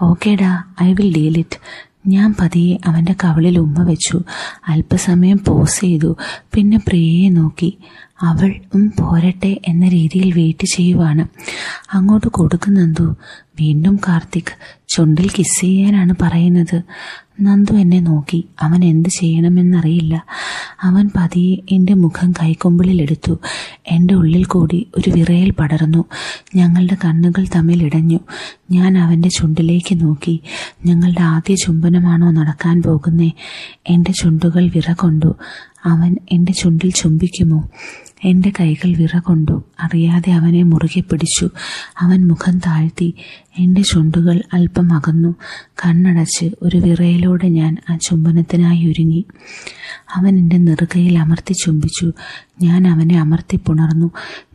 ഓക്കേടാ, ഐ വിൽ ഡീൽ ഇറ്റ്. ഞാൻ പതിയെ അവൻ്റെ കവിളിൽ ഉമ്മ വെച്ചു. അല്പസമയം പോസ് ചെയ്തു. പിന്നെ പ്രിയയെ നോക്കി. അവൾ പോരട്ടെ എന്ന രീതിയിൽ വെയിറ്റ് ചെയ്യുവാണ്. അങ്ങോട്ട് കൊടുക്കും നന്ദു. വീണ്ടും കാർത്തിക്. ചുണ്ടിൽ കിസ് ചെയ്യാനാണ് പറയുന്നത്. നന്ദു എന്നെ നോക്കി. അവൻ എന്ത് ചെയ്യണമെന്നറിയില്ല. അവൻ പതിയെ എൻ്റെ മുഖം കൈക്കൊമ്പിളിലെടുത്തു. എൻ്റെ ഉള്ളിൽ കൂടി ഒരു വിറയൽ പടർന്നു. ഞങ്ങളുടെ കണ്ണുകൾ തമ്മിൽ ഇടഞ്ഞു. ഞാൻ അവൻ്റെ ചുണ്ടിലേക്ക് നോക്കി. ഞങ്ങളുടെ ആദ്യ ചുംബനമാണോ നടക്കാൻ പോകുന്നേ? എൻ്റെ ചുണ്ടുകൾ വിറകൊണ്ടു. അവൻ എൻ്റെ ചുണ്ടിൽ ചുംബിക്കുമോ? എൻ്റെ കൈകൾ വിറകൊണ്ടു. അറിയാതെ അവനെ മുറുകെ പിടിച്ചു. അവൻ മുഖം താഴ്ത്തി. എൻ്റെ ചുണ്ടുകൾ അല്പം അകന്നു. കണ്ണടച്ച് ഒരു വിറയലോടെ ഞാൻ ആ ചുംബനത്തിനായി ഒരുങ്ങി. അവൻ എൻ്റെ നെറുകയിൽ അമർത്തി ചുംബിച്ചു. ഞാൻ അവനെ അമർത്തി പുണർന്നു.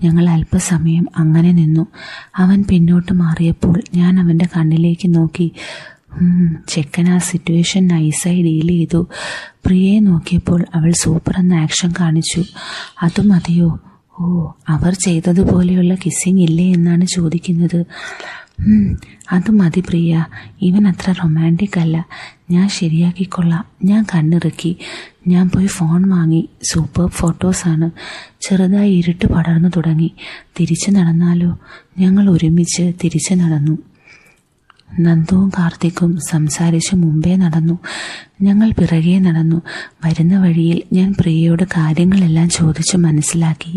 ഞങ്ങൾ അല്പസമയം അങ്ങനെ നിന്നു. അവൻ പിന്നോട്ട് മാറിയപ്പോൾ ഞാൻ അവൻ്റെ കണ്ണിലേക്ക് നോക്കി. ചെക്കൻ ആ സിറ്റുവേഷൻ നൈസായി ഡീൽ ചെയ്തു. പ്രിയയെ നോക്കിയപ്പോൾ അവൾ സൂപ്പർ എന്ന ആക്ഷൻ കാണിച്ചു. അത് മതിയോ? ഓ, അവർ ചെയ്തതുപോലെയുള്ള കിസ്സിങ് ഇല്ലേ എന്നാണ് ചോദിക്കുന്നത്. അത് മതി പ്രിയ. ഇവൻ അത്ര റൊമാൻറ്റിക് അല്ല. ഞാൻ ശരിയാക്കിക്കൊള്ളാം. ഞാൻ കണ്ണിറുക്കി. ഞാൻ പോയി ഫോൺ വാങ്ങി. സൂപ്പർ ഫോട്ടോസാണ്. ചെറുതായി ഇരുട്ട് പടർന്നു തുടങ്ങി. തിരിച്ചു നടന്നാലോ? ഞങ്ങൾ ഒരുമിച്ച് തിരിച്ചു നടന്നു. നന്ദുവും കാർത്തിക്കും സംസാരിച്ച് മുമ്പേ നടന്നു. ഞങ്ങൾ പിറകെ നടന്നു. വരുന്ന വഴിയിൽ ഞാൻ പ്രിയയോട് കാര്യങ്ങളെല്ലാം ചോദിച്ച് മനസ്സിലാക്കി.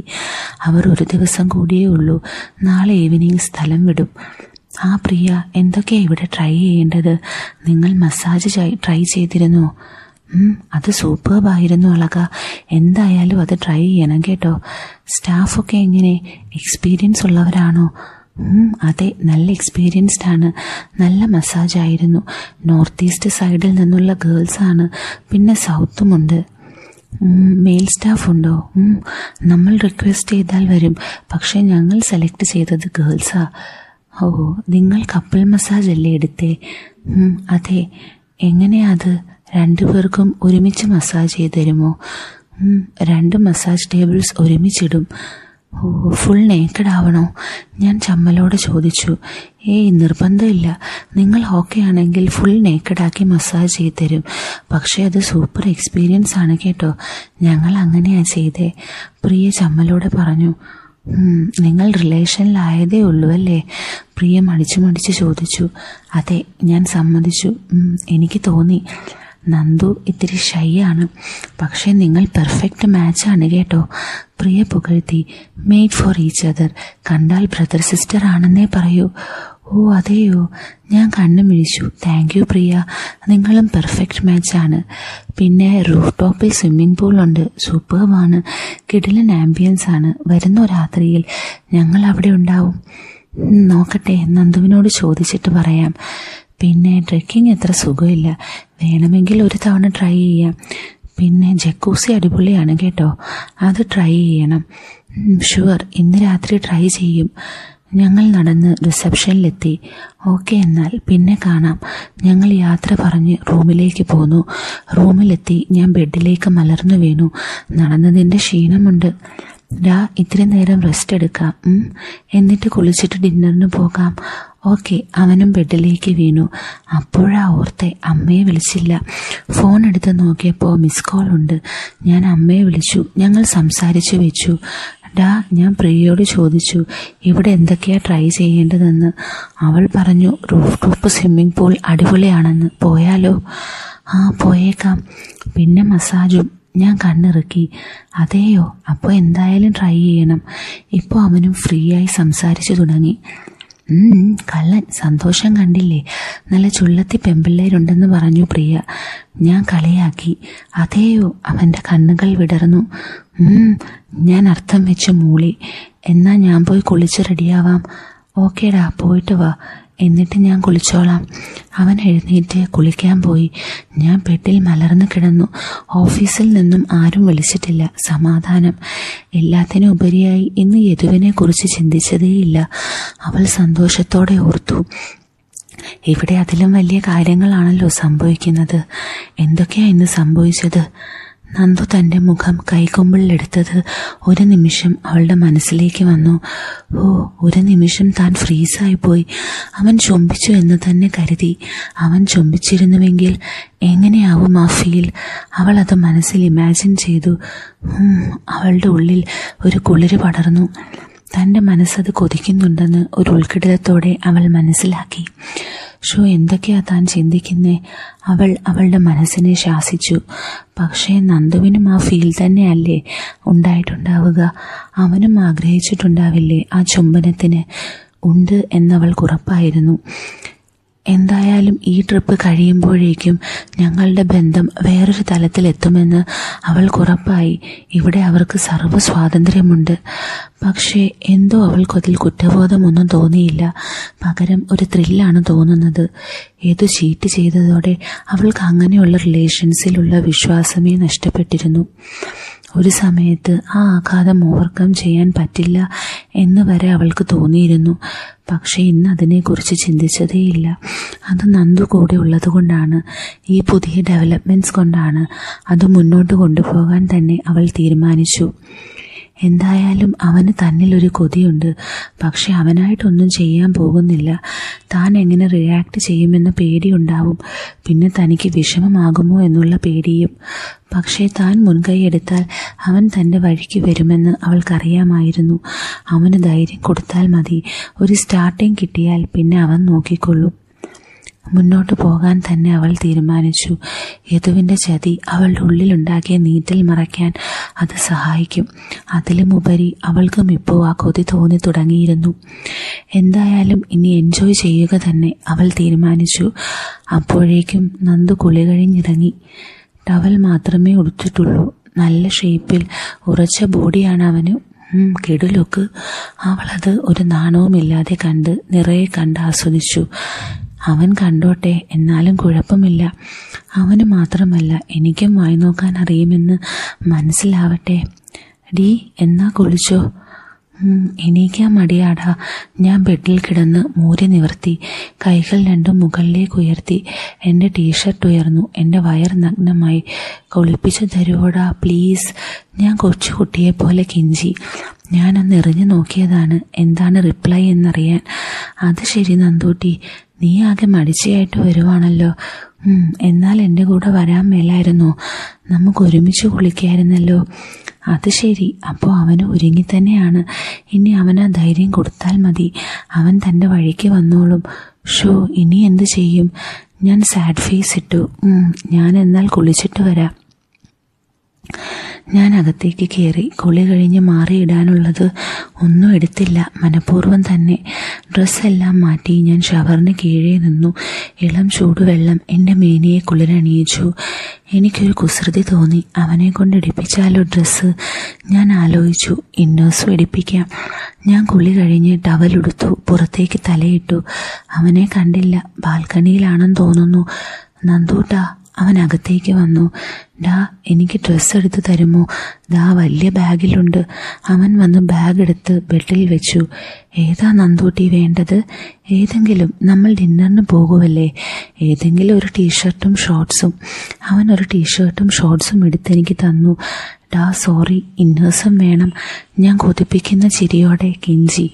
അവർ ഒരു ദിവസം കൂടിയേ ഉള്ളൂ. നാളെ ഈവനിങ് സ്ഥലം വിടും. ആ പ്രിയ, എന്തൊക്കെയാണ് ഇവിടെ ട്രൈ ചെയ്യേണ്ടത്? നിങ്ങൾ മസാജ് ട്രൈ ചെയ്തിരുന്നോ? അത് സൂപ്പർബായിരുന്നു അളക. എന്തായാലും അത് ട്രൈ ചെയ്യണം കേട്ടോ. സ്റ്റാഫൊക്കെ എങ്ങനെ? എക്സ്പീരിയൻസ് ഉള്ളവരാണോ? അതെ, നല്ല എക്സ്പീരിയൻസ്ഡ് ആണ്. നല്ല മസാജായിരുന്നു. നോർത്ത് ഈസ്റ്റ് സൈഡിൽ നിന്നുള്ള ഗേൾസാണ്. പിന്നെ സൗത്തുമുണ്ട്. മെയിൽ സ്റ്റാഫ് ഉണ്ടോ? നമ്മൾ റിക്വസ്റ്റ് ചെയ്താൽ വരും. പക്ഷേ ഞങ്ങൾ സെലക്ട് ചെയ്തത് ഗേൾസാ. ഓ, നിങ്ങൾ കപ്പിൾ മസാജ് അല്ലേ എടുത്തേ? അതെ. എങ്ങനെയാ അത്? 2 പേർക്കും ഒരുമിച്ച് മസാജ് ചെയ്ത് തരുമോ? 2 മസാജ് ടേബിൾസ് ഒരുമിച്ചിടും. ഓ, ഫുൾ നേക്കഡ് ആവണോ? ഞാൻ ചമ്മലോടെ ചോദിച്ചു. ഏയ്, നിർബന്ധമില്ല. നിങ്ങൾ ഓക്കെ ആണെങ്കിൽ ഫുൾ നേക്കഡാക്കി മസാജ് ചെയ്ത് തരും. പക്ഷേ അത് സൂപ്പർ എക്സ്പീരിയൻസ് ആണ് കേട്ടോ. ഞങ്ങൾ അങ്ങനെയാണ് ചെയ്തേ. പ്രിയ ചമ്മലോടെ പറഞ്ഞു. നിങ്ങൾ റിലേഷനിലായതേ ഉള്ളൂ അല്ലേ? പ്രിയ മടിച്ചു ചോദിച്ചു. അതെ, ഞാൻ സമ്മതിച്ചു. എനിക്ക് തോന്നി നന്ദു ഇത്തിരി ഷൈ ആണ്. പക്ഷേ നിങ്ങൾ പെർഫെക്റ്റ് മാച്ചാണ് കേട്ടോ. പ്രിയ പുകഴ്ത്തി. Made for each other. കണ്ടാൽ ബ്രദർ സിസ്റ്റർ ആണെന്നേ പറയൂ. ഓ, അതെയോ? ഞാൻ കണ്ണു മിഴിച്ചു. താങ്ക് യു പ്രിയ. നിങ്ങളും പെർഫെക്റ്റ് മാച്ചാണ്. പിന്നെ റൂഫ് ടോപ്പിൽ സ്വിമ്മിംഗ് പൂളുണ്ട്. സൂപ്പർബാണ്. കിടിലൻ ആംബിയൻസ് ആണ്. വരുന്ന രാത്രിയിൽ ഞങ്ങൾ അവിടെ ഉണ്ടാവും. നോക്കട്ടെ, നന്ദുവിനോട് ചോദിച്ചിട്ട് പറയാം. പിന്നെ ട്രെക്കിംഗ് അത്ര സുഖമില്ല. വേണമെങ്കിൽ ഒരു തവണ ട്രൈ ചെയ്യാം. പിന്നെ ജക്കൂസി അടിപൊളിയാണ് കേട്ടോ. അത് ട്രൈ ചെയ്യണം. ഷുവർ, ഇന്ന് രാത്രി ട്രൈ ചെയ്യും. ഞങ്ങൾ നടന്ന് റിസപ്ഷനിലെത്തി. ഓക്കെ, എന്നാൽ പിന്നെ കാണാം. ഞങ്ങൾ യാത്ര പറഞ്ഞ് റൂമിലേക്ക് പോന്നു. റൂമിലെത്തി ഞാൻ ബെഡിലേക്ക് മലർന്നു വീണു. നടന്നതിൻ്റെ ക്ഷീണമുണ്ട്. ഇത്തിരി നേരം റെസ്റ്റ് എടുക്കാം, എന്നിട്ട് കുളിച്ചിട്ട് ഡിന്നറിന് പോകാം. ഓക്കെ. അവനും ബെഡിലേക്ക് വീണു. അപ്പോഴാ ഓർത്തെ അമ്മയെ വിളിച്ചില്ല. ഫോൺ എടുത്ത് നോക്കിയപ്പോൾ മിസ് കോൾ ഉണ്ട്. ഞാൻ അമ്മയെ വിളിച്ചു. ഞങ്ങൾ സംസാരിച്ചു വെച്ചു. ഞാൻ പ്രിയയോട് ചോദിച്ചു ഇവിടെ എന്തൊക്കെയാ ട്രൈ ചെയ്യേണ്ടതെന്ന്. അവൾ പറഞ്ഞു റൂഫ് ടോപ്പ് സ്വിമ്മിംഗ് പൂൾ അടിപൊളിയാണെന്ന്. പോയാലോ? പോയേക്കാം. പിന്നെ മസാജും. ഞാൻ കണ്ണിറുക്കി. അതെയോ? അപ്പോൾ എന്തായാലും ട്രൈ ചെയ്യണം. ഇപ്പോൾ അവനും ഫ്രീ ആയി സംസാരിച്ചു തുടങ്ങി. കള്ളൻ, സന്തോഷം കണ്ടില്ലേ? നല്ല ചുള്ളത്തി പെമ്പിള്ളേരുണ്ടെന്ന് പറഞ്ഞു പ്രിയ. ഞാൻ കളിയാക്കി. അതെയോ? അവൻ്റെ കണ്ണുകൾ വിടർന്നു. ഞാൻ അർത്ഥം വെച്ച് മൂളി. എന്നാ ഞാൻ പോയി കുളിച്ച് റെഡിയാവാം. ഓക്കേടാ, പോയിട്ട് വാ, എന്നിട്ട് ഞാൻ കുളിച്ചോളാം. അവൻ എഴുന്നേറ്റ് കുളിക്കാൻ പോയി. ഞാൻ ബെഡിൽ മലർന്നു കിടന്നു. ഓഫീസിൽ നിന്നും ആരും വിളിച്ചിട്ടില്ല. സമാധാനം. എല്ലാത്തിനും ഉപരിയായി ഇന്ന് യദുവിനെ കുറിച്ച് ചിന്തിച്ചതേയില്ല. അവൾ സന്തോഷത്തോടെ ഓർത്തു, ഇവിടെ അതിലും വലിയ കാര്യങ്ങളാണല്ലോ സംഭവിക്കുന്നത്. എന്തൊക്കെയാ ഇന്ന് സംഭവിച്ചത്? നന്ദു തൻ്റെ മുഖം കൈക്കൊമ്പിളിലെടുത്തത് ഒരു നിമിഷം അവളുടെ മനസ്സിലേക്ക് വന്നു. ഒരു നിമിഷം താൻ ഫ്രീസായിപ്പോയി. അവൻ ചുംബിച്ചു എന്ന് തന്നെ കരുതി. അവൻ ചുംബിച്ചിരുന്നുവെങ്കിൽ എങ്ങനെയാവും ആ ഫീൽ? അവൾ അത് മനസ്സിൽ ഇമാജിൻ ചെയ്തു. അവളുടെ ഉള്ളിൽ ഒരു കുളിര് പടർന്നു. തൻ്റെ മനസ്സത് കൊതിക്കുന്നുണ്ടെന്ന് ഒരു ഉൾക്കിടലത്തോടെ അവൾ മനസ്സിലാക്കി. എന്തൊക്കെയാ താൻ ചിന്തിക്കുന്നേ? അവൾ അവളുടെ മനസ്സിനെ ശാസിച്ചു. പക്ഷേ നന്ദുവിനും ആ ഫീൽ തന്നെയല്ലേ ഉണ്ടായിട്ടുണ്ടാവുക? അവനും ആഗ്രഹിച്ചിട്ടുണ്ടാവില്ലേ ആ ചുംബനത്തിന്? ഉണ്ട് എന്നവൾക്ക് ഉറപ്പായിരുന്നു. എന്തായാലും ഈ ട്രിപ്പ് കഴിയുമ്പോഴേക്കും ഞങ്ങളുടെ ബന്ധം വേറൊരു തലത്തിലെത്തുമെന്ന് അവൾക്കുറപ്പായി. ഇവിടെ അവർക്ക് സർവ്വ സ്വാതന്ത്ര്യമുണ്ട്. പക്ഷേ എന്തോ അവൾക്കതിൽ കുറ്റബോധമൊന്നും തോന്നിയില്ല. പകരം ഒരു ത്രില്ലാണ് തോന്നുന്നത്. ഏതു ചീറ്റ് ചെയ്തതോടെ അവൾക്ക് അങ്ങനെയുള്ള റിലേഷൻസിലുള്ള വിശ്വാസമേ നഷ്ടപ്പെട്ടിരുന്നു. ഒരു സമയത്ത് ആ ആഘാതം ഓവർകം ചെയ്യാൻ പറ്റില്ല എന്ന് വരെ അവൾക്ക് തോന്നിയിരുന്നു. പക്ഷേ ഇന്ന് അതിനെക്കുറിച്ച് ചിന്തിച്ചതേയില്ല. അത് നന്ദു കൂടെ ഉള്ളത് കൊണ്ടാണ്, ഈ പുതിയ ഡെവലപ്മെൻറ്റ്സ് കൊണ്ടാണ്. അത് മുന്നോട്ട് കൊണ്ടുപോകാൻ തന്നെ അവൾ തീരുമാനിച്ചു. എന്തായാലും അവന് തന്നിലൊരു കൊതിയുണ്ട്. പക്ഷെ അവനായിട്ടൊന്നും ചെയ്യാൻ പോകുന്നില്ല. താൻ എങ്ങനെ റിയാക്ട് ചെയ്യുമെന്ന പേടിയുണ്ടാവും. പിന്നെ തനിക്ക് വിഷമമാകുമോ എന്നുള്ള പേടിയും. പക്ഷേ താൻ മുൻകൈയെടുത്താൽ അവൻ തൻ്റെ വഴിക്ക് വരുമെന്ന് അവൾക്കറിയാമായിരുന്നു. അവന് ധൈര്യം കൊടുത്താൽ മതി. ഒരു സ്റ്റാർട്ടിങ് കിട്ടിയാൽ പിന്നെ അവൻ നോക്കിക്കൊള്ളും. മുന്നോട്ട് പോകാൻ തന്നെ അവൾ തീരുമാനിച്ചു. യദുവിൻ്റെ ചതി അവളുടെ ഉള്ളിലുണ്ടാക്കിയ നീറ്റൽ മറയ്ക്കാൻ അത് സഹായിക്കും. അതിലുമുപരി അവൾക്കും ഇപ്പോൾ ആ കൊതി തോന്നി തുടങ്ങിയിരുന്നു. എന്തായാലും ഇനി എൻജോയ് ചെയ്യുക തന്നെ അവൾ തീരുമാനിച്ചു. അപ്പോഴേക്കും നന്ദു കുളി കഴിഞ്ഞിറങ്ങി. ടവൽ മാത്രമേ ഉടുത്തിട്ടുള്ളൂ. നല്ല ഷേപ്പിൽ ഉറച്ച ബോഡിയാണ് അവന്. കിടുലുക്ക്. അവളത് ഒരു നാണവുമില്ലാതെ നിറയെ കണ്ട് ആസ്വദിച്ചു. അവൻ കണ്ടോട്ടെ, എന്നാലും കുഴപ്പമില്ല. അവന് മാത്രമല്ല എനിക്കും വായി നോക്കാൻ അറിയുമെന്ന് മനസ്സിലാവട്ടെ. എന്നാ കുളിച്ചോ? എണീക്കാൻ മടിയാടാ. ഞാൻ ബെഡിൽ കിടന്ന് മൂരി നിവർത്തി. കൈകൾ രണ്ടും മുകളിലേക്ക് ഉയർത്തി. എൻ്റെ ടീഷർട്ട് ഉയർന്നു. എൻ്റെ വയർ നഗ്നമായി. കുളിപ്പിച്ചു തരുവോടാ പ്ലീസ്. ഞാൻ കൊച്ചുകുട്ടിയെപ്പോലെ കിഞ്ചി. ഞാനന്ന് എറിഞ്ഞു നോക്കിയതാണ് എന്താണ് റിപ്ലൈ എന്നറിയാൻ. അത് ശരി നന്ദൂട്ടി, നീ ആകെ മടിച്ചയായിട്ട് വരുവാണല്ലോ. എന്നാൽ എൻ്റെ കൂടെ വരാൻ മേലായിരുന്നോ? നമുക്ക് ഒരുമിച്ച് കുളിക്കായിരുന്നല്ലോ. അത് ശരി. അപ്പോൾ അവന് ഒരുങ്ങി തന്നെയാണ്. ഇനി അവനാ ധൈര്യം കൊടുത്താൽ മതി. അവൻ തൻ്റെ വഴിക്ക് വന്നോളും. ഇനി എന്ത് ചെയ്യും? ഞാൻ സാഡ് ഫേസ് ഇട്ടു. ഞാൻ എന്നാൽ കുളിച്ചിട്ട് വരാം. ഞാൻ അകത്തേക്ക് കയറി. കുളി കഴിഞ്ഞ് മാറിയിടാനുള്ളത് ഒന്നും എടുത്തില്ല. മനഃപൂർവ്വം തന്നെ. ഡ്രസ്സെല്ലാം മാറ്റി ഞാൻ ഷവറിന് കീഴേ നിന്നു. ഇളം ചൂടുവെള്ളം എൻ്റെ മേനിയെ കുളിരണിയിച്ചു. എനിക്കൊരു കുസൃതി തോന്നി. അവനെ കൊണ്ട് ഇടിപ്പിച്ചാലോ ഡ്രസ്സ്? ഞാൻ ആലോചിച്ചു. ഇന്നേഴ്സും ഇടിപ്പിക്കാം. ഞാൻ കുളി കഴിഞ്ഞ് ടവലുടുത്തു. പുറത്തേക്ക് തലയിട്ടു. അവനെ കണ്ടില്ല. ബാൽക്കണിയിലാണെന്ന് തോന്നുന്നു. നന്ദൂട്ടാ, അവൻ അകത്തേക്ക് വന്നു. ഡാ, എനിക്ക് ഡ്രസ്സ് എടുത്ത് തരുമോ? ദാ വലിയ ബാഗിലുണ്ട്. അവൻ വന്ന് ബാഗ് എടുത്ത് ബെഡിൽ വെച്ചു. ഏതാ നന്ദൂട്ടി വേണ്ടത്? ഏതെങ്കിലും, നമ്മൾ ഡിന്നറിന് പോകുമല്ലേ. ഏതെങ്കിലും ഒരു ടീഷർട്ടും ഷോർട്സും. അവൻ ഒരു ടീഷർട്ടും ഷോർട്സും എടുത്തെനിക്ക് തന്നു. ഡാ സോറി, ഇന്നേഴ്സും വേണം. ഞാൻ കൊതിപ്പിക്കുന്ന ചിരിയോടെ കെഞ്ചി.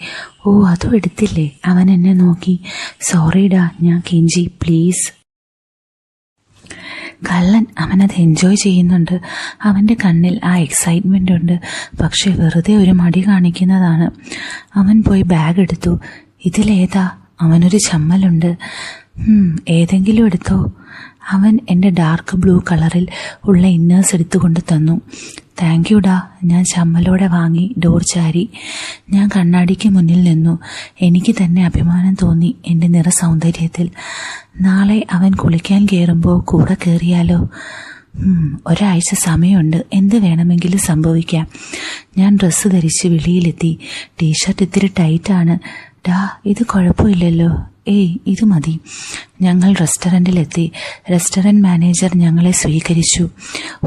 ഓ, അതും എടുത്തില്ലേ? അവൻ എന്നെ നോക്കി. സോറി ഡാ, ഞാൻ കെഞ്ചി, പ്ലീസ്. കള്ളൻ അവനത് എൻജോയ് ചെയ്യുന്നുണ്ട്. അവൻ്റെ കണ്ണിൽ ആ എക്സൈറ്റ്മെൻ്റ് ഉണ്ട്. പക്ഷെ വെറുതെ ഒരു മടി കാണിക്കുന്നതാണ്. അവൻ പോയി ബാഗ് എടുത്തു. ഇതിലേതാ? അവനൊരു ചമ്മലുണ്ട്. ഏതെങ്കിലും എടുത്തോ. അവൻ എൻ്റെ ഡാർക്ക് ബ്ലൂ കളറിൽ ഉള്ള ഇന്നേഴ്സ് എടുത്തുകൊണ്ട് തന്നു. താങ്ക് യു ഡാ. ഞാൻ ചമ്മലോടെ വാങ്ങി ഡോർ ചാരി. ഞാൻ കണ്ണാടിക്ക് മുന്നിൽ നിന്നു. എനിക്ക് തന്നെ അഭിമാനം തോന്നി എൻ്റെ നിറസൗന്ദര്യത്തിൽ. നാളെ അവൻ കുളിക്കാൻ കയറുമ്പോൾ കൂടെ കയറിയാലോ? ഒരാഴ്ച സമയമുണ്ട്. എന്ത് വേണമെങ്കിലും സംഭവിക്കാം. ഞാൻ ഡ്രസ്സ് ധരിച്ച് വെളിയിലെത്തി. ടീഷർട്ട് ഇത്തിരി ടൈറ്റാണ്. ഡാ, ഇത് കുഴപ്പമില്ലല്ലോ. ഏയ്, ഇത് മതി. ഞങ്ങൾ റെസ്റ്റോറൻറ്റിലെത്തി. റെസ്റ്റോറൻറ്റ് മാനേജർ ഞങ്ങളെ സ്വീകരിച്ചു.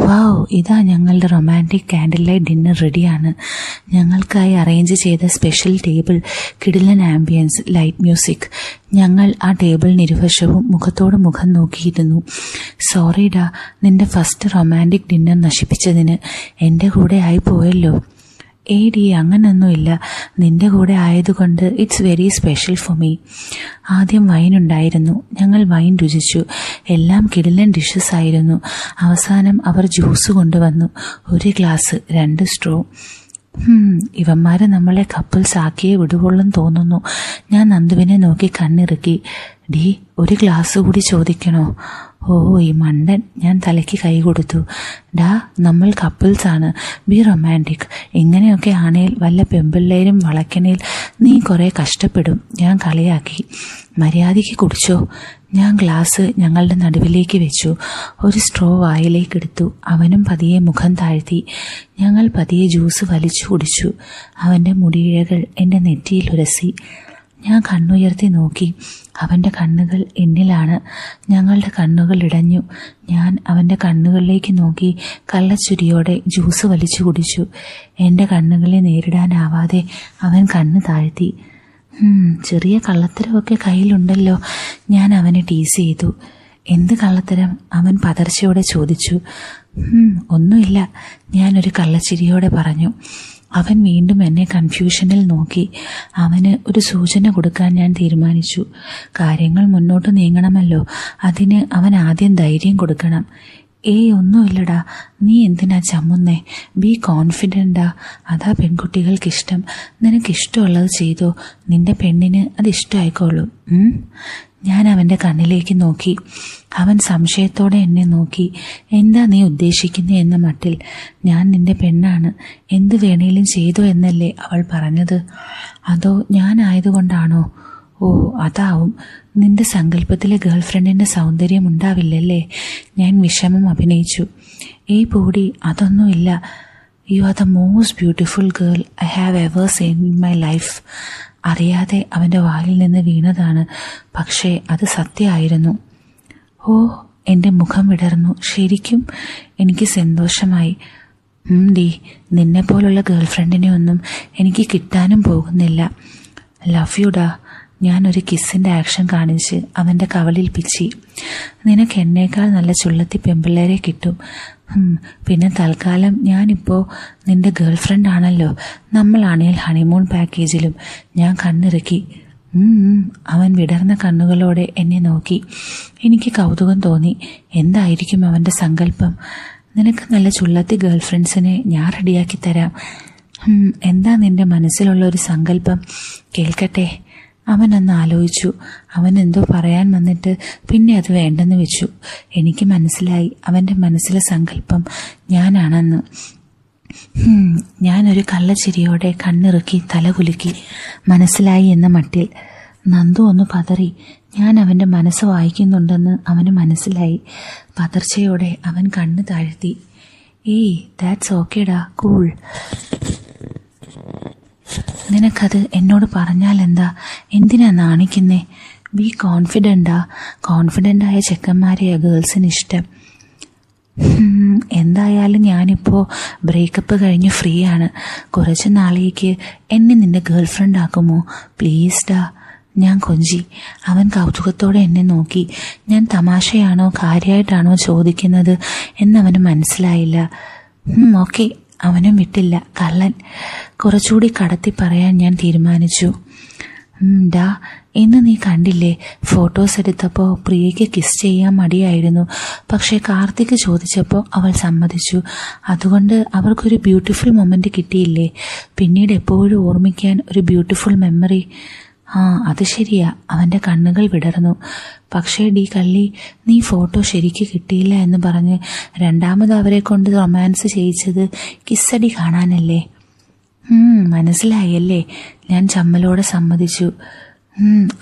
വാവ്, ഇതാ ഞങ്ങളുടെ റൊമാൻറ്റിക് കാൻഡിൽ ലൈറ്റ് ഡിന്നർ റെഡിയാണ്. ഞങ്ങൾക്കായി അറേഞ്ച് ചെയ്ത സ്പെഷ്യൽ ടേബിൾ, കിടിലൻ ആംബിയൻസ്, ലൈറ്റ് മ്യൂസിക്. ഞങ്ങൾ ആ ടേബിളിന് ഇരുവശവും മുഖത്തോട് മുഖം നോക്കിയിരുന്നു. സോറി ഡാ, നിന്റെ ഫസ്റ്റ് റൊമാൻറ്റിക് ഡിന്നർ നശിപ്പിച്ചതിന്. എൻ്റെ കൂടെ ആയി പോയല്ലോ. ഏഡി, അങ്ങനൊന്നുമില്ല. നിന്റെ കൂടെ ആയതുകൊണ്ട് it's very special for me. ആദ്യം വൈൻ ഉണ്ടായിരുന്നു. ഞങ്ങൾ വൈൻ രുചിച്ചു. എല്ലാം കിടിലൻ ഡിഷസ് ആയിരുന്നു. അവസാനം അവർ ജ്യൂസ് കൊണ്ടുവന്നു. 1 ഗ്ലാസ്, 2 സ്ട്രോ. ഇവന്മാര് നമ്മളെ കപ്പിൾസ് ആക്കിയേ വിടുകൊള്ളും തോന്നുന്നു. ഞാൻ നന്ദുവിനെ നോക്കി കണ്ണിറുക്കി. ഡി, 1 ഗ്ലാസ് കൂടി ചോദിക്കണോ? ഓ, ഈ മണ്ടൻ. ഞാൻ തലയ്ക്ക് കൈ കൊടുത്തു. ഡാ, നമ്മൾ കപ്പിൾസാണ്. B romantic. ഇങ്ങനെയൊക്കെ ആണേൽ വല്ല പെമ്പിള്ളേരും വളയ്ക്കണേൽ നീ കുറേ കഷ്ടപ്പെടും. ഞാൻ കളിയാക്കി. മര്യാദയ്ക്ക് കുടിച്ചോ. ഞാൻ ഗ്ലാസ് ഞങ്ങളുടെ നടുവിലേക്ക് വെച്ചു. 1 സ്ട്രോ വായിലേക്കെടുത്തു. അവനും പതിയെ മുഖം താഴ്ത്തി. ഞങ്ങൾ പതിയെ ജ്യൂസ് വലിച്ചു കുടിച്ചു. അവൻ്റെ മുടിയിഴകൾ എൻ്റെ നെറ്റിയിൽ ഉരസി. ഞാൻ കണ്ണുയർത്തി നോക്കി. അവൻ്റെ കണ്ണുകൾ എന്നിലാണ്. ഞങ്ങളുടെ കണ്ണുകൾ ഇടഞ്ഞു. ഞാൻ അവൻ്റെ കണ്ണുകളിലേക്ക് നോക്കി കള്ളച്ചുരിയോടെ ജ്യൂസ് വലിച്ചു കുടിച്ചു. എൻ്റെ കണ്ണുകളെ നേരിടാനാവാതെ അവൻ കണ്ണ് താഴ്ത്തി. ചെറിയ കള്ളത്തരമൊക്കെ കയ്യിലുണ്ടല്ലോ. ഞാൻ അവനെ ടീസ് ചെയ്തു. എന്ത് കള്ളത്തരം? അവൻ പതർച്ചയോടെ ചോദിച്ചു. ഒന്നുമില്ല, ഞാനൊരു കള്ളച്ചിരിയോടെ പറഞ്ഞു. അവൻ വീണ്ടും എന്നെ കൺഫ്യൂഷനിൽ നോക്കി. അവന് ഒരു സൂചന കൊടുക്കാൻ ഞാൻ തീരുമാനിച്ചു. കാര്യങ്ങൾ മുന്നോട്ട് നീങ്ങണമല്ലോ, അതിന് അവൻ ആദ്യം ധൈര്യം കൊടുക്കണം. ഒന്നുമില്ലടാ, നീ എന്തിനാ ചമ്മുന്നേ? ബി കോൺഫിഡൻറ്റാ. അതാ പെൺകുട്ടികൾക്കിഷ്ടം. നിനക്കിഷ്ടമുള്ളത് ചെയ്തോ. നിന്റെ പെണ്ണിന് അത് ഇഷ്ടമായിക്കോളൂ. ഞാൻ അവൻ്റെ കണ്ണിലേക്ക് നോക്കി. അവൻ സംശയത്തോടെ എന്നെ നോക്കി. എന്താ നീ ഉദ്ദേശിക്കുന്നത് എന്ന മട്ടിൽ. ഞാൻ നിന്റെ പെണ്ണാണ്, എന്ത് വേണേലും ചെയ്തോ എന്നല്ലേ അവൾ പറഞ്ഞത്. അതോ ഞാനായതുകൊണ്ടാണോ? ഓ, അതാവും. നിന്റെ സങ്കല്പത്തിലെ ഗേൾഫ്രണ്ടിൻ്റെ സൗന്ദര്യം ഉണ്ടാവില്ലല്ലേ? ഞാൻ വിഷമം അഭിനയിച്ചു. പോടി, അതൊന്നുമില്ല. U are the most beautiful girl I have ever scene in my life. അറിയാതെ അവൻ്റെ വായിൽ നിന്ന് വീണതാണ്. പക്ഷേ അത് സത്യമായിരുന്നു. ഓ, എൻ്റെ മുഖം വിടർന്നു. ശരിക്കും എനിക്ക് സന്തോഷമായി. ഡി, നിന്നെപ്പോലുള്ള ഗേൾഫ്രണ്ടിനെ ഒന്നും എനിക്ക് കിട്ടാനും പോകുന്നില്ല. ലവ് യു ഡാ. ഞാനൊരു കിസ്സിൻ്റെ ആക്ഷൻ കാണിച്ച് അവൻ്റെ കവളിൽ പിച്ചി. നിനക്ക് എന്നേക്കാൾ നല്ല ചുള്ളത്തി പെമ്പിള്ളേരെ കിട്ടും. പിന്നെ തൽക്കാലം ഞാനിപ്പോൾ നിന്റെ ഗേൾഫ്രണ്ട് ആണല്ലോ. നമ്മളാണേൽ ഹണിമൂൺ പാക്കേജിലും. ഞാൻ കണ്ണിറുക്കി. അവൻ വിടർന്ന കണ്ണുകളോടെ എന്നെ നോക്കി. എനിക്ക് കൗതുകം തോന്നി. എന്തായിരിക്കും അവൻ്റെ സങ്കല്പം? നിനക്ക് നല്ല ചുള്ളത്തി ഗേൾഫ്രണ്ട്സിനെ ഞാൻ റെഡിയാക്കി തരാം. എന്താ നിന്റെ മനസ്സിലുള്ള ഒരു സങ്കല്പം? കേൾക്കട്ടെ. അവനൊന്ന് ആലോചിച്ചു. അവൻ എന്തോ പറയാൻ വന്നിട്ട് പിന്നെ അത് വേണ്ടെന്ന് വെച്ചു. എനിക്ക് മനസ്സിലായി അവൻ്റെ മനസ്സിലെ സങ്കല്പം ഞാനാണെന്ന്. ഞാനൊരു കള്ളച്ചിരിയോടെ കണ്ണിറുക്കി തലകുലുക്കി. മനസ്സിലായി എന്ന മട്ടിൽ. നന്ദു ഒന്ന് പതറി. ഞാൻ അവൻ്റെ മനസ്സ് വായിക്കുന്നുണ്ടെന്ന് അവന് മനസ്സിലായി. പതർച്ചയോടെ അവൻ കണ്ണ് താഴ്ത്തി. ദാറ്റ്സ് ഓക്കേടാ, കൂൾ. നിനക്കത് എന്നോട് പറഞ്ഞാൽ എന്താ? എന്തിനാ നാണിക്കുന്നേ? ബി കോൺഫിഡൻറ്റാ. കോൺഫിഡൻ്റായ ചെക്കന്മാരെയാ ഗേൾസിന് ഇഷ്ടം. എന്തായാലും ഞാനിപ്പോൾ ബ്രേക്കപ്പ് കഴിഞ്ഞ് ഫ്രീ ആണ്. കുറച്ച് നാളേക്ക് എന്നെ നിന്റെ ഗേൾ ഫ്രണ്ട് ആക്കുമോ പ്ലീസ് ഡാ? ഞാൻ കൊഞ്ചി. അവൻ കൗതുകത്തോടെ എന്നെ നോക്കി. ഞാൻ തമാശയാണോ കാര്യമായിട്ടാണോ ചോദിക്കുന്നത് എന്നവന് മനസ്സിലായില്ല. ഓക്കെ, അവനും വിട്ടില്ല. കള്ളൻ. കുറച്ചുകൂടി കടത്തി പറയാൻ ഞാൻ തീരുമാനിച്ചു. ഡാ, ഇന്ന് നീ കണ്ടില്ലേ, ഫോട്ടോസ് എടുത്തപ്പോൾ പ്രിയയ്ക്ക് കിസ് ചെയ്യാൻ മടിയായിരുന്നു. പക്ഷേ കാർത്തിക് ചോദിച്ചപ്പോൾ അവൾ സമ്മതിച്ചു. അതുകൊണ്ട് അവർക്കൊരു ബ്യൂട്ടിഫുൾ മൊമെൻ്റ് കിട്ടിയില്ലേ? പിന്നീട് എപ്പോഴും ഓർമ്മിക്കാൻ ഒരു ബ്യൂട്ടിഫുൾ മെമ്മറി. അത് ശരിയാ. അവൻ്റെ കണ്ണുകൾ വിടർന്നു. പക്ഷേ ഡി കള്ളി, നീ ഫോട്ടോ ശരിക്ക് കിട്ടിയില്ല എന്ന് പറഞ്ഞ് രണ്ടാമത് അവരെ കൊണ്ട് റൊമാൻസ് ചെയ്യിച്ചത് കിസ്സടി കാണാനല്ലേ? മനസ്സിലായല്ലേ? ഞാൻ ചമ്മലോടെ സമ്മതിച്ചു.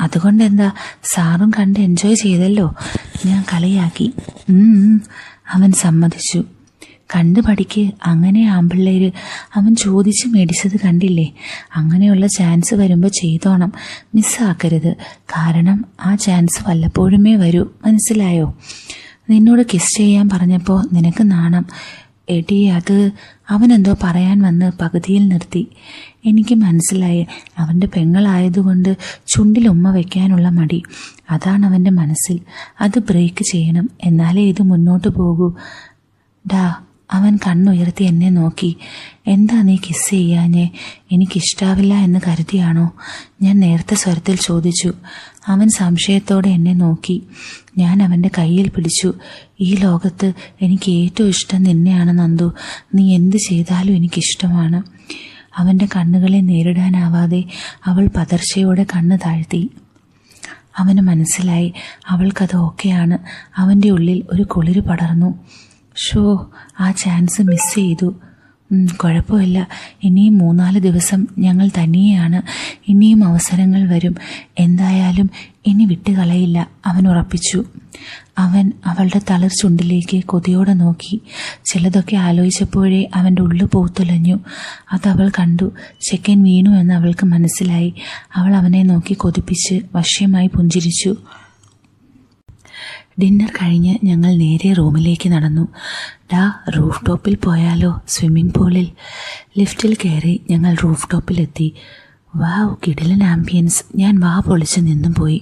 അതുകൊണ്ടെന്താ, സാറും കണ്ട് എൻജോയ് ചെയ്തല്ലോ. ഞാൻ കളിയാക്കി. അവൻ സമ്മതിച്ചു. കണ്ടു പഠിക്ക്. അങ്ങനെ ആമ്പിള്ളേര്. അവൻ ചോദിച്ച് മേടിച്ചത് കണ്ടില്ലേ? അങ്ങനെയുള്ള ചാൻസ് വരുമ്പോൾ ചെയ്തോണം, മിസ്സാക്കരുത്. കാരണം ആ ചാൻസ് വല്ലപ്പോഴുമേ വരൂ, മനസ്സിലായോ? നിന്നോട് കിസ് ചെയ്യാൻ പറഞ്ഞപ്പോൾ നിനക്ക് നാണം. എടി, അത് അവനെന്തോ പറയാൻ വന്ന് പകുതിയിൽ നിർത്തി. എനിക്ക് മനസ്സിലായി, അവൻ്റെ പെങ്ങളായതുകൊണ്ട് ചുണ്ടിൽ ഉമ്മ വയ്ക്കാനുള്ള മടി. അതാണ് അവൻ്റെ മനസ്സിൽ. അത് ബ്രേക്ക് ചെയ്യണം, എന്നാലേ ഇത് മുന്നോട്ട് പോകൂ. ഡാ, അവൻ കണ്ണുയർത്തി എന്നെ നോക്കി. എന്താ നീ കിസ് ചെയ്യാഞ്ഞേ? എനിക്കിഷ്ടാവില്ല എന്ന് കരുതിയാണോ? ഞാൻ നേരത്തെ സ്വരത്തിൽ ചോദിച്ചു. അവൻ സംശയത്തോടെ എന്നെ നോക്കി. ഞാൻ അവൻ്റെ കയ്യിൽ പിടിച്ചു. ഈ ലോകത്ത് എനിക്ക് ഏറ്റവും ഇഷ്ടം നിന്നെയാണ് നന്ദു. നീ എന്ത് ചെയ്താലും എനിക്കിഷ്ടമാണ്. അവൻ്റെ കണ്ണുകളെ നേരിടാനാവാതെ അവൾ പതർച്ചയോടെ കണ്ണ് താഴ്ത്തി. അവന് മനസ്സിലായി അവൾക്കത് ഓക്കെയാണ്. അവൻ്റെ ഉള്ളിൽ ഒരു കുളിര് പടർന്നു. ആ ചാൻസ് മിസ് ചെയ്തു. കുഴപ്പമില്ല, ഇനിയും 3-4 ദിവസം ഞങ്ങൾ തനിയെയാണ്. ഇനിയും അവസരങ്ങൾ വരും. എന്തായാലും ഇനി വിട്ടുകളയില്ല, അവൻ ഉറപ്പിച്ചു. അവൻ അവളുടെ തളിർ ചുണ്ടിലേക്ക് കൊതിയോടെ നോക്കി. ചിലതൊക്കെ ആലോചിച്ചപ്പോഴേ അവൻ്റെ ഉള്ളു പൂത്തുലഞ്ഞു. അതവൾ കണ്ടു. ചെക്കൻ വീണു എന്ന് അവൾക്ക് മനസ്സിലായി. അവൾ അവനെ നോക്കി കൊതിപ്പിച്ച് വശ്യമായി പുഞ്ചിരിച്ചു. ഡിന്നർ കഴിഞ്ഞ് ഞങ്ങൾ നേരെ റൂമിലേക്ക് നടന്നു. ഡാ, റൂഫ് ടോപ്പിൽ പോയാലോ? സ്വിമ്മിംഗ് പൂളിൽ. ലിഫ്റ്റിൽ കയറി ഞങ്ങൾ റൂഫ് ടോപ്പിലെത്തി. വാവ്, കിടിലൻ ആംബിയൻസ്. ഞാൻ വാ പൊളിച്ച് നിന്നും പോയി.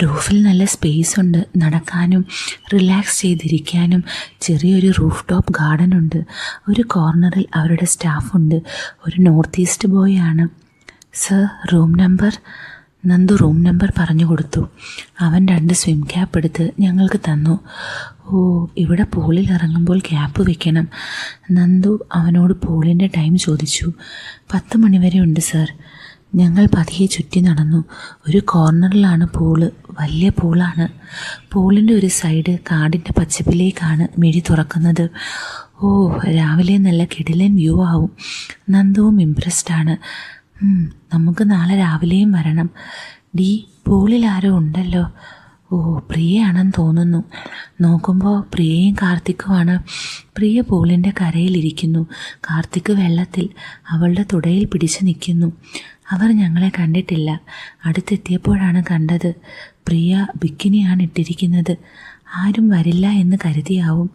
റൂഫിൽ നല്ല സ്പേസ് ഉണ്ട്, നടക്കാനും റിലാക്സ് ചെയ്തിരിക്കാനും. ചെറിയൊരു റൂഫ് ടോപ്പ് ഗാർഡൻ ഉണ്ട്. ഒരു കോർണറിൽ അവരുടെ സ്റ്റാഫുണ്ട്. ഒരു നോർത്ത് ഈസ്റ്റ് ബോയ് ആണ്. Sir, room number? Nandu room number പറഞ്ഞു കൊടുത്തു. അവൻ 2 സ്വിം ക്യാപ്പ് എടുത്ത് ഞങ്ങൾക്ക് തന്നു. ഇവിടെ പൂളിൽ ഇറങ്ങുമ്പോൾ ക്യാപ്പ് വെക്കണം. നന്ദു അവനോട് പൂളിൻ്റെ ടൈം ചോദിച്ചു. 10 മണി വരെ ഉണ്ട് സർ. ഞങ്ങൾ പതിയെ ചുറ്റി നടന്നു. ഒരു കോർണറിലാണ് പൂള്. വലിയ പൂളാണ്. പൂളിൻ്റെ ഒരു സൈഡ് കാടിൻ്റെ പച്ചപ്പിലേക്കാണ് മിഴി തുറക്കുന്നത്. രാവിലെ നല്ല കിടിലൻ വ്യൂ ആവും. നന്ദുവും ഇംപ്രസ്ഡാണ്. നമുക്ക് നാളെ രാവിലെയും വരണം. ഡി, പൂളിൽ ആരോ ഉണ്ടല്ലോ. പ്രിയയാണെന്ന് തോന്നുന്നു. നോക്കുമ്പോൾ പ്രിയയും കാർത്തിക്കുമാണ്. പ്രിയ പൂളിൻ്റെ കരയിലിരിക്കുന്നു. കാർത്തിക് വെള്ളത്തിൽ അവളുടെ തുടയിൽ പിടിച്ചു നിൽക്കുന്നു. അവർ ഞങ്ങളെ കണ്ടിട്ടില്ല. അടുത്തെത്തിയപ്പോഴാണ് കണ്ടത്. പ്രിയ ബിക്കിനിയാണ് ഇട്ടിരിക്കുന്നത്. ആരും വരില്ല എന്ന് കരുതിയാവും.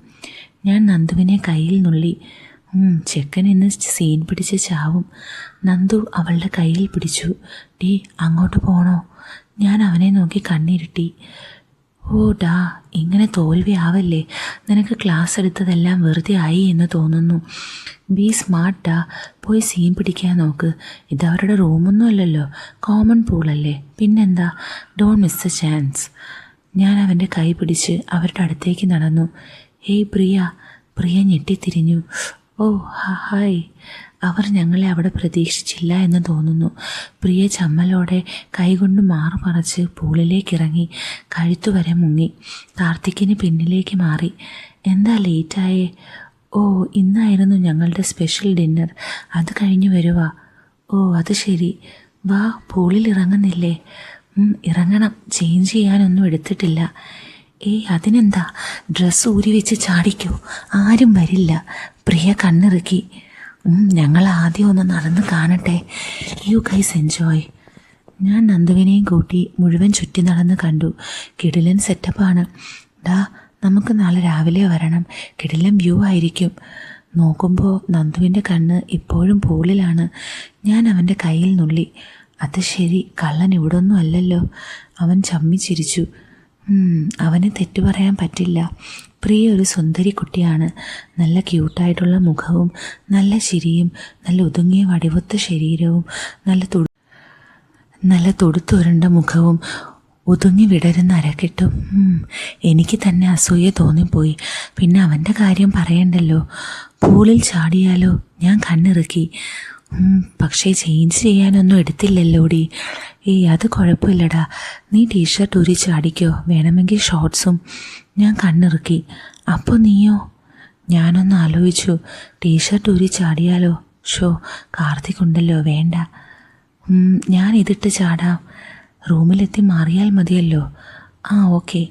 ഞാൻ നന്ദുവിനെ കയ്യിൽ നുള്ളി. ചെക്കൻ ഇന്ന് സീൻ പിടിച്ച് ചാവും. നന്ദു അവളുടെ കയ്യിൽ പിടിച്ചു. ഡി, അങ്ങോട്ട് പോണോ? ഞാൻ അവനെ നോക്കി കണ്ണിരുട്ടി. ഡാ, ഇങ്ങനെ തോൽവി ആവല്ലേ. നിനക്ക് ക്ലാസ് എടുത്തതെല്ലാം വെറുതെ ആയി എന്ന് തോന്നുന്നു. ബി സ്മാർട്ട് ഡാ. പോയി സീൻ പിടിക്കാൻ നോക്ക്. ഇതവരുടെ റൂമൊന്നും അല്ലല്ലോ, കോമൺ പൂളല്ലേ. പിന്നെന്താ. Don't miss A chance. ഞാൻ അവൻ്റെ കൈ പിടിച്ച് അവരുടെ അടുത്തേക്ക് നടന്നു. ഹേയ് പ്രിയ. പ്രിയ ഞെട്ടിത്തിരിഞ്ഞു. ഹായ്. അവർ ഞങ്ങളെ അവിടെ പ്രതീക്ഷിച്ചില്ല എന്ന് തോന്നുന്നു. പ്രിയ ചമ്മലോടെ കൈകൊണ്ട് മാറു മറച്ച് പൂളിലേക്കിറങ്ങി കഴുത്തുവരെ മുങ്ങി. കാർത്തിക്കിന് പിന്നിലേക്ക് മാറി. എന്താ ലേറ്റായേ? ഇന്നായിരുന്നു ഞങ്ങളുടെ സ്പെഷ്യൽ ഡിന്നർ. അത് കഴിഞ്ഞ് വരുവാ. അത് ശരി. വാ, പൂളിൽ ഇറങ്ങുന്നില്ലേ? ഇറങ്ങണം. ചേഞ്ച് ചെയ്യാനൊന്നും എടുത്തിട്ടില്ല. അതിനെന്താ, ഡ്രസ്സ് ഊരി വെച്ച് ചാടിക്കോ. ആരും വരില്ല. പ്രിയ കണ്ണിറുക്കി. ഞങ്ങൾ ആദ്യം ഒന്ന് നടന്ന് കാണട്ടെ. You guys enjoy. ഞാൻ നന്ദുവിനെയും കൂട്ടി മുഴുവൻ ചുറ്റി നടന്ന് കണ്ടു. കിടിലൻ സെറ്റപ്പാണ്. ഡാ, നമുക്ക് നാളെ രാവിലെ വരണം, കിടിലം വ്യൂ ആയിരിക്കും. നോക്കുമ്പോൾ നന്ദുവിൻ്റെ കണ്ണ് ഇപ്പോഴും പൂളിലാണ്. ഞാൻ അവൻ്റെ കയ്യിൽ നുള്ളി. അത് ശരി, കള്ളൻ ഇവിടൊന്നും അല്ലല്ലോ. അവൻ ചമ്മി ചിരിച്ചു. അവനെ തെറ്റു പറയാൻ പറ്റില്ല. പ്രിയ ഒരു സുന്ദരി കുട്ടിയാണ്. നല്ല ക്യൂട്ടായിട്ടുള്ള മുഖവും നല്ല ചിരിയും നല്ല ഒതുങ്ങിയ വടിവൊത്ത ശരീരവും നല്ല തൊടുത്തുരണ്ട മുഖവും ഒതുങ്ങി വിടരുന്ന അരക്കെട്ടും. എനിക്ക് തന്നെ അസൂയ തോന്നിപ്പോയി. പിന്നെ അവൻ്റെ കാര്യം പറയണ്ടല്ലോ. പൂളിൽ ചാടിയാലോ? ഞാൻ കണ്ണിറുക്കി. പക്ഷേ ചേഞ്ച് ചെയ്യാനൊന്നും എടുത്തില്ലല്ലോടി. അത് കുഴപ്പമില്ലടാ, നീ ടീഷർട്ട് ഊരി ചാടിക്കോ, വേണമെങ്കിൽ ഷോർട്ട്സും. ഞാൻ കണ്ണിറുക്കി. അപ്പോൾ നീയോ? ഞാനൊന്ന് ആലോചിച്ചു. ടീഷർട്ട് ഊരി ചാടിയാലോ? കാർത്തിക് ഉണ്ടല്ലോ, വേണ്ട. ഞാൻ ഇതിട്ട് ചാടാം. റൂമിലെത്തി മാറിയാൽ മതിയല്ലോ. ഓക്കെ.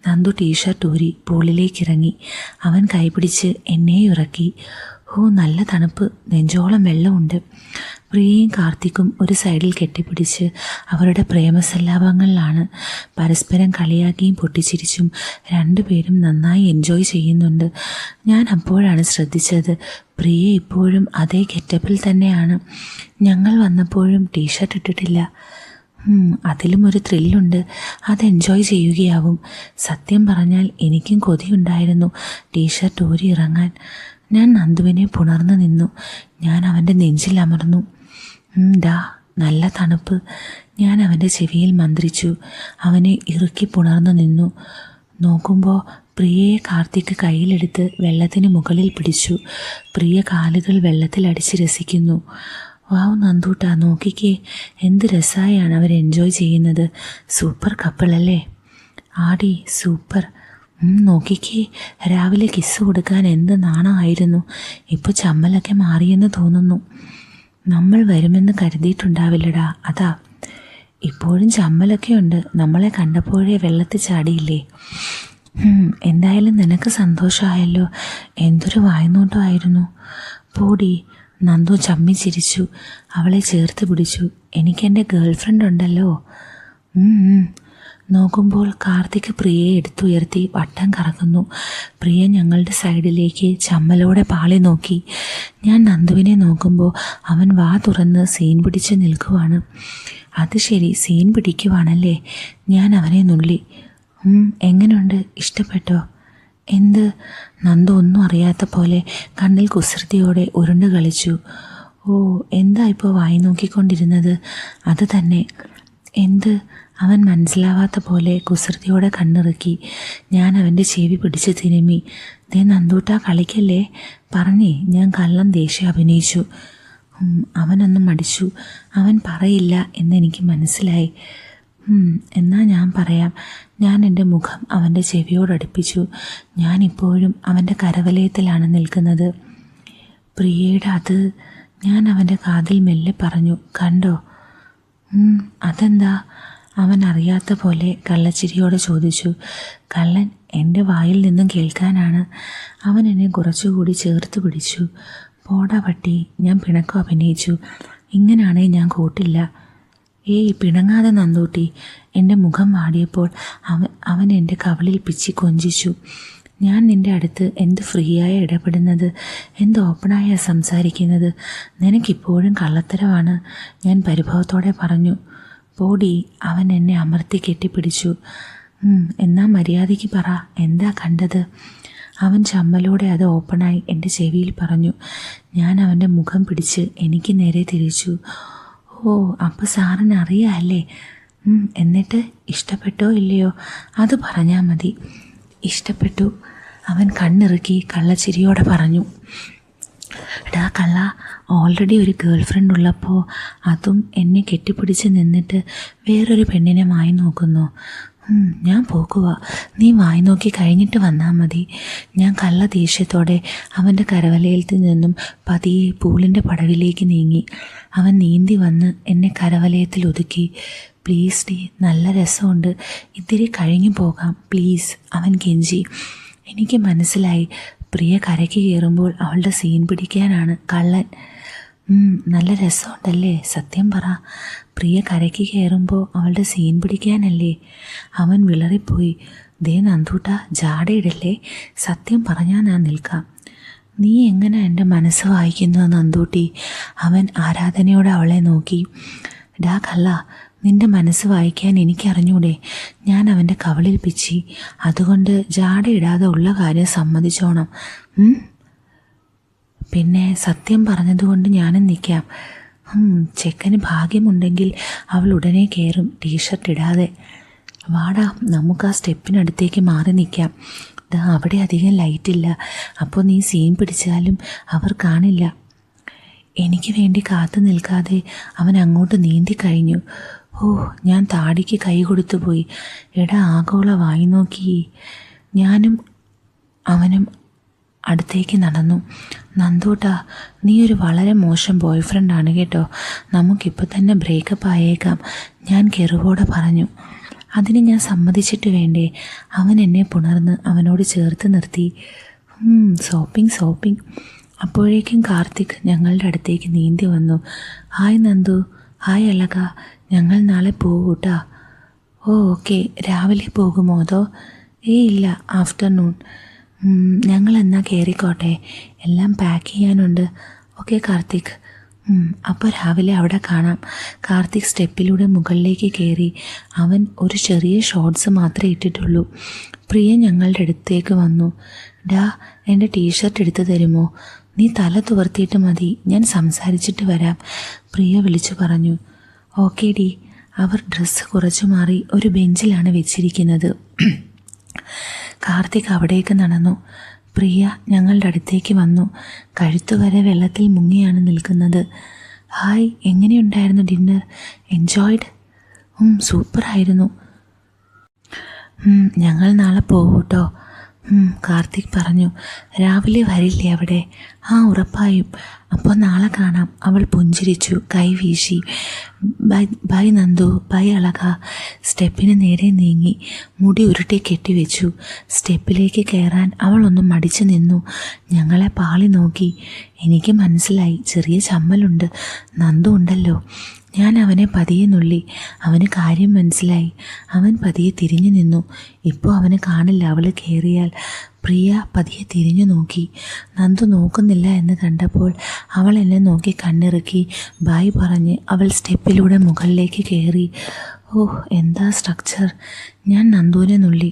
നന്ദു ടീഷർട്ട് ഊരി പൂളിലേക്ക് ഇറങ്ങി. അവൻ കൈപിടിച്ച് എന്നെ ഇറക്കി. നല്ല തണുപ്പ്, നെഞ്ചോളം വെള്ളമുണ്ട്. പ്രിയയും കാർത്തിക്കും ഒരു സൈഡിൽ കെട്ടിപ്പിടിച്ച് അവരുടെ പ്രേമസല്ലാപങ്ങളിലാണ്. പരസ്പരം കളിയാക്കിയും പൊട്ടിച്ചിരിച്ചും രണ്ടുപേരും നന്നായി എൻജോയ് ചെയ്യുന്നുണ്ട്. ഞാൻ അപ്പോഴാണ് ശ്രദ്ധിച്ചത്, പ്രിയ ഇപ്പോഴും അതേ ഗെറ്റപ്പിൽ തന്നെയാണ്. ഞങ്ങൾ വന്നപ്പോഴും ടീഷർട്ട് ഇട്ടിട്ടില്ല. അതിലും ഒരു ത്രില്ലുണ്ട്. അത് എൻജോയ് ചെയ്യുകയാവും. സത്യം പറഞ്ഞാൽ എനിക്കും കൊതിയുണ്ടായിരുന്നു ടീഷർട്ട് ഊരി ഇറങ്ങാൻ. ഞാൻ നന്ദുവിനെ പുണർന്നു നിന്നു. ഞാൻ അവൻ്റെ നെഞ്ചിൽ അമർന്നു. നല്ല തണുപ്പ്. ഞാൻ അവൻ്റെ ചെവിയിൽ മന്ത്രിച്ചു. അവനെ ഇറുക്കി പുണർന്നു നിന്നു. നോക്കുമ്പോൾ പ്രിയയെ കാർത്തിക് കയ്യിലെടുത്ത് വെള്ളത്തിന് മുകളിൽ പിടിച്ചു. പ്രിയ കാലുകൾ വെള്ളത്തിലടിച്ച് രസിക്കുന്നു. വാവ് നന്ദൂട്ടാ, നോക്കിക്കേ, എന്ത് രസമായാണ് അവർ എൻജോയ് ചെയ്യുന്നത്. സൂപ്പർ കപ്പിളല്ലേ? ആടി സൂപ്പർ. നോക്കിക്കേ, രാവിലെ കിസ് കൊടുക്കാൻ എന്ത് നാണമായിരുന്നു. ഇപ്പോൾ ചമ്മലൊക്കെ മാറിയെന്ന് തോന്നുന്നു. നമ്മൾ വരുമെന്ന് കരുതിയിട്ടുണ്ടാവില്ലടാ, അതാ. ഇപ്പോഴും ചമ്മലൊക്കെ ഉണ്ട്. നമ്മളെ കണ്ടപ്പോഴേ വെള്ളത്തിൽ ചാടിയില്ലേ? എന്തായാലും നിനക്ക് സന്തോഷമായല്ലോ. എന്തൊരു വായ്നോട്ടമായിരുന്നു. പോടി. നന്ദു ചമ്മി ചിരിച്ചു. അവളെ ചേർത്ത് പിടിച്ചു. എനിക്കെൻ്റെ ഗേൾ ഫ്രണ്ട് ഉണ്ടല്ലോ. നോക്കുമ്പോൾ കാർത്തിക് പ്രിയയെ എടുത്തുയർത്തി വട്ടം കറക്കുന്നു. പ്രിയ ഞങ്ങളുടെ സൈഡിലേക്ക് ചമ്മലോടെ പാളി നോക്കി. ഞാൻ നന്ദുവിനെ നോക്കുമ്പോൾ അവൻ വാ തുറന്ന് സീൻ പിടിച്ച് നിൽക്കുവാണ്. അത് ശരി, സീൻ പിടിക്കുവാണല്ലേ? ഞാൻ അവനെ നുള്ളി. എങ്ങനെയുണ്ട്, ഇഷ്ടപ്പെട്ടോ? എന്ത്? നന്ദു ഒന്നും അറിയാത്ത പോലെ കണ്ണിൽ കുസൃതിയോടെ ഉരുണ്ട് കളിച്ചു. എന്താ ഇപ്പോൾ വായി നോക്കിക്കൊണ്ടിരുന്നത്? അത് തന്നെ. എന്ത്? അവൻ മനസ്സിലാവാത്ത പോലെ കുസൃതിയോടെ കണ്ണിറുക്കി. ഞാൻ അവൻ്റെ ചെവി പിടിച്ച് തിരുമ്മി. നന്ദൂട്ടാ, കളിക്കല്ലേ പറഞ്ഞേ. ഞാൻ കള്ളം ദേഷ്യം അഭിനയിച്ചു. അവനൊന്നും മടിച്ചു. അവൻ പറയില്ല എന്നെനിക്ക് മനസ്സിലായി. എന്നാ ഞാൻ പറയാം. ഞാൻ എൻ്റെ മുഖം അവൻ്റെ ചെവിയോടടുപ്പിച്ചു. ഞാനിപ്പോഴും അവൻ്റെ കരവലയത്തിലാണ് നിൽക്കുന്നത്. പ്രിയയുടെ അത്. ഞാൻ അവൻ്റെ കാതിൽ മെല്ലെ പറഞ്ഞു. കണ്ടോ? അതെന്താ? അവൻ അറിയാത്ത പോലെ കള്ളച്ചിരിയോടെ ചോദിച്ചു. കള്ളൻ എൻ്റെ വായിൽ നിന്നും കേൾക്കാനാണ്. അവൻ എന്നെ കുറച്ചുകൂടി ചേർത്ത് പിടിച്ചു. പോടാ പട്ടി. ഞാൻ പിണക്കം അഭിനയിച്ചു. ഇങ്ങനാണേ ഞാൻ കൂട്ടില്ല. പിണങ്ങാതെ നന്ദൂട്ടി. എൻ്റെ മുഖം വാടിയപ്പോൾ അവൻ എൻ്റെ കവിളിൽ പിച്ചി കൊഞ്ചിച്ചു. ഞാൻ നിൻ്റെ അടുത്ത് എന്ത് ഫ്രീയായി ഇടപെടുന്നത്, എന്ത് ഓപ്പണായി സംസാരിക്കുന്നത്. നിനക്കിപ്പോഴും കള്ളത്തരമാണ്. ഞാൻ പരിഭവത്തോടെ പറഞ്ഞു. പോടി. അവൻ എന്നെ അമർത്തി കെട്ടിപ്പിടിച്ചു. എന്നാ മര്യാദയ്ക്ക് പറ, എന്താ കണ്ടത്? അവൻ ചമ്മലോടെ അത് ഓപ്പണായി എൻ്റെ ചെവിയിൽ പറഞ്ഞു. ഞാൻ അവൻ്റെ മുഖം പിടിച്ച് എനിക്ക് നേരെ തിരിച്ചു. അപ്പോൾ സാറിന് അറിയാമല്ലേ? എന്നിട്ട് ഇഷ്ടപ്പെട്ടോ ഇല്ലയോ? അത് പറഞ്ഞാൽ മതി. ഇഷ്ടപ്പെട്ടു. അവൻ കണ്ണിറുക്കി കള്ളച്ചിരിയോടെ പറഞ്ഞു. എടാ കള്ള, ഓൾറെഡി ഒരു ഗേൾ ഫ്രണ്ട് ഉള്ളപ്പോൾ അതും എന്നെ കെട്ടിപ്പിടിച്ച് നിന്നിട്ട് വേറൊരു പെണ്ണിനെ വായി നോക്കുന്നു. ഞാൻ പോകുക. നീ വായി നോക്കി കഴിഞ്ഞിട്ട് വന്നാൽ മതി. ഞാൻ കള്ള ദേഷ്യത്തോടെ അവൻ്റെ കരവലയിൽ നിന്നും പതിയെ പൂളിൻ്റെ പടവിലേക്ക് നീങ്ങി. അവൻ നീന്തി വന്ന് എന്നെ കരവലയത്തിൽ ഒതുക്കി. പ്ലീസ് ഡി, നല്ല രസമുണ്ട്. ഇത്തിരി കഴിഞ്ഞു പോകാം പ്ലീസ്, അവൻ കെഞ്ചി. എനിക്ക് മനസ്സിലായി, പ്രിയ കരയ്ക്ക് കയറുമ്പോൾ അവളുടെ സീൻ പിടിക്കാനാണ് കള്ളൻ. നല്ല രസമുണ്ടല്ലേ? സത്യം പറ. പ്രിയ കരയ്ക്ക് കയറുമ്പോൾ അവളുടെ സീൻ പിടിക്കാനല്ലേ. അവൻ വിളറിപ്പോയി. ദേ നന്ദൂട്ട, ജാടയിടല്ലേ, സത്യം പറഞ്ഞാൽ ഞാൻ നിൽക്കാം. നീ എങ്ങനെ എൻ്റെ മനസ്സ് വായിക്കുന്നു നന്ദൂട്ടി? അവൻ ആരാധനയോടെ അവളെ നോക്കി. ഡാ കള്ള, നിന്റെ മനസ്സ് വായിക്കാൻ എനിക്കറിഞ്ഞൂടെ? ഞാൻ അവൻ്റെ കവളിൽ പിച്ചി. അതുകൊണ്ട് ജാടയിടാതെ ഉള്ള കാര്യം സമ്മതിച്ചോണം. പിന്നെ സത്യം പറഞ്ഞതുകൊണ്ട് ഞാനും നിൽക്കാം. ചെക്കന് ഭാഗ്യമുണ്ടെങ്കിൽ അവൾ ഉടനെ കയറും ടീഷർട്ട് ഇടാതെ. വാടാ, നമുക്ക് ആ സ്റ്റെപ്പിനടുത്തേക്ക് മാറി നിൽക്കാം. അവിടെ അധികം ലൈറ്റില്ല, അപ്പോൾ നീ സീൻ പിടിച്ചാലും അവർ കാണില്ല. എനിക്ക് വേണ്ടി കാത്തു നിൽക്കാതെ അവൻ അങ്ങോട്ട് നീന്തി കഴിഞ്ഞു. ഓ, ഞാൻ താടിക്ക് കൈ കൊടുത്തു പോയി. എടാ ആഗോള വായി നോക്കി. ഞാനും അവനും അടുത്തേക്ക് നടന്നു. നന്ദൂട്ടാ, നീ ഒരു വളരെ മോശം ബോയ് ഫ്രണ്ടാണ് കേട്ടോ. നമുക്കിപ്പോൾ തന്നെ ബ്രേക്കപ്പ് ആയേക്കാം, ഞാൻ കെറുവോടെ പറഞ്ഞു. അതിന് ഞാൻ സമ്മതിച്ചിട്ട് വേണ്ടേ? അവൻ എന്നെ പുണർന്ന് അവനോട് ചേർത്ത് നിർത്തി. സോപ്പിംഗ്. അപ്പോഴേക്കും കാർത്തിക് ഞങ്ങളുടെ അടുത്തേക്ക് നീന്തി വന്നു. ഹായ് നന്ദു. ഹായ് അലക. ഞങ്ങൾ നാളെ പോകൂട്ടാ. ഓ ഓക്കെ. രാവിലെ പോകുമോ അതോ? ഇല്ല, ആഫ്റ്റർനൂൺ. ഞങ്ങൾ എന്നാൽ കയറിക്കോട്ടെ, എല്ലാം പാക്ക് ചെയ്യാനുണ്ട്. ഓക്കെ കാർത്തിക്. അപ്പോൾ രാവിലെ അവിടെ കാണാം. കാർത്തിക് സ്റ്റെപ്പിലൂടെ മുകളിലേക്ക് കയറി. അവൻ ഒരു ചെറിയ ഷോർട്സ് മാത്രമേ ഇട്ടിട്ടുള്ളൂ. പ്രിയ ഞങ്ങളുടെ അടുത്തേക്ക് വന്നു. ഡാ, എൻ്റെ ടീഷർട്ട് എടുത്തു തരുമോ? നീ തല തുവർത്തിയിട്ട് മതി, ഞാൻ സംസാരിച്ചിട്ട് വരാം, പ്രിയ വിളിച്ചു പറഞ്ഞു. Okay D. അവർ ഡ്രസ്സ് കുറച്ചു മാറി ഒരു ബെഞ്ചിലാണ് വെച്ചിരിക്കുന്നത്. കാർത്തിക് അവിടേക്ക് നടന്നു. പ്രിയ ഞങ്ങളുടെ അടുത്തേക്ക് വന്നു. കഴുത്തുവരെ വെള്ളത്തിൽ മുങ്ങിയാണ് നിൽക്കുന്നത്. ഹായ്, എങ്ങനെയുണ്ടായിരുന്നു ഡിന്നർ? എൻജോയ്ഡ്? സൂപ്പറായിരുന്നു. ഞങ്ങൾ നാളെ പോകൂട്ടോ, കാർത്തിക് പറഞ്ഞു. രാവിലെ വരില്ലേ അവിടെ? ഉറപ്പായും. അപ്പോൾ നാളെ കാണാം. അവൾ പുഞ്ചിരിച്ചു, കൈവീശി. Bye Nandu, bye Alaka. സ്റ്റെപ്പിന് നേരെ നീങ്ങി മുടി ഉരുട്ടി കെട്ടിവെച്ചു. സ്റ്റെപ്പിലേക്ക് കയറാൻ അവൾ ഒന്ന് മടിച്ചു നിന്നു. ഞങ്ങളെ പാളി നോക്കി. എനിക്ക് മനസ്സിലായി, ചെറിയ ചമ്മലുണ്ട്. നന്ദു ഉണ്ടല്ലോ. ഞാൻ അവനെ പതിയെ നുള്ളി. അവന് കാര്യം മനസ്സിലായി. അവൻ പതിയെ തിരിഞ്ഞു നിന്നു. ഇപ്പോൾ അവന് കാണില്ല അവൾ കയറിയാൽ. പ്രിയ പതിയെ തിരിഞ്ഞു നോക്കി. നന്ദു നോക്കുന്നില്ല എന്ന് കണ്ടപ്പോൾ അവൾ എന്നെ നോക്കി കണ്ണിറുക്കി ബായ് പറഞ്ഞ് അവൾ സ്റ്റെപ്പിലൂടെ മുകളിലേക്ക് കയറി. എന്താ സ്ട്രക്ചർ. ഞാൻ നന്ദുവിനെ നുള്ളി.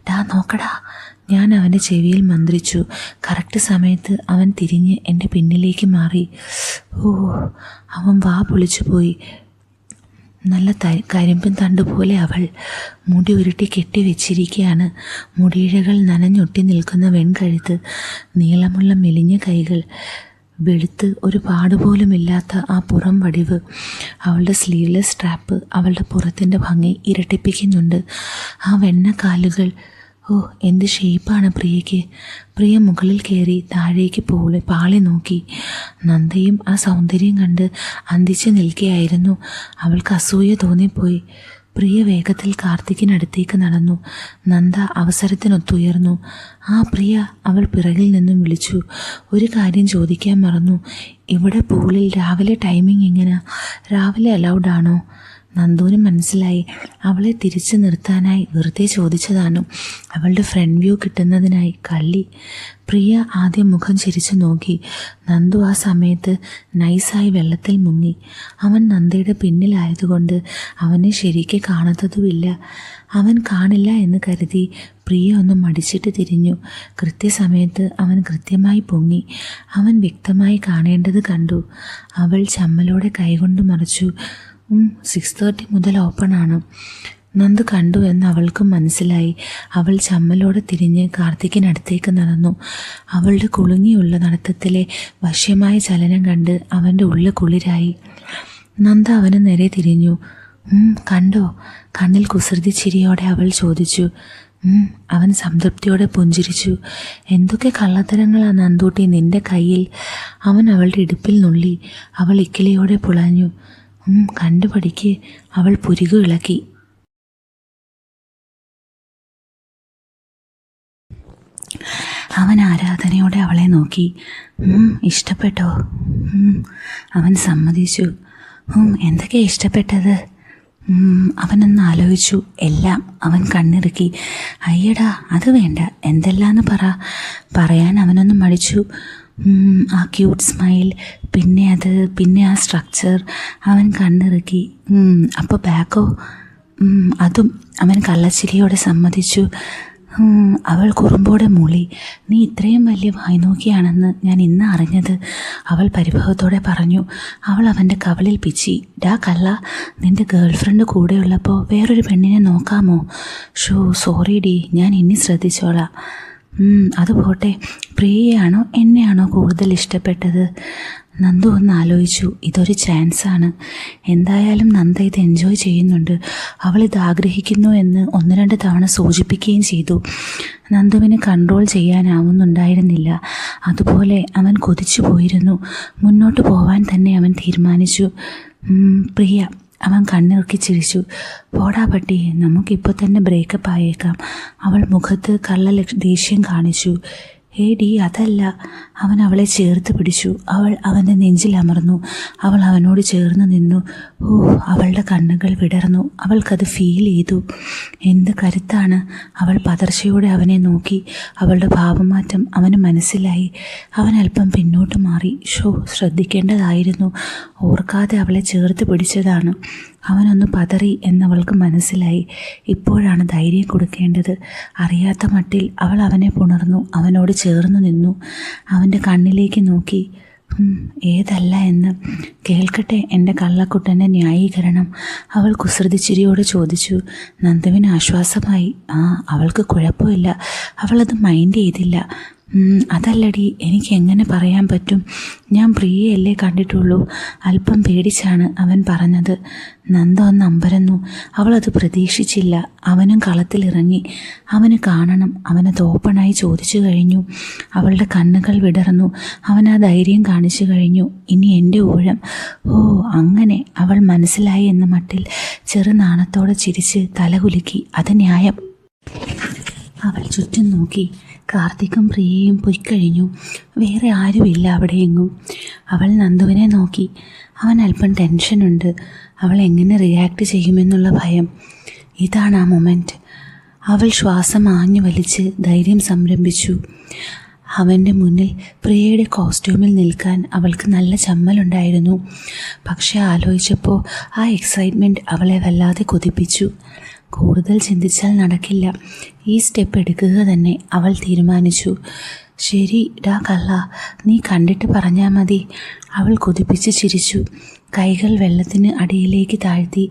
ഡാ നോക്കടാ. ഞാൻ അവൻ്റെ ചെവിയിൽ മന്ത്രിച്ചു. കറക്റ്റ് സമയത്ത് അവൻ തിരിഞ്ഞ് എൻ്റെ പിന്നിലേക്ക് മാറി. അവൻ വാ പൊളിച്ചു പോയി. നല്ല കരിമ്പൻ തണ്ടുപോലെ അവൾ മുടി ഉരുട്ടി കെട്ടി വെച്ചിരിക്കുകയാണ്. മുടിയിഴകൾ നനഞ്ഞൊട്ടി നിൽക്കുന്ന വെൺകഴുത്ത്, നീളമുള്ള മെലിഞ്ഞ കൈകൾ, വെളുത്ത് ഒരു പാടുപോലുമില്ലാത്ത ആ പുറം വടിവ്. അവളുടെ സ്ലീവ്ലെസ് സ്ട്രാപ്പ് അവളുടെ പുറത്തിൻ്റെ ഭംഗി ഇരട്ടിപ്പിക്കുന്നുണ്ട്. ആ വെണ്ണക്കാലുകൾ, എന്ത് ഷേപ്പാണ് പ്രിയയ്ക്ക്. പ്രിയ മുകളിൽ കയറി താഴേക്ക് പാളി നോക്കി. നന്ദയും ആ സൗന്ദര്യം കണ്ട് അന്തിച്ച് നിൽക്കുകയായിരുന്നു. അവൾക്ക് അസൂയ തോന്നിപ്പോയി. പ്രിയ വേഗത്തിൽ കാർത്തിക്കിനടുത്തേക്ക് നടന്നു. നന്ദ അവസരത്തിനൊത്തുയർന്നു. പ്രിയ, അവൾ പിറകിൽ നിന്നും വിളിച്ചു. ഒരു കാര്യം ചോദിക്കാൻ മറന്നു. ഇവിടെ പൂളിൽ രാവിലെ ടൈമിംഗ് എങ്ങനെയാ? രാവിലെ അലൗഡ് ആണോ? നന്ദുവിന് മനസ്സിലായി അവളെ തിരിച്ചു നിർത്താനായി വെറുതെ ചോദിച്ചതാണ്. അവളുടെ ഫ്രണ്ട് വ്യൂ കിട്ടുന്നതിനായി കള്ളി. പ്രിയ ആദ്യം മുഖം ചിരിച്ചു നോക്കി. നന്ദു ആ സമയത്ത് നൈസായി വെള്ളത്തിൽ മുങ്ങി. അവൻ നന്ദയുടെ പിന്നിലായതുകൊണ്ട് അവനെ ശരിക്ക് കാണത്തതുമില്ല. അവൻ കാണില്ല എന്ന് കരുതി പ്രിയ ഒന്ന് മടിച്ചിട്ട് തിരിഞ്ഞു. കൃത്യസമയത്ത് അവൻ കൃത്യമായി പൊങ്ങി. അവൻ വ്യക്തമായി കാണേണ്ടത് കണ്ടു. അവൾ ചമ്മലോടെ കൈകൊണ്ട് മറച്ചു. 6:30 മുതൽ ഓപ്പണാണ്. നന്ദു കണ്ടു എന്ന് അവൾക്കും മനസ്സിലായി. അവൾ ചമ്മലോടെ തിരിഞ്ഞ് കാർത്തിക്കിനടുത്തേക്ക് നടന്നു. അവളുടെ കുളുങ്ങിയുള്ള നടത്തത്തിലെ വശ്യമായ ചലനം കണ്ട് അവൻ്റെ ഉള്ളിൽ കുളിരായി. നന്ദ അവന് നേരെ തിരിഞ്ഞു. കണ്ടോ? കണ്ണിൽ കുസൃതി ചിരിയോടെ അവൾ ചോദിച്ചു. അവൻ സംതൃപ്തിയോടെ പുഞ്ചിരിച്ചു. എന്തൊക്കെ കള്ളത്തരങ്ങളാ നന്ദൂട്ടി നിന്റെ കയ്യിൽ. അവൻ അവളുടെ ഇടുപ്പിൽ നുള്ളി. അവൾ ഇക്കിളിയോടെ പുളഞ്ഞു. കണ്ടുപടിക്ക്. അവൾ പുരികു ഇളക്കി. അവൻ ആരാധനയോടെ അവളെ നോക്കി. ഇഷ്ടപ്പെട്ടോ? അവൻ സമ്മതിച്ചു. എന്തൊക്കെയാ ഇഷ്ടപ്പെട്ടത്? അവനൊന്ന് ആലോചിച്ചു. എല്ലാം. അവൻ കണ്ണിറുക്കി. അയ്യടാ, അത് വേണ്ട, എന്തെല്ലാന്ന് പറയാൻ അവനൊന്ന് മടിച്ചു. ആ ക്യൂട്ട് സ്മൈൽ, പിന്നെ ആ സ്ട്രക്ചർ. അവൻ കണ്ണിറുക്കി. അപ്പോൾ ബാക്കോ? അതും. അവൻ കള്ളച്ചിരിയോടെ സമ്മതിച്ചു. അവൾ കുറുമ്പോടെ മൂളി. നീ ഇത്രയും വലിയ വായ്നോക്കിയാണെന്ന് ഞാൻ ഇന്ന് അറിഞ്ഞത്, അവൾ പരിഭവത്തോടെ പറഞ്ഞു. അവൾ അവൻ്റെ കവളിൽ പിച്ചി. ഡാ കള്ള, നിൻ്റെ ഗേൾഫ്രണ്ട് കൂടെയുള്ളപ്പോൾ വേറൊരു പെണ്ണിനെ നോക്കാമോ? സോറി ഡി, ഞാൻ ഇനി ശ്രദ്ധിച്ചോളാം. അത് പോട്ടെ, പ്രിയയാണോ എന്നെയാണോ കൂടുതൽ ഇഷ്ടപ്പെട്ടത്? നന്ദു ഒന്ന് ആലോചിച്ചു. ഇതൊരു ചാൻസാണ്. എന്തായാലും നന്ദ ഇത് എൻജോയ് ചെയ്യുന്നുണ്ട്. അവളിത് ആഗ്രഹിക്കുന്നു എന്ന് 1-2 തവണ സൂചിപ്പിക്കുകയും ചെയ്തു. നന്ദുവിന് കൺട്രോൾ ചെയ്യാനാവുന്നുണ്ടായിരുന്നില്ല. അതുപോലെ അവൻ കൊതിച്ചു പോയിരുന്നു. മുന്നോട്ട് പോവാൻ തന്നെ അവൻ തീരുമാനിച്ചു. പ്രിയ, അവൻ കണ്ണിറുക്കി ചിരിച്ചു. പോടാ പട്ടി, നമുക്കിപ്പോൾ തന്നെ ബ്രേക്കപ്പ് ആയേക്കാം. അവൾ മുഖത്ത് ദേഷ്യം കാണിച്ചു. ഡി, അതല്ല. അവൻ അവളെ ചേർത്ത് പിടിച്ചു. അവൾ അവൻ്റെ നെഞ്ചിലമർന്നു. അവൾ അവനോട് ചേർന്ന് നിന്നു. അവളുടെ കണ്ണുകൾ വിടർന്നു. അവൾക്കത് ഫീൽ ചെയ്തു. എന്ത് കരുത്താണ്! അവൾ പതർച്ചയോടെ അവനെ നോക്കി. അവളുടെ ഭാവമാറ്റം അവന് മനസ്സിലായി. അവൻ അല്പം പിന്നോട്ട് മാറി. ശ്രദ്ധിക്കേണ്ടതായിരുന്നു. ഓർക്കാതെ അവളെ ചേർത്ത് പിടിച്ചതാണ്. അവനൊന്ന് പതറി എന്നവൾക്ക് മനസ്സിലായി. ഇപ്പോഴാണ് ധൈര്യം കൊടുക്കേണ്ടത്. അറിയാത്ത മട്ടിൽ അവൾ അവനെ പുണർന്നു. അവനോട് ചേർന്ന് നിന്നു. അവൻ്റെ കണ്ണിലേക്ക് നോക്കി. ഏതല്ല എന്ന് കേൾക്കട്ടെ എൻ്റെ കള്ളക്കുട്ടൻ്റെ ന്യായീകരണം, അവൾ കുസൃതിച്ചിരിയോട് ചോദിച്ചു. നന്ദുവിന് ആശ്വാസമായി. അവൾക്ക് കുഴപ്പമില്ല. അവളത് മൈൻഡ് ചെയ്തില്ല. അതല്ലടി, എനിക്ക് എങ്ങനെ പറയാൻ പറ്റും? ഞാൻ പ്രിയയല്ലേ കണ്ടിട്ടുള്ളൂ. അല്പം പേടിച്ചാണ് അവൻ പറഞ്ഞത്. നന്ദ ഒന്ന് അമ്പരന്നു. അവളത് പ്രതീക്ഷിച്ചില്ല. അവനും കളത്തിലിറങ്ങി. അവന് കാണണം. അവനത് ഓപ്പണായി ചോദിച്ചു കഴിഞ്ഞു. അവളുടെ കണ്ണുകൾ വിടർന്നു. അവൻ ആ ധൈര്യം കാണിച്ചു കഴിഞ്ഞു. ഇനി എൻ്റെ ഊഴം. അങ്ങനെ അവൾ മനസ്സിലായി എന്ന മട്ടിൽ ചെറുനാണത്തോടെ ചിരിച്ച് തലകുലുക്കി. അത് ന്യായം. അവൾ ചുറ്റും നോക്കി. കാർത്തിക്കും പ്രിയയും പൊയ്ക്കഴിഞ്ഞു. വേറെ ആരുമില്ല അവിടെയെങ്ങും. അവൾ നന്ദുവിനെ നോക്കി. അവൻ അല്പം ടെൻഷനുണ്ട്. അവൾ എങ്ങനെ റിയാക്ട് ചെയ്യുമെന്നുള്ള ഭയം. ഇതാണ് ആ മൊമെൻറ്റ്. അവൾ ശ്വാസം ആഞ്ഞു വലിച്ച് ധൈര്യം സംരംഭിച്ചു. അവൻ്റെ മുന്നിൽ പ്രിയയുടെ കോസ്റ്റ്യൂമിൽ നിൽക്കാൻ അവൾക്ക് നല്ല ചമ്മലുണ്ടായിരുന്നു. പക്ഷെ ആലോചിച്ചപ്പോൾ ആ എക്സൈറ്റ്മെൻറ്റ് അവളെ വല്ലാതെ കൊതിപ്പിച്ചു. കൂടുതൽ ചിന്തിച്ചാൽ നടക്കില്ല. ഈ സ്റ്റെപ്പ് എടുക്കുക തന്നെ അവൾ തീരുമാനിച്ചു. ശരി ഡാ കള്ള, നീ കണ്ടിട്ട് പറഞ്ഞാൽ മതി. അവൾ കൊതിപ്പിച്ച് ചിരിച്ചു. കൈകൾ വെള്ളത്തിന് അടിയിലേക്ക് താഴ്ത്തി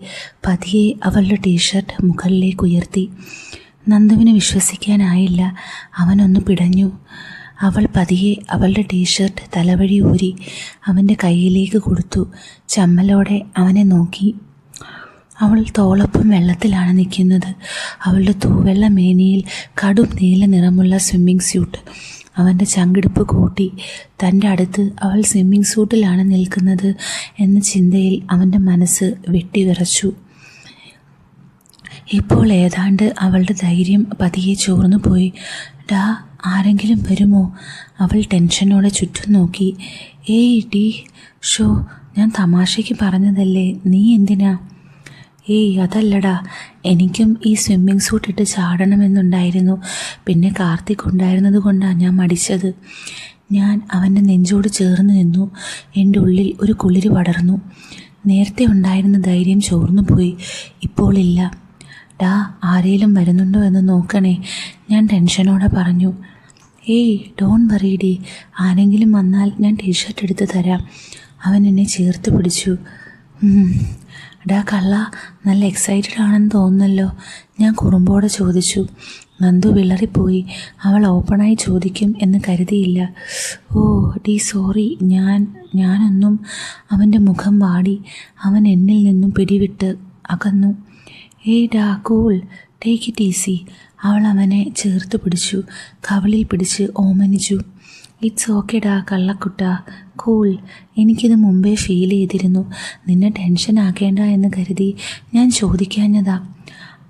പതിയെ അവളുടെ ടീഷർട്ട് മുകളിലേക്ക് ഉയർത്തി. നന്ദുവിന് വിശ്വസിക്കാനായില്ല. അവനൊന്ന് പിടഞ്ഞു. അവൾ പതിയെ അവളുടെ ടീഷർട്ട് തലവഴി ഊരി അവൻ്റെ കയ്യിലേക്ക് കൊടുത്തു. ചമ്മലോടെ അവനെ നോക്കി. അവൾ തോളൊപ്പം വെള്ളത്തിലാണ് നിൽക്കുന്നത്. അവളുടെ തൂവെള്ള മേനിയിൽ കടും നീല നിറമുള്ള സ്വിമ്മിംഗ് സ്യൂട്ട്. അവൻ്റെ ചങ്കിടിപ്പ് കൂട്ടി. തൻ്റെ അടുത്ത് അവൾ സ്വിമ്മിംഗ് സ്യൂട്ടിലാണ് നിൽക്കുന്നത് എന്ന ചിന്തയിൽ അവൻ്റെ മനസ്സ് വെട്ടിവിറച്ചു. ഇപ്പോൾ ഏതാണ്ട് അവളുടെ ധൈര്യം പതിയെ ചോർന്നു പോയി. ഡാ, ആരെങ്കിലും വരുമോ? അവൾ ടെൻഷനോടെ ചുറ്റും നോക്കി. ഡി, ഞാൻ തമാശയ്ക്ക് പറഞ്ഞതല്ലേ, നീ എന്തിനാ? അതല്ലടാ, എനിക്കും ഈ സ്വിമ്മിംഗ് സൂട്ട് ഇട്ട് ചാടണമെന്നുണ്ടായിരുന്നു. പിന്നെ കാർത്തിക് ഉണ്ടായിരുന്നത് കൊണ്ടാണ് ഞാൻ മടിച്ചത്. ഞാൻ അവൻ്റെ നെഞ്ചോട് ചേർന്ന് നിന്നു. എൻ്റെ ഉള്ളിൽ ഒരു കുളിര് പടർന്നു. നേരത്തെ ഉണ്ടായിരുന്ന ധൈര്യം ചോർന്നു പോയി. ഇപ്പോൾ ഇല്ല. ഡാ, ആരേലും വരുന്നുണ്ടോ എന്ന് നോക്കണേ, ഞാൻ ടെൻഷനോടെ പറഞ്ഞു. ഡോൺ വറി ഡി, ആരെങ്കിലും വന്നാൽ ഞാൻ ടീഷർട്ട് എടുത്ത് തരാം. അവൻ എന്നെ ചേർത്ത് പിടിച്ചു. ഡാ കള്ള, നല്ല എക്സൈറ്റഡ് ആണെന്ന് തോന്നുന്നല്ലോ, ഞാൻ കുറുമ്പോടെ ചോദിച്ചു. നന്ദു വിളറിപ്പോയി. അവൾ ഓപ്പണായി ചോദിക്കും എന്ന് കരുതിയില്ല. ഡി സോറി, ഞാനൊന്നും. അവൻ്റെ മുഖം വാടി. അവൻ എന്നിൽ നിന്നും പിടിവിട്ട് അകന്നു. ഡാ കൂൾ, ടേക്ക് ഇറ്റ് ഈസി. അവൾ അവനെ ചേർത്ത് പിടിച്ചു. കവളിൽ പിടിച്ച് ഓമനിച്ചു. ഇറ്റ്സ് ഓക്കെ ഡാ കള്ളക്കുട്ട, കൂൾ. എനിക്കിത് മുമ്പേ ഫീൽ ചെയ്തിരുന്നു. നിന്നെ ടെൻഷൻ ആക്കേണ്ട എന്ന് കരുതി ഞാൻ ചോദിക്കാഞ്ഞതാ.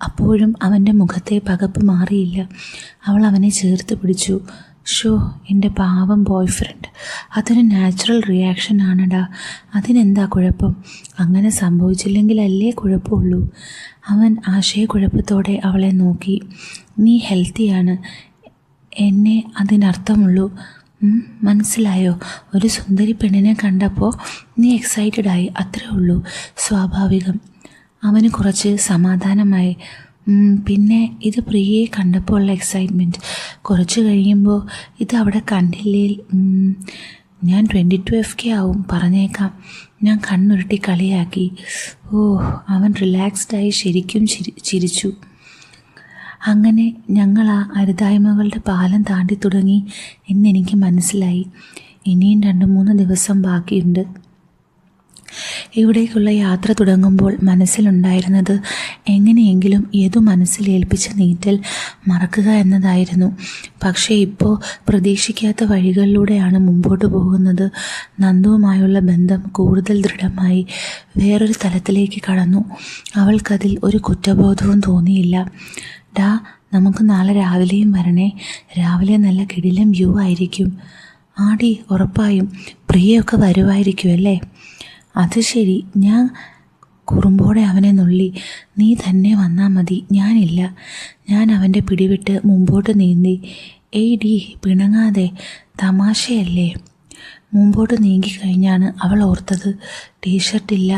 അപ്പോഴും അവൻ്റെ മുഖത്തെ പകപ്പ് മാറിയില്ല. അവൾ അവനെ ചേർത്ത് പിടിച്ചു. ഷോ എൻ്റെ പാവം ബോയ് ഫ്രണ്ട്, അതൊരു നാച്ചുറൽ റിയാക്ഷൻ ആണടാ. അതിനെന്താ കുഴപ്പം? അങ്ങനെ സംഭവിച്ചില്ലെങ്കിലല്ലേ കുഴപ്പമുള്ളൂ. അവൻ ആശയക്കുഴപ്പത്തോടെ അവളെ നോക്കി. നീ ഹെൽത്തിയാണ് എന്നെ അതിനർത്ഥമുള്ളൂ. മനസ്സിലായോ? ഒരു സുന്ദരി പെണ്ണിനെ കണ്ടപ്പോൾ നീ എക്സൈറ്റഡായി, അത്രേ ഉള്ളൂ. സ്വാഭാവികം. അവന് കുറച്ച് സമാധാനമായി. പിന്നെ ഇത് പ്രിയയെ കണ്ടപ്പോൾ ഉള്ള എക്സൈറ്റ്മെൻറ്റ്. കുറച്ച് കഴിയുമ്പോൾ ഇത് അവിടെ കണ്ടില്ലേ, ഞാൻ 22 FK ആവും പറഞ്ഞേക്കാം. ഞാൻ കണ്ണുരുട്ടി കളിയാക്കി. അവൻ റിലാക്സ്ഡായി ശരിക്കും ചിരിച്ചു. അങ്ങനെ ഞങ്ങൾ ആ അരുതായ്മകളുടെ പാലം താണ്ടി തുടങ്ങി എന്നെനിക്ക് മനസ്സിലായി. ഇനിയും 2-3 ദിവസം ബാക്കിയുണ്ട്. ഇവിടേക്കുള്ള യാത്ര തുടങ്ങുമ്പോൾ മനസ്സിലുണ്ടായിരുന്നത് എങ്ങനെയെങ്കിലും ഏതു മനസ്സിലേൽപ്പിച്ച നീറ്റൽ മറക്കുക എന്നതായിരുന്നു. പക്ഷേ ഇപ്പോൾ പ്രതീക്ഷിക്കാത്ത വഴികളിലൂടെയാണ് മുമ്പോട്ട് പോകുന്നത്. നന്ദുവുമായുള്ള ബന്ധം കൂടുതൽ ദൃഢമായി വേറൊരു തലത്തിലേക്ക് കടന്നു. അവൾക്കതിൽ ഒരു കുറ്റബോധവും തോന്നിയില്ല. ഡാ, നമുക്ക് നാളെ രാവിലെയും വരണേ. രാവിലെ നല്ല കിടിലം വ്യൂ ആയിരിക്കും. ആടി, ഉറപ്പായും. പ്രിയയൊക്കെ വരുമായിരിക്കും അല്ലേ? അത് ശരി. ഞാൻ കുറുമ്പോടെ അവനെ നുള്ളി. നീ തന്നെ വന്നാൽ മതി, ഞാനില്ല. ഞാൻ അവൻ്റെ പിടിവിട്ട് മുമ്പോട്ട് നീന്തി. ഏയ് ഡി, പിണങ്ങാതെ, തമാശയല്ലേ. മുമ്പോട്ട് നീങ്ങിക്കഴിഞ്ഞാണ് അവൾ ഓർത്തത് ടീഷർട്ടില്ല.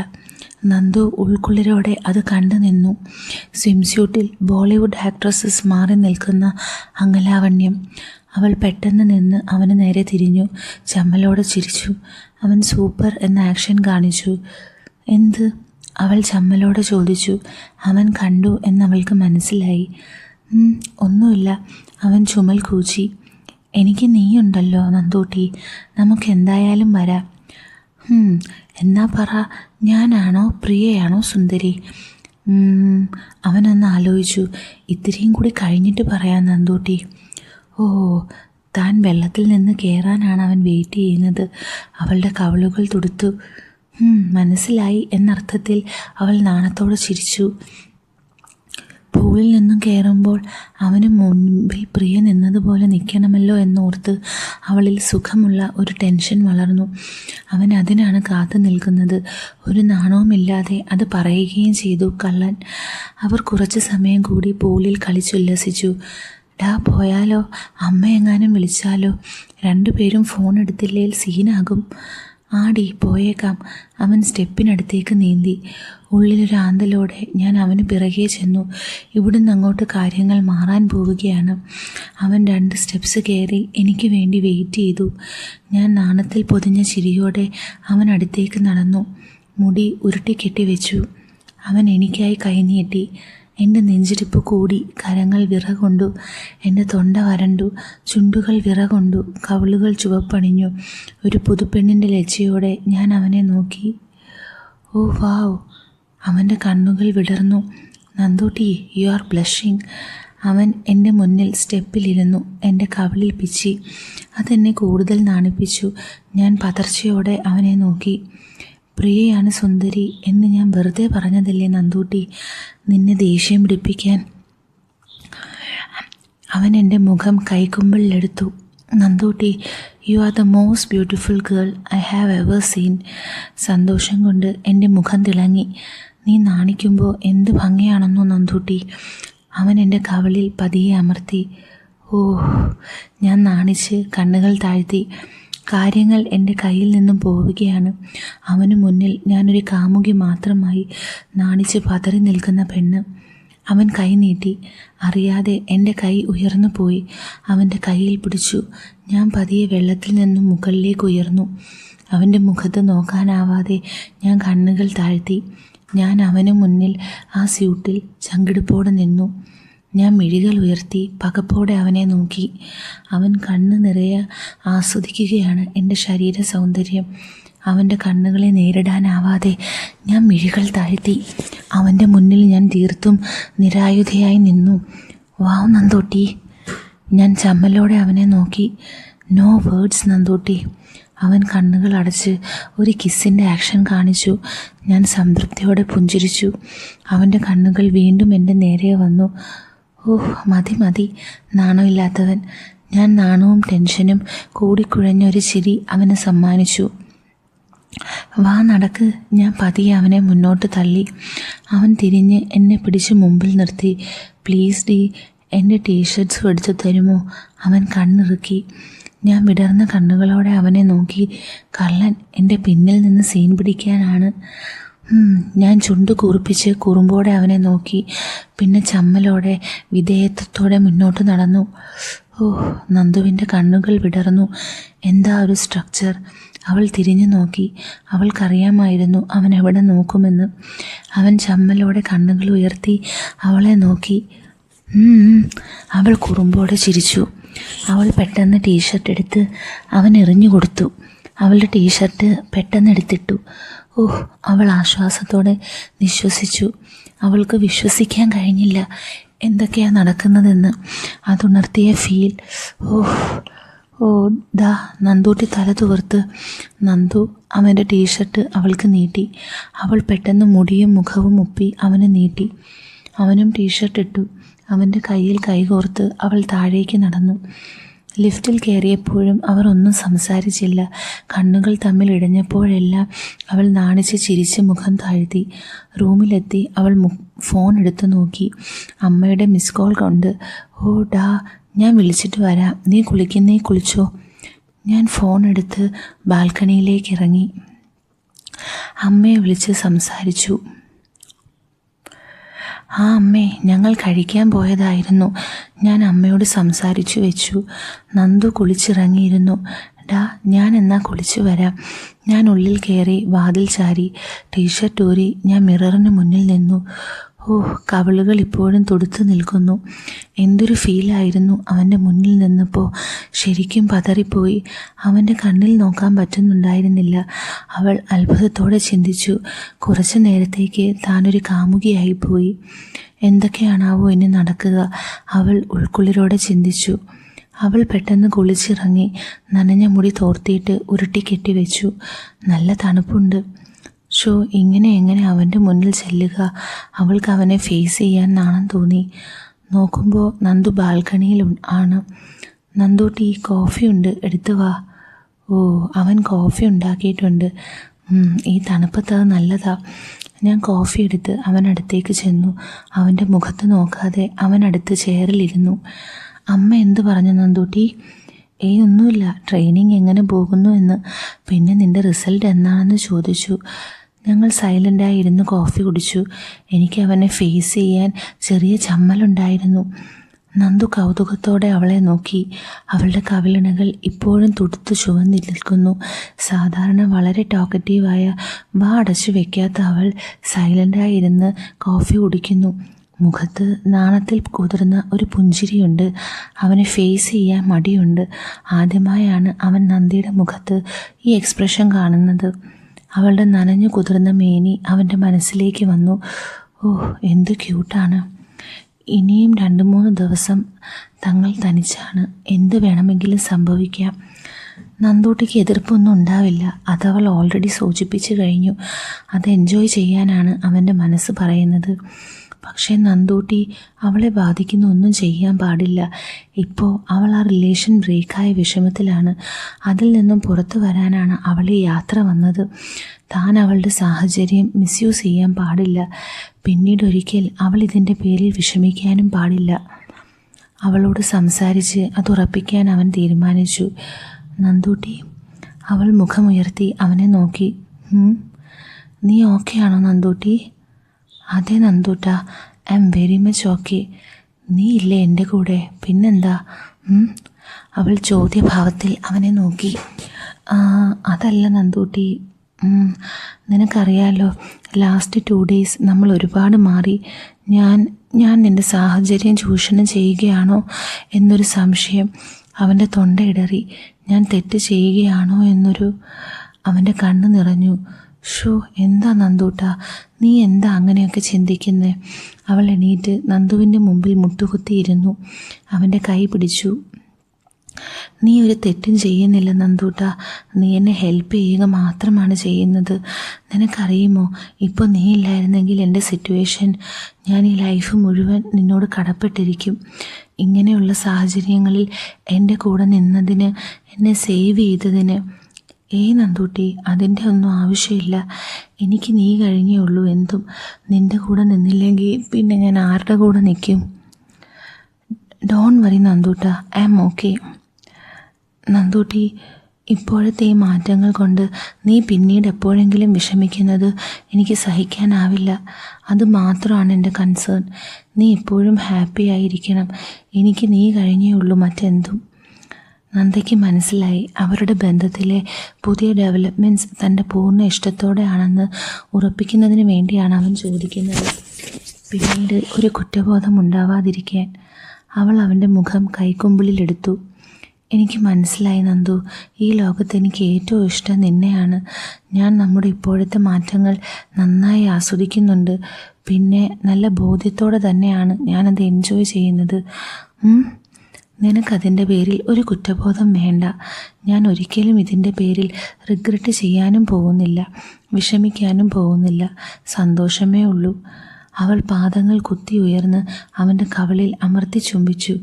നന്ദു ഉൾക്കുള്ളിരോടെ അത് കണ്ടു നിന്നു. സ്വിംസ്യൂട്ടിൽ ബോളിവുഡ് ആക്ട്രസസ് മാറി നിൽക്കുന്ന അംഗലാവണ്യം. അവൾ പെട്ടെന്ന് നിന്ന് അവന് നേരെ തിരിഞ്ഞു. ചമ്മലോടെ ചിരിച്ചു. അവൻ സൂപ്പർ എന്ന ആക്ഷൻ കാണിച്ചു. എന്ത്? അവൾ ചമ്മലോടെ ചോദിച്ചു. അവൻ കണ്ടു എന്നവൾക്ക് മനസ്സിലായി. ഒന്നുമില്ല. അവൻ ചുമൽ കൂച്ചി. എനിക്ക് നീയുണ്ടല്ലോ നന്ദൂട്ടി, നമുക്ക് എന്തായാലും വരാം. എന്നാ പറ, ഞാനാണോ പ്രിയയാണോ സുന്ദരി? അവനൊന്ന് ആലോചിച്ചു. ഇത്തിരിയും കൂടി കഴിഞ്ഞിട്ട് പറയാം നന്ദൂട്ടി. താൻ വെള്ളത്തിൽ നിന്ന് കയറാനാണ് അവൻ വെയിറ്റ് ചെയ്യുന്നത്. അവളുടെ കവിളുകൾ തുടുത്തു. മനസ്സിലായി എന്നർത്ഥത്തിൽ അവൾ നാണത്തോടെ ചിരിച്ചു. പൂളിൽ നിന്നും കയറുമ്പോൾ അവന് മുൻപിൽ പ്രിയ നിന്നതുപോലെ നിൽക്കണമല്ലോ എന്നോർത്ത് അവളിൽ സുഖമുള്ള ഒരു ടെൻഷൻ വളർന്നു. അവൻ അതിനാണ് കാത്തു നിൽക്കുന്നത്. ഒരു നാണവുമില്ലാതെ അത് പറയുകയും ചെയ്തു കള്ളൻ. അവർ കുറച്ച് സമയം കൂടി പൂളിൽ കളിച്ചുല്ലസിച്ചു. ഡാ, പോയാലോ? അമ്മയെങ്ങാനും വിളിച്ചാലോ? 2 പേരും ഫോൺ എടുത്തില്ലേൽ സീനാകും. ആടി, പോയേക്കാം. അവൻ സ്റ്റെപ്പിനടുത്തേക്ക് നീന്തി. ഉള്ളിലൊരു ആന്തലോടെ ഞാൻ അവന് പിറകെ ചെന്നു. ഇവിടുന്ന് അങ്ങോട്ട് കാര്യങ്ങൾ മാറാൻ പോവുകയാണ്. അവൻ 2 സ്റ്റെപ്സ് കയറി എനിക്ക് വേണ്ടി വെയിറ്റ് ചെയ്തു. ഞാൻ നാണത്തിൽ പൊതിഞ്ഞ ചിരിയോടെ അവൻ അടുത്തേക്ക് നടന്നു. മുടി ഉരുട്ടിക്കെട്ടി വെച്ചു. അവൻ എനിക്കായി കൈനീട്ടി. എൻ്റെ നെഞ്ചിടിപ്പ് കൂടി. കരങ്ങൾ വിറകൊണ്ടു. എൻ്റെ തൊണ്ട വരണ്ടു. ചുണ്ടുകൾ വിറകൊണ്ടു. കവിളുകൾ ചുവപ്പണിഞ്ഞു. ഒരു പുതുപ്പെണ്ണിൻ്റെ ലജ്ജയോടെ ഞാൻ അവനെ നോക്കി. ഓ വാവ്! അവൻ്റെ കണ്ണുകൾ വിടർന്നു. Nandootty, you R blushing. അവൻ എൻ്റെ മുന്നിൽ സ്റ്റെപ്പിലിരുന്നു. എൻ്റെ കവിളിൽ പിച്ചി. അതെന്നെ കൂടുതൽ നാണിപ്പിച്ചു. ഞാൻ പതർച്ചയോടെ അവനെ നോക്കി. പ്രിയയാണ് സുന്ദരി എന്ന് ഞാൻ വെറുതെ പറഞ്ഞതല്ലേ നന്ദൂട്ടി, നിന്നെ ദേഷ്യം പിടിപ്പിക്കാൻ. അവൻ എൻ്റെ മുഖം കൈക്കുമ്പിളിലെടുത്തു. Nandootty, you are the most beautiful girl I have ever seen. സന്തോഷം കൊണ്ട് എൻ്റെ മുഖം തിളങ്ങി. നീ നാണിക്കുമ്പോൾ എന്ത് ഭംഗിയാണെന്നോ നന്ദൂട്ടി. അവൻ എൻ്റെ കവിളിൽ പതിയെ അമർത്തി. ഞാൻ നാണിച്ച് കണ്ണുകൾ താഴ്ത്തി. കാര്യങ്ങൾ എൻ്റെ കയ്യിൽ നിന്നും പോവുകയാണ്. അവന് മുന്നിൽ ഞാനൊരു കാമുകി മാത്രമായി, നാണിച്ച് പതറി നിൽക്കുന്ന പെണ്ണ്. അവൻ കൈ നീട്ടി. അറിയാതെ എൻ്റെ കൈ ഉയർന്നു പോയി. അവൻ്റെ കയ്യിൽ പിടിച്ചു. ഞാൻ പതിയെ വെള്ളത്തിൽ നിന്നും മുകളിലേക്ക് ഉയർന്നു. അവൻ്റെ മുഖത്ത് നോക്കാനാവാതെ ഞാൻ കണ്ണുകൾ താഴ്ത്തി. ഞാൻ അവന് മുന്നിൽ ആ സ്യൂട്ടിൽ ചങ്കിടിപ്പോടെ നിന്നു. ഞാൻ മിഴികൾ ഉയർത്തി പകപ്പോടെ അവനെ നോക്കി. അവൻ കണ്ണ് നിറയെ ആസ്വദിക്കുകയാണ് എൻ്റെ ശരീര സൗന്ദര്യം. അവൻ്റെ കണ്ണുകളെ നേരിടാനാവാതെ ഞാൻ മിഴികൾ താഴ്ത്തി. അവൻ്റെ മുന്നിൽ ഞാൻ തീർത്തും നിരായുധയായി നിന്നു. വാവ് നന്ദൂട്ടി. ഞാൻ ചമ്മലോടെ അവനെ നോക്കി. No words Nandootty. അവൻ കണ്ണുകൾ അടച്ച് ഒരു കിസ്സിൻ്റെ ആക്ഷൻ കാണിച്ചു. ഞാൻ സംതൃപ്തിയോടെ പുഞ്ചിരിച്ചു. അവൻ്റെ കണ്ണുകൾ വീണ്ടും എൻ്റെ നേരെ വന്നു. മതി നാണമില്ലാത്തവൻ. ഞാൻ നാണവും ടെൻഷനും കൂടിക്കുഴഞ്ഞൊരു ചിരി അവന് സമ്മാനിച്ചു. വാ നടക്ക്. ഞാൻ പതിയെ അവനെ മുന്നോട്ട് തള്ളി. അവൻ തിരിഞ്ഞ് എന്നെ പിടിച്ച് മുമ്പിൽ നിർത്തി. പ്ലീസ് ഡി, എൻ്റെ ടീഷർട്ട്സ് എടുത്തു തരുമോ? അവൻ കണ്ണിറുക്കി. ഞാൻ വിടർന്ന കണ്ണുകളോടെ അവനെ നോക്കി. കള്ളൻ എൻ്റെ പിന്നിൽ നിന്ന് സീൻ പിടിക്കാനാണ്. ഞാൻ ചുണ്ടു കൂർപ്പിച്ച് കുറുമ്പോടെ അവനെ നോക്കി. പിന്നെ ചമ്മലോടെ വിധേയത്വത്തോടെ മുന്നോട്ട് നടന്നു. നന്ദുവിൻ്റെ കണ്ണുകൾ വിടർന്നു. എന്താ ഒരു സ്ട്രക്ചർ! അവൾ തിരിഞ്ഞു നോക്കി. അവൾക്കറിയാമായിരുന്നു അവൻ എവിടെ നോക്കുമെന്ന്. അവൻ ചമ്മലോടെ കണ്ണുകൾ ഉയർത്തി അവളെ നോക്കി. അവൾ കുറുമ്പോടെ ചിരിച്ചു. അവൾ പെട്ടെന്ന് ടീഷർട്ട് എടുത്ത് അവൻ എറിഞ്ഞു കൊടുത്തു. അവളുടെ ടീഷർട്ട് പെട്ടെന്ന് എടുത്തിട്ടു. അവൾ ആശ്വാസത്തോടെ നിശ്വസിച്ചു. അവൾക്ക് വിശ്വസിക്കാൻ കഴിഞ്ഞില്ല എന്തൊക്കെയാണ് നടക്കുന്നതെന്ന്. അതുണർത്തിയ ഫീൽ. ദാ നന്ദൂട്ടി തല തുവർത്ത്. നന്ദു അവൻ്റെ ടീഷർട്ട് അവൾക്ക് നീട്ടി. അവൾ പെട്ടെന്ന് മുടിയും മുഖവും മുപ്പി അവന് നീട്ടി. അവനും ടീഷർട്ട് ഇട്ടു. അവൻ്റെ കയ്യിൽ കൈകോർത്ത് അവൾ താഴേക്ക് നടന്നു. ലിഫ്റ്റിൽ കയറിയപ്പോഴും അവർ ഒന്നും സംസാരിച്ചില്ല. കണ്ണുകൾ തമ്മിൽ ഇടഞ്ഞപ്പോഴെല്ലാം അവൾ നാണിച്ച് ചിരിച്ച് മുഖം താഴ്ത്തി. റൂമിലെത്തി അവൾ ഫോൺ എടുത്തു നോക്കി. അമ്മയുടെ മിസ് കോൾ കൊണ്ട്. ഡാ, ഞാൻ വിളിച്ചിട്ട് വരാം. നീ കുളിച്ചോ? ഞാൻ ഫോൺ എടുത്ത് ബാൽക്കണിയിലേക്ക് ഇറങ്ങി. അമ്മയെ വിളിച്ച് സംസാരിച്ചു. അമ്മേ, ഞങ്ങൾ കഴിക്കാൻ പോയതായിരുന്നു. ഞാൻ അമ്മയോട് സംസാരിച്ചു വെച്ചു. നന്ദു കുളിച്ചിറങ്ങിയിരുന്നു. ഡാ, ഞാൻ എന്നാ കുളിച്ചു വരാം. ഞാൻ ഉള്ളിൽ കയറി വാതിൽ ചാരി ടീഷർട്ട് ഊരി ഞാൻ മിററിന് മുന്നിൽ നിന്നു. കവിളുകൾ ഇപ്പോഴും തുടുത്തു നിൽക്കുന്നു. എന്തൊരു ഫീലായിരുന്നു അവൻ്റെ മുന്നിൽ നിന്നപ്പോൾ. ശരിക്കും പതറിപ്പോയി. അവൻ്റെ കണ്ണിൽ നോക്കാൻ പറ്റുന്നുണ്ടായിരുന്നില്ല. അവൾ അത്ഭുതത്തോടെ ചിന്തിച്ചു. കുറച്ചു നേരത്തേക്ക് താനൊരു കാമുകിയായിപ്പോയി. എന്തൊക്കെയാണാവോ ഇനി നടക്കുക? അവൾ ഉൾക്കുളിരോടെ ചിന്തിച്ചു. അവൾ പെട്ടെന്ന് കുളിച്ചിറങ്ങി നനഞ്ഞ മുടി തോർത്തിയിട്ട് ഉരുട്ടി കെട്ടിവെച്ചു. നല്ല തണുപ്പുണ്ട്. ഇങ്ങനെ എങ്ങനെ അവൻ്റെ മുന്നിൽ ചെല്ലുക? അവൾക്ക് അവനെ ഫേസ് ചെയ്യാൻ നാണം തോന്നി. നോക്കുമ്പോൾ നന്ദു ബാൽക്കണിയിൽ ആണ്. നന്ദൂട്ടി, കോഫിയുണ്ട്, എടുത്തു വാ. അവൻ കോഫി ഉണ്ടാക്കിയിട്ടുണ്ട്. ഈ തണുപ്പത്ത് അത് നല്ലതാ. ഞാൻ കോഫി എടുത്ത് അവനടുത്തേക്ക് ചെന്നു. അവൻ്റെ മുഖത്ത് നോക്കാതെ അവനടുത്ത് ചെയറിലിരുന്നു. അമ്മ എന്തു പറഞ്ഞു നന്ദൂട്ടി? ഒന്നുമില്ല. ട്രെയിനിങ് എങ്ങനെ പോകുന്നു എന്ന്. പിന്നെ നിൻ്റെ റിസൾട്ട് എന്നാണെന്ന് ചോദിച്ചു. ഞങ്ങൾ സൈലൻ്റായി ഇരുന്ന് കോഫി കുടിച്ചു. എനിക്ക് അവനെ ഫേസ് ചെയ്യാൻ ചെറിയ ചമ്മലുണ്ടായിരുന്നു. നന്ദു കൗതുകത്തോടെ അവളെ നോക്കി. അവളുടെ കവിളിണകൾ ഇപ്പോഴും തുടുത്തു ചുവന്നു നിൽക്കുന്നു. സാധാരണ വളരെ ടോക്കറ്റീവായ വാ അടച്ചു വെക്കാത്ത അവൾ സൈലൻ്റായി ഇരുന്ന് കോഫി കുടിക്കുന്നു. മുഖത്ത് നാണത്തിൽ കുതിർന്ന ഒരു പുഞ്ചിരിയുണ്ട്. അവനെ ഫേസ് ചെയ്യാൻ മടിയുണ്ട്. ആദ്യമായാണ് അവൻ നന്ദിയുടെ മുഖത്ത് ഈ എക്സ്പ്രഷൻ കാണുന്നത്. അവളുടെ നനഞ്ഞു കുതിർന്ന മേനി അവൻ്റെ മനസ്സിലേക്ക് വന്നു. എന്ത് ക്യൂട്ടാണ്. ഇനിയും 2-3 ദിവസം തങ്ങൾ തനിച്ചാണ്. എന്ത് വേണമെങ്കിലും സംഭവിക്കാം. നന്ദൂട്ടിക്ക് എതിർപ്പൊന്നും ഉണ്ടാവില്ല. അതവൾ ഓൾറെഡി സൂചിപ്പിച്ചു കഴിഞ്ഞു. അത് എൻജോയ് ചെയ്യാനാണ് അവൻ്റെ മനസ്സ് പറയുന്നത്. പക്ഷേ നന്ദൂട്ടി അവളെ ബാധിക്കുന്ന ഒന്നും ചെയ്യാൻ പാടില്ല. ഇപ്പോൾ അവൾ ആ റിലേഷൻ ബ്രേക്കായ വിഷമത്തിലാണ്. അതിൽ നിന്നും പുറത്തു വരാനാണ് അവൾ ഈ യാത്ര വന്നത്. താൻ അവളുടെ സാഹചര്യം മിസ്യൂസ് ചെയ്യാൻ പാടില്ല. പിന്നീടൊരിക്കൽ അവൾ ഇതിൻ്റെ പേരിൽ വിഷമിക്കാനും പാടില്ല. അവളോട് സംസാരിച്ച് അത് ഉറപ്പിക്കാൻ അവൻ തീരുമാനിച്ചു. നന്ദൂട്ടി, അവൾ മുഖമുയർത്തി അവനെ നോക്കി. നീ ഓക്കെ ആണോ നന്ദൂട്ടി? അതെ നന്ദൂട്ടാ, I am very much okay. നീ ഇല്ലേ എൻ്റെ കൂടെ? പിന്നെന്താ? അവൾ ചോദ്യഭാവത്തിൽ അവനെ നോക്കി. അതല്ല നന്ദൂട്ടി, നിനക്കറിയാലോ, ലാസ്റ്റ് 2 days നമ്മൾ ഒരുപാട് മാറി. ഞാൻ നിൻ്റെ സാഹചര്യം ചൂഷണം ചെയ്യുകയാണോ എന്നൊരു സംശയം. അവൻ്റെ തൊണ്ടയിടറി. ഞാൻ തെറ്റ് ചെയ്യുകയാണോ അവൻ്റെ കണ്ണ് നിറഞ്ഞു. എന്താ നന്ദൂട്ടാ, നീ എന്താ അങ്ങനെയൊക്കെ ചിന്തിക്കുന്നേ? അവൾ എണീറ്റ് നന്ദുവിൻ്റെ മുമ്പിൽ മുട്ടുകുത്തിയിരുന്നു. അവൻ്റെ കൈ പിടിച്ചു. നീ ഒരു തെറ്റും ചെയ്യുന്നില്ല നന്ദൂട്ട. നീ എന്നെ ഹെൽപ്പ് ചെയ്യുക മാത്രമാണ് ചെയ്യുന്നത്. നിനക്കറിയുമോ, ഇപ്പോൾ നീ ഇല്ലായിരുന്നെങ്കിൽ എൻ്റെ സിറ്റുവേഷൻ, ഞാൻ ഈ ലൈഫ് മുഴുവൻ നിന്നോട് കടപ്പെട്ടിരിക്കും. ഇങ്ങനെയുള്ള സാഹചര്യങ്ങളിൽ എൻ്റെ കൂടെ നിന്നതിന്, എന്നെ സേവ് ചെയ്തതിന്. നന്ദൂട്ടി, അതിൻ്റെ ഒന്നും ആവശ്യമില്ല. എനിക്ക് നീ കഴിഞ്ഞേ ഉള്ളൂ എന്തും. നിൻ്റെ കൂടെ നിന്നില്ലെങ്കിൽ പിന്നെ ഞാൻ ആരുടെ കൂടെ നിൽക്കും? ഡോൺ വറി നന്ദൂട്ട, ഐ ആം ഓക്കെ. നന്ദൂട്ടി, ഇപ്പോഴത്തെ ഈ മാറ്റങ്ങൾ കൊണ്ട് നീ പിന്നീട് എപ്പോഴെങ്കിലും വിഷമിക്കുന്നത് എനിക്ക് സഹിക്കാനാവില്ല. അത് മാത്രമാണ് എൻ്റെ കൺസേൺ. നീ എപ്പോഴും ഹാപ്പി ആയിരിക്കണം. എനിക്ക് നീ കഴിഞ്ഞേ ഉള്ളൂ മറ്റെന്തും. നന്ദയ്ക്ക് മനസ്സിലായി, അവരുടെ ബന്ധത്തിലെ പുതിയ ഡെവലപ്മെൻറ്റ്സ് തൻ്റെ പൂർണ്ണ ഇഷ്ടത്തോടെയാണെന്ന് ഉറപ്പിക്കുന്നതിന് വേണ്ടിയാണ് അവൻ ചോദിക്കുന്നത്. പിന്നീട് ഒരു കുറ്റബോധം ഉണ്ടാവാതിരിക്കാൻ അവൾ അവൻ്റെ മുഖം കൈക്കുമ്പിളിലെടുത്തു. എനിക്ക് മനസ്സിലായി നന്ദു, ഈ ലോകത്ത് എനിക്ക് ഏറ്റവും ഇഷ്ടം നിന്നെയാണ്. ഞാൻ നമ്മുടെ ഇപ്പോഴത്തെ മാറ്റങ്ങൾ നന്നായി ആസ്വദിക്കുന്നുണ്ട്. പിന്നെ നല്ല ബോധ്യത്തോടെ തന്നെയാണ് ഞാനത് എൻജോയ് ചെയ്യുന്നത്. നിനക്കതിൻ്റെ പേരിൽ ഒരു കുറ്റബോധം വേണ്ട. ഞാൻ ഒരിക്കലും ഇതിൻ്റെ പേരിൽ റിഗ്രറ്റ് ചെയ്യാനും പോകുന്നില്ല, വിഷമിക്കാനും പോകുന്നില്ല. സന്തോഷമേ ഉള്ളൂ. അവൾ പാദങ്ങൾ കുത്തി ഉയർന്ന് അവൻ്റെ കവിളിൽ അമർത്തി ചുംബിച്ചു.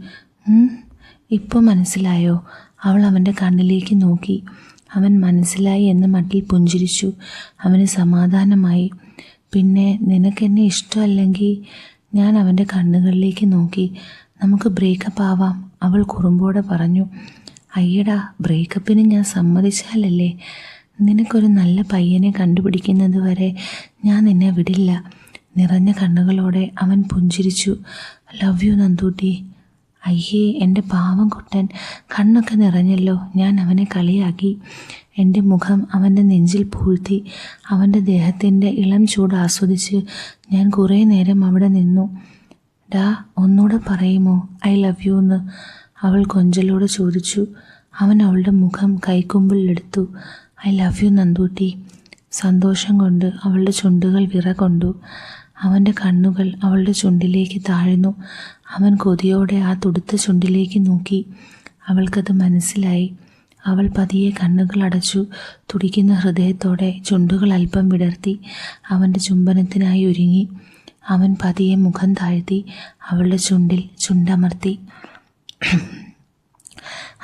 ഇപ്പോൾ മനസ്സിലായോ? അവൾ അവൻ്റെ കണ്ണിലേക്ക് നോക്കി. അവൻ മനസ്സിലായി എന്ന മട്ടിൽ പുഞ്ചിരിച്ചു. അവന് സമാധാനമായി. പിന്നെ നിനക്കെന്നെ ഇഷ്ടമല്ലെങ്കിൽ? ഞാൻ അവൻ്റെ കണ്ണുകളിലേക്ക് നോക്കി. നമുക്ക് ബ്രേക്കപ്പ് ആവാം, അവൾ കുറുമ്പോടെ പറഞ്ഞു. അയ്യടാ, ബ്രേക്കപ്പിന് ഞാൻ സമ്മതിച്ചാലല്ലേ? നിനക്കൊരു നല്ല പയ്യനെ കണ്ടുപിടിക്കുന്നത് വരെ ഞാൻ നിന്നെ വിടില്ല. നിറഞ്ഞ കണ്ണുകളോടെ അവൻ പുഞ്ചിരിച്ചു. Love you Nandootty. അയ്യേ, എൻ്റെ പാവം കുട്ടൻ, കണ്ണൊക്കെ നിറഞ്ഞല്ലോ. ഞാൻ അവനെ കളിയാക്കി. എൻ്റെ മുഖം അവൻ്റെ നെഞ്ചിൽ പൂഴ്ത്തി അവൻ്റെ ദേഹത്തിൻ്റെ ഇളം ചൂട് ആസ്വദിച്ച് ഞാൻ കുറേ നേരം അവിടെ നിന്നു. ഡാ, ഒന്നുകൂടെ പറയുമോ ഐ ലവ് യു എന്ന്? അവൾ കൊഞ്ചലോട് ചോദിച്ചു. അവൻ അവളുടെ മുഖം കൈക്കുമ്പിളിലെടുത്തു. I love you Nandootty. സന്തോഷം കൊണ്ട് അവളുടെ ചുണ്ടുകൾ വിറകൊണ്ടു. അവൻ്റെ കണ്ണുകൾ അവളുടെ ചുണ്ടിലേക്ക് താഴ്ന്നു. അവൻ കൊതിയോടെ ആ തുടുത്ത ചുണ്ടിലേക്ക് നോക്കി. അവൾക്കത് മനസ്സിലായി. അവൾ പതിയെ കണ്ണുകൾ അടച്ചു. തുടിക്കുന്ന ഹൃദയത്തോടെ ചുണ്ടുകൾ അല്പം വിടർത്തി അവൻ്റെ ചുംബനത്തിനായി ഒരുങ്ങി. അവൻ പതിയെ മുഖം താഴ്ത്തി അവളുടെ ചുണ്ടിൽ ചുണ്ടമർത്തി.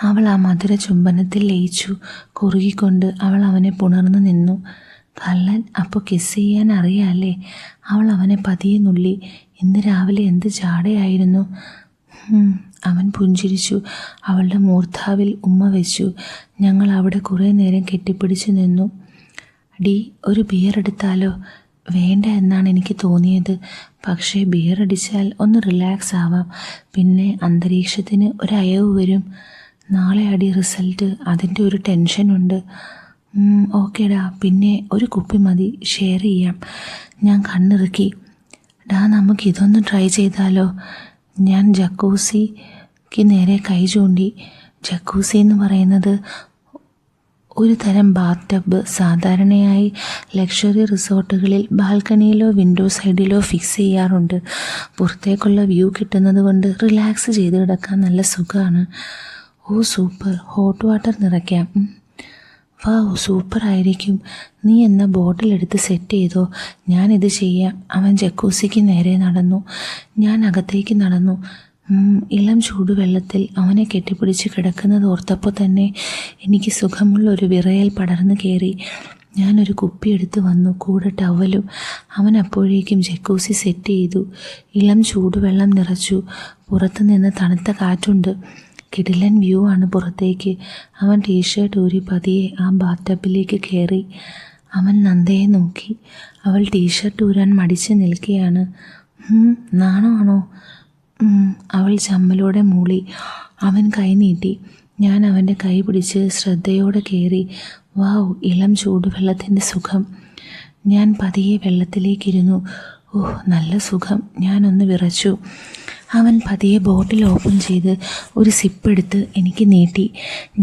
അവൾ ആ മധുര ചുംബനത്തിൽ ലയിച്ചു. കുറുകിക്കൊണ്ട് അവൾ അവനെ പുണർന്നു നിന്നു. കള്ളൻ, അപ്പോൾ കിസ് ചെയ്യാൻ അറിയാമല്ലേ? അവൾ അവനെ പതിയെ നുള്ളി. ഇന്ന് രാവിലെ എന്ത് ജാടയായിരുന്നു. അവൻ പുഞ്ചിരിച്ചു. അവളുടെ മൂർധാവിൽ ഉമ്മ വെച്ചു. ഞങ്ങൾ അവിടെ കുറേ നേരം കെട്ടിപ്പിടിച്ചു നിന്നു. ഡി, ഒരു ബിയർ എടുത്താലോ? വേണ്ട എന്നാണ് എനിക്ക് തോന്നിയത്. പക്ഷേ ബിയർ അടിച്ചാൽ ഒന്ന് റിലാക്സ് ആവാം. പിന്നെ അന്തരീക്ഷത്തിന് ഒരു അയവ് വരും. നാളെ അടി റിസൾട്ട്, അതിൻ്റെ ഒരു ടെൻഷനുണ്ട്. ഓക്കേടാ, പിന്നെ ഒരു കുപ്പി മതി, ഷെയർ ചെയ്യാം. ഞാൻ കണ്ണിറുക്കി. ഡാ, നമുക്കിതൊന്ന് ട്രൈ ചെയ്താലോ? ഞാൻ ജക്കൂസിക്ക് നേരെ കൈ ചൂണ്ടി. ജക്കൂസി എന്ന് പറയുന്നത് ഒരു തരം ബാത്ത് ടബ്. സാധാരണയായി ലക്ഷറി റിസോർട്ടുകളിൽ ബാൽക്കണിയിലോ വിൻഡോ സൈഡിലോ ഫിക്സ് ചെയ്യാറുണ്ട്. പുറത്തേക്കുള്ള വ്യൂ കിട്ടുന്നത് കൊണ്ട് റിലാക്സ് ചെയ്ത് കിടക്കാൻ നല്ല സുഖമാണ്. ഓ സൂപ്പർ, ഹോട്ട് വാട്ടർ നിറയ്ക്കാം. വാവ്, സൂപ്പറായിരിക്കും. നീ എന്ന ബോട്ടിലെടുത്ത് സെറ്റ് ചെയ്തോ, ഞാനിത് ചെയ്യാം. അവൻ ജക്കൂസിക്ക് നേരെ നടന്നു. ഞാൻ അകത്തേക്ക് നടന്നു. ഇളം ചൂടുവെള്ളത്തിൽ അവനെ കെട്ടിപ്പിടിച്ച് കിടക്കുന്നത് ഓർത്തപ്പോൾ തന്നെ എനിക്ക് സുഖമുള്ള ഒരു വിറയൽ പടർന്നു കയറി. ഞാനൊരു കുപ്പി എടുത്ത് വന്നു, കൂടെ ടവലും. അവൻ അപ്പോഴേക്കും ജക്കൂസി സെറ്റ് ചെയ്തു. ഇളം ചൂടുവെള്ളം നിറച്ചു. പുറത്തുനിന്ന് തണുത്ത കാറ്റുണ്ട്. കിടിലൻ വ്യൂ ആണ് പുറത്തേക്ക്. അവൻ ടീഷർട്ട് ഊരി പതിയെ ആ ബാത്ത് ടബിലേക്ക് കയറി. അവൻ നന്ദയെ നോക്കി. അവൾ ടീഷർട്ട് ഊരാൻ മടിച്ച് നിൽക്കുകയാണ്. നാണമാണോ? അവൾ ചമ്മലോടെ മൂളി. അവൻ കൈ നീട്ടി. ഞാൻ അവൻ്റെ കൈ പിടിച്ച് ശ്രദ്ധയോടെ കയറി. വാവ്, ഇളം ചൂടുവെള്ളത്തിൻ്റെ സുഖം. ഞാൻ പതിയെ വെള്ളത്തിലേക്കിരുന്നു. ഓഹ്, നല്ല സുഖം. ഞാനൊന്ന് വിറച്ചു. അവൻ പതിയെ ബോട്ടിൽ ഓപ്പൺ ചെയ്ത് ഒരു സിപ്പ് എടുത്ത് എനിക്ക് നീട്ടി.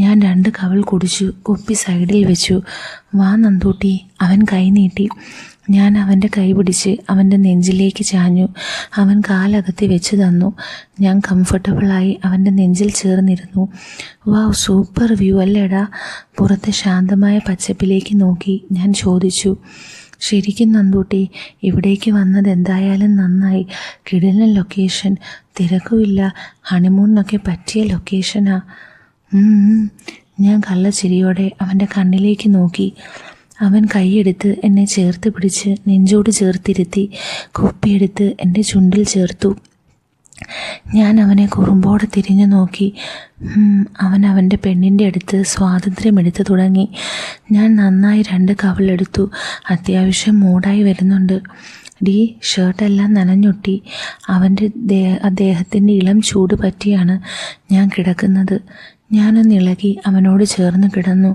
ഞാൻ 2 കവിൾ കുടിച്ചു. കുപ്പി സൈഡിൽ വെച്ചു. വാ നന്ദൂട്ടി. അവൻ കൈ നീട്ടി. ഞാൻ അവൻ്റെ കൈ പിടിച്ച് അവൻ്റെ നെഞ്ചിലേക്ക് ചാഞ്ഞു. അവൻ കാലകത്തി വെച്ച് തന്നു. ഞാൻ കംഫർട്ടബിളായി അവൻ്റെ നെഞ്ചിൽ ചേർന്നിരുന്നു. വാവ്, സൂപ്പർ വ്യൂ അല്ലേടാ. പുറത്തെ ശാന്തമായ പച്ചപ്പിലേക്ക് നോക്കി ഞാൻ ചോദിച്ചു. ശരിക്കും നന്ദൂട്ടി, ഇവിടേക്ക് വന്നത് എന്തായാലും നന്നായി. കിടിലൻ ലൊക്കേഷൻ, തിരക്കുമില്ല, ഹണിമൂണിനൊക്കെ പറ്റിയ ലൊക്കേഷനാ. ഞാൻ കള്ളച്ചിരിയോടെ അവൻ്റെ കണ്ണിലേക്ക് നോക്കി. അവൻ കൈയെടുത്ത് എന്നെ ചേർത്ത് പിടിച്ച് നെഞ്ചോട് ചേർത്തിരുത്തി. കുപ്പിയെടുത്ത് എൻ്റെ ചുണ്ടിൽ ചേർത്തു. ഞാൻ അവനെ കുറുമ്പോടെ തിരിഞ്ഞു നോക്കി. അവൻ അവൻ്റെ പെണ്ണിൻ്റെ അടുത്ത് സ്വാതന്ത്ര്യമെടുത്ത് തുടങ്ങി. ഞാൻ നന്നായി 2 കവിളെടുത്തു. അത്യാവശ്യം മൂടായി വരുന്നുണ്ട്. ഷർട്ടെല്ലാം നനഞ്ഞൊട്ടി. അവൻ്റെ അദ്ദേഹത്തിൻ്റെ ഇളം ചൂട് പറ്റിയാണ് ഞാൻ കിടക്കുന്നത്. ഞാനൊന്നിളകി അവനോട് ചേർന്ന് കിടന്നു.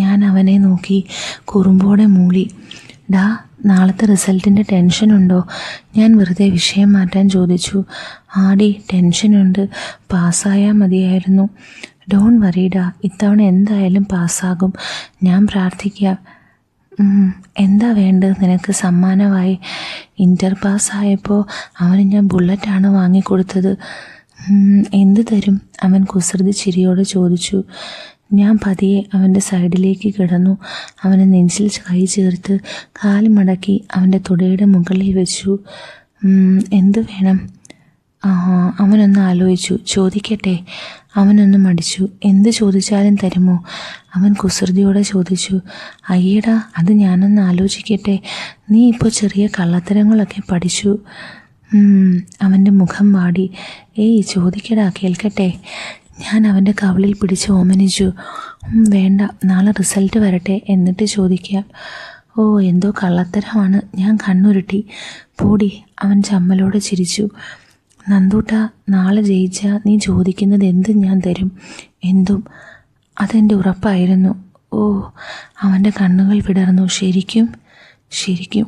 ഞാൻ അവനെ നോക്കി കുറുമ്പോടെ മൂളി. നാളത്തെ റിസൾട്ടിൻ്റെ ടെൻഷനുണ്ടോ? ഞാൻ വെറുതെ വിഷയം മാറ്റാൻ ചോദിച്ചു. ആടി, ടെൻഷനുണ്ട്. പാസ്സായാൽ മതിയായിരുന്നു. ഡോൺ വറീഡാ, ഇത്തവണ എന്തായാലും പാസ്സാകും. ഞാൻ പ്രാർത്ഥിക്കാം. എന്താ വേണ്ടത് നിനക്ക് സമ്മാനമായി? ഇൻ്റർ പാസ്സായപ്പോൾ അവന് ഞാൻ ബുള്ളറ്റാണ് വാങ്ങിക്കൊടുത്തത്. എന്ത് തരും? അവൻ കുസൃതി ചിരിയോട് ചോദിച്ചു. ഞാൻ പതിയെ അവൻ്റെ സൈഡിലേക്ക് കിടന്നു. അവനെ നെഞ്ചിൽ കൈ ചേർത്ത് കാല് മടക്കി അവൻ്റെ തുടയുടെ മുകളിൽ വെച്ചു. എന്ത് വേണം? അവനൊന്ന് ആലോചിച്ചു. ചോദിക്കട്ടെ? അവനൊന്ന് മടിച്ചു. എന്ത് ചോദിച്ചാലും തരുമോ? അവൻ കുസൃതിയോടെ ചോദിച്ചു. അയ്യടാ, അത് ഞാനൊന്ന് ആലോചിക്കട്ടെ. നീ ഇപ്പോൾ ചെറിയ കള്ളത്തരങ്ങളൊക്കെ പഠിച്ചു. അവൻ്റെ മുഖം വാടി. ഏയ് ചോദിക്കടാ, കേൾക്കട്ടെ. ഞാൻ അവൻ്റെ കവിളിൽ പിടിച്ച് ഓമനിച്ചു. വേണ്ട, നാളെ റിസൾട്ട് വരട്ടെ, എന്നിട്ട് ചോദിക്കാം. ഓ, എന്തോ കള്ളത്തരമാണ്. ഞാൻ കണ്ണുരുട്ടി. പോടി, അവൻ ചമ്മലോടെ ചിരിച്ചു. നന്ദൂട്ടാ, നാളെ ജയിച്ചാൽ നീ ചോദിക്കുന്നത് എന്തും ഞാൻ തരും. എന്തും. അതെൻ്റെ ഉറപ്പായിരുന്നു. ഓ, അവൻ്റെ കണ്ണുകൾ വിടർന്നു. ശരിക്കും? ശരിക്കും.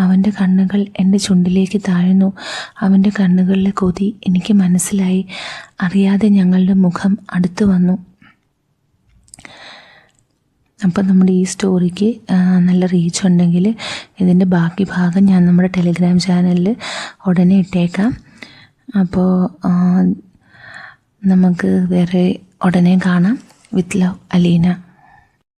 അവൻ്റെ കണ്ണുകൾ എൻ്റെ ചുണ്ടിലേക്ക് താഴ്ന്നു. അവൻ്റെ കണ്ണുകളിലെ കൊതി എനിക്ക് മനസ്സിലായി. അറിയാതെ ഞങ്ങളുടെ മുഖം അടുത്തു വന്നു. അപ്പം നമ്മുടെ ഈ സ്റ്റോറിക്ക് നല്ല റീച്ച് ഉണ്ടെങ്കിൽ ഇതിൻ്റെ ബാക്കി ഭാഗം ഞാൻ നമ്മുടെ ടെലിഗ്രാം ചാനലിൽ ഉടനെ ഇട്ടേക്കാം. അപ്പോൾ നമുക്ക് വേറെ ഉടനെ കാണാം. With love, Aleena.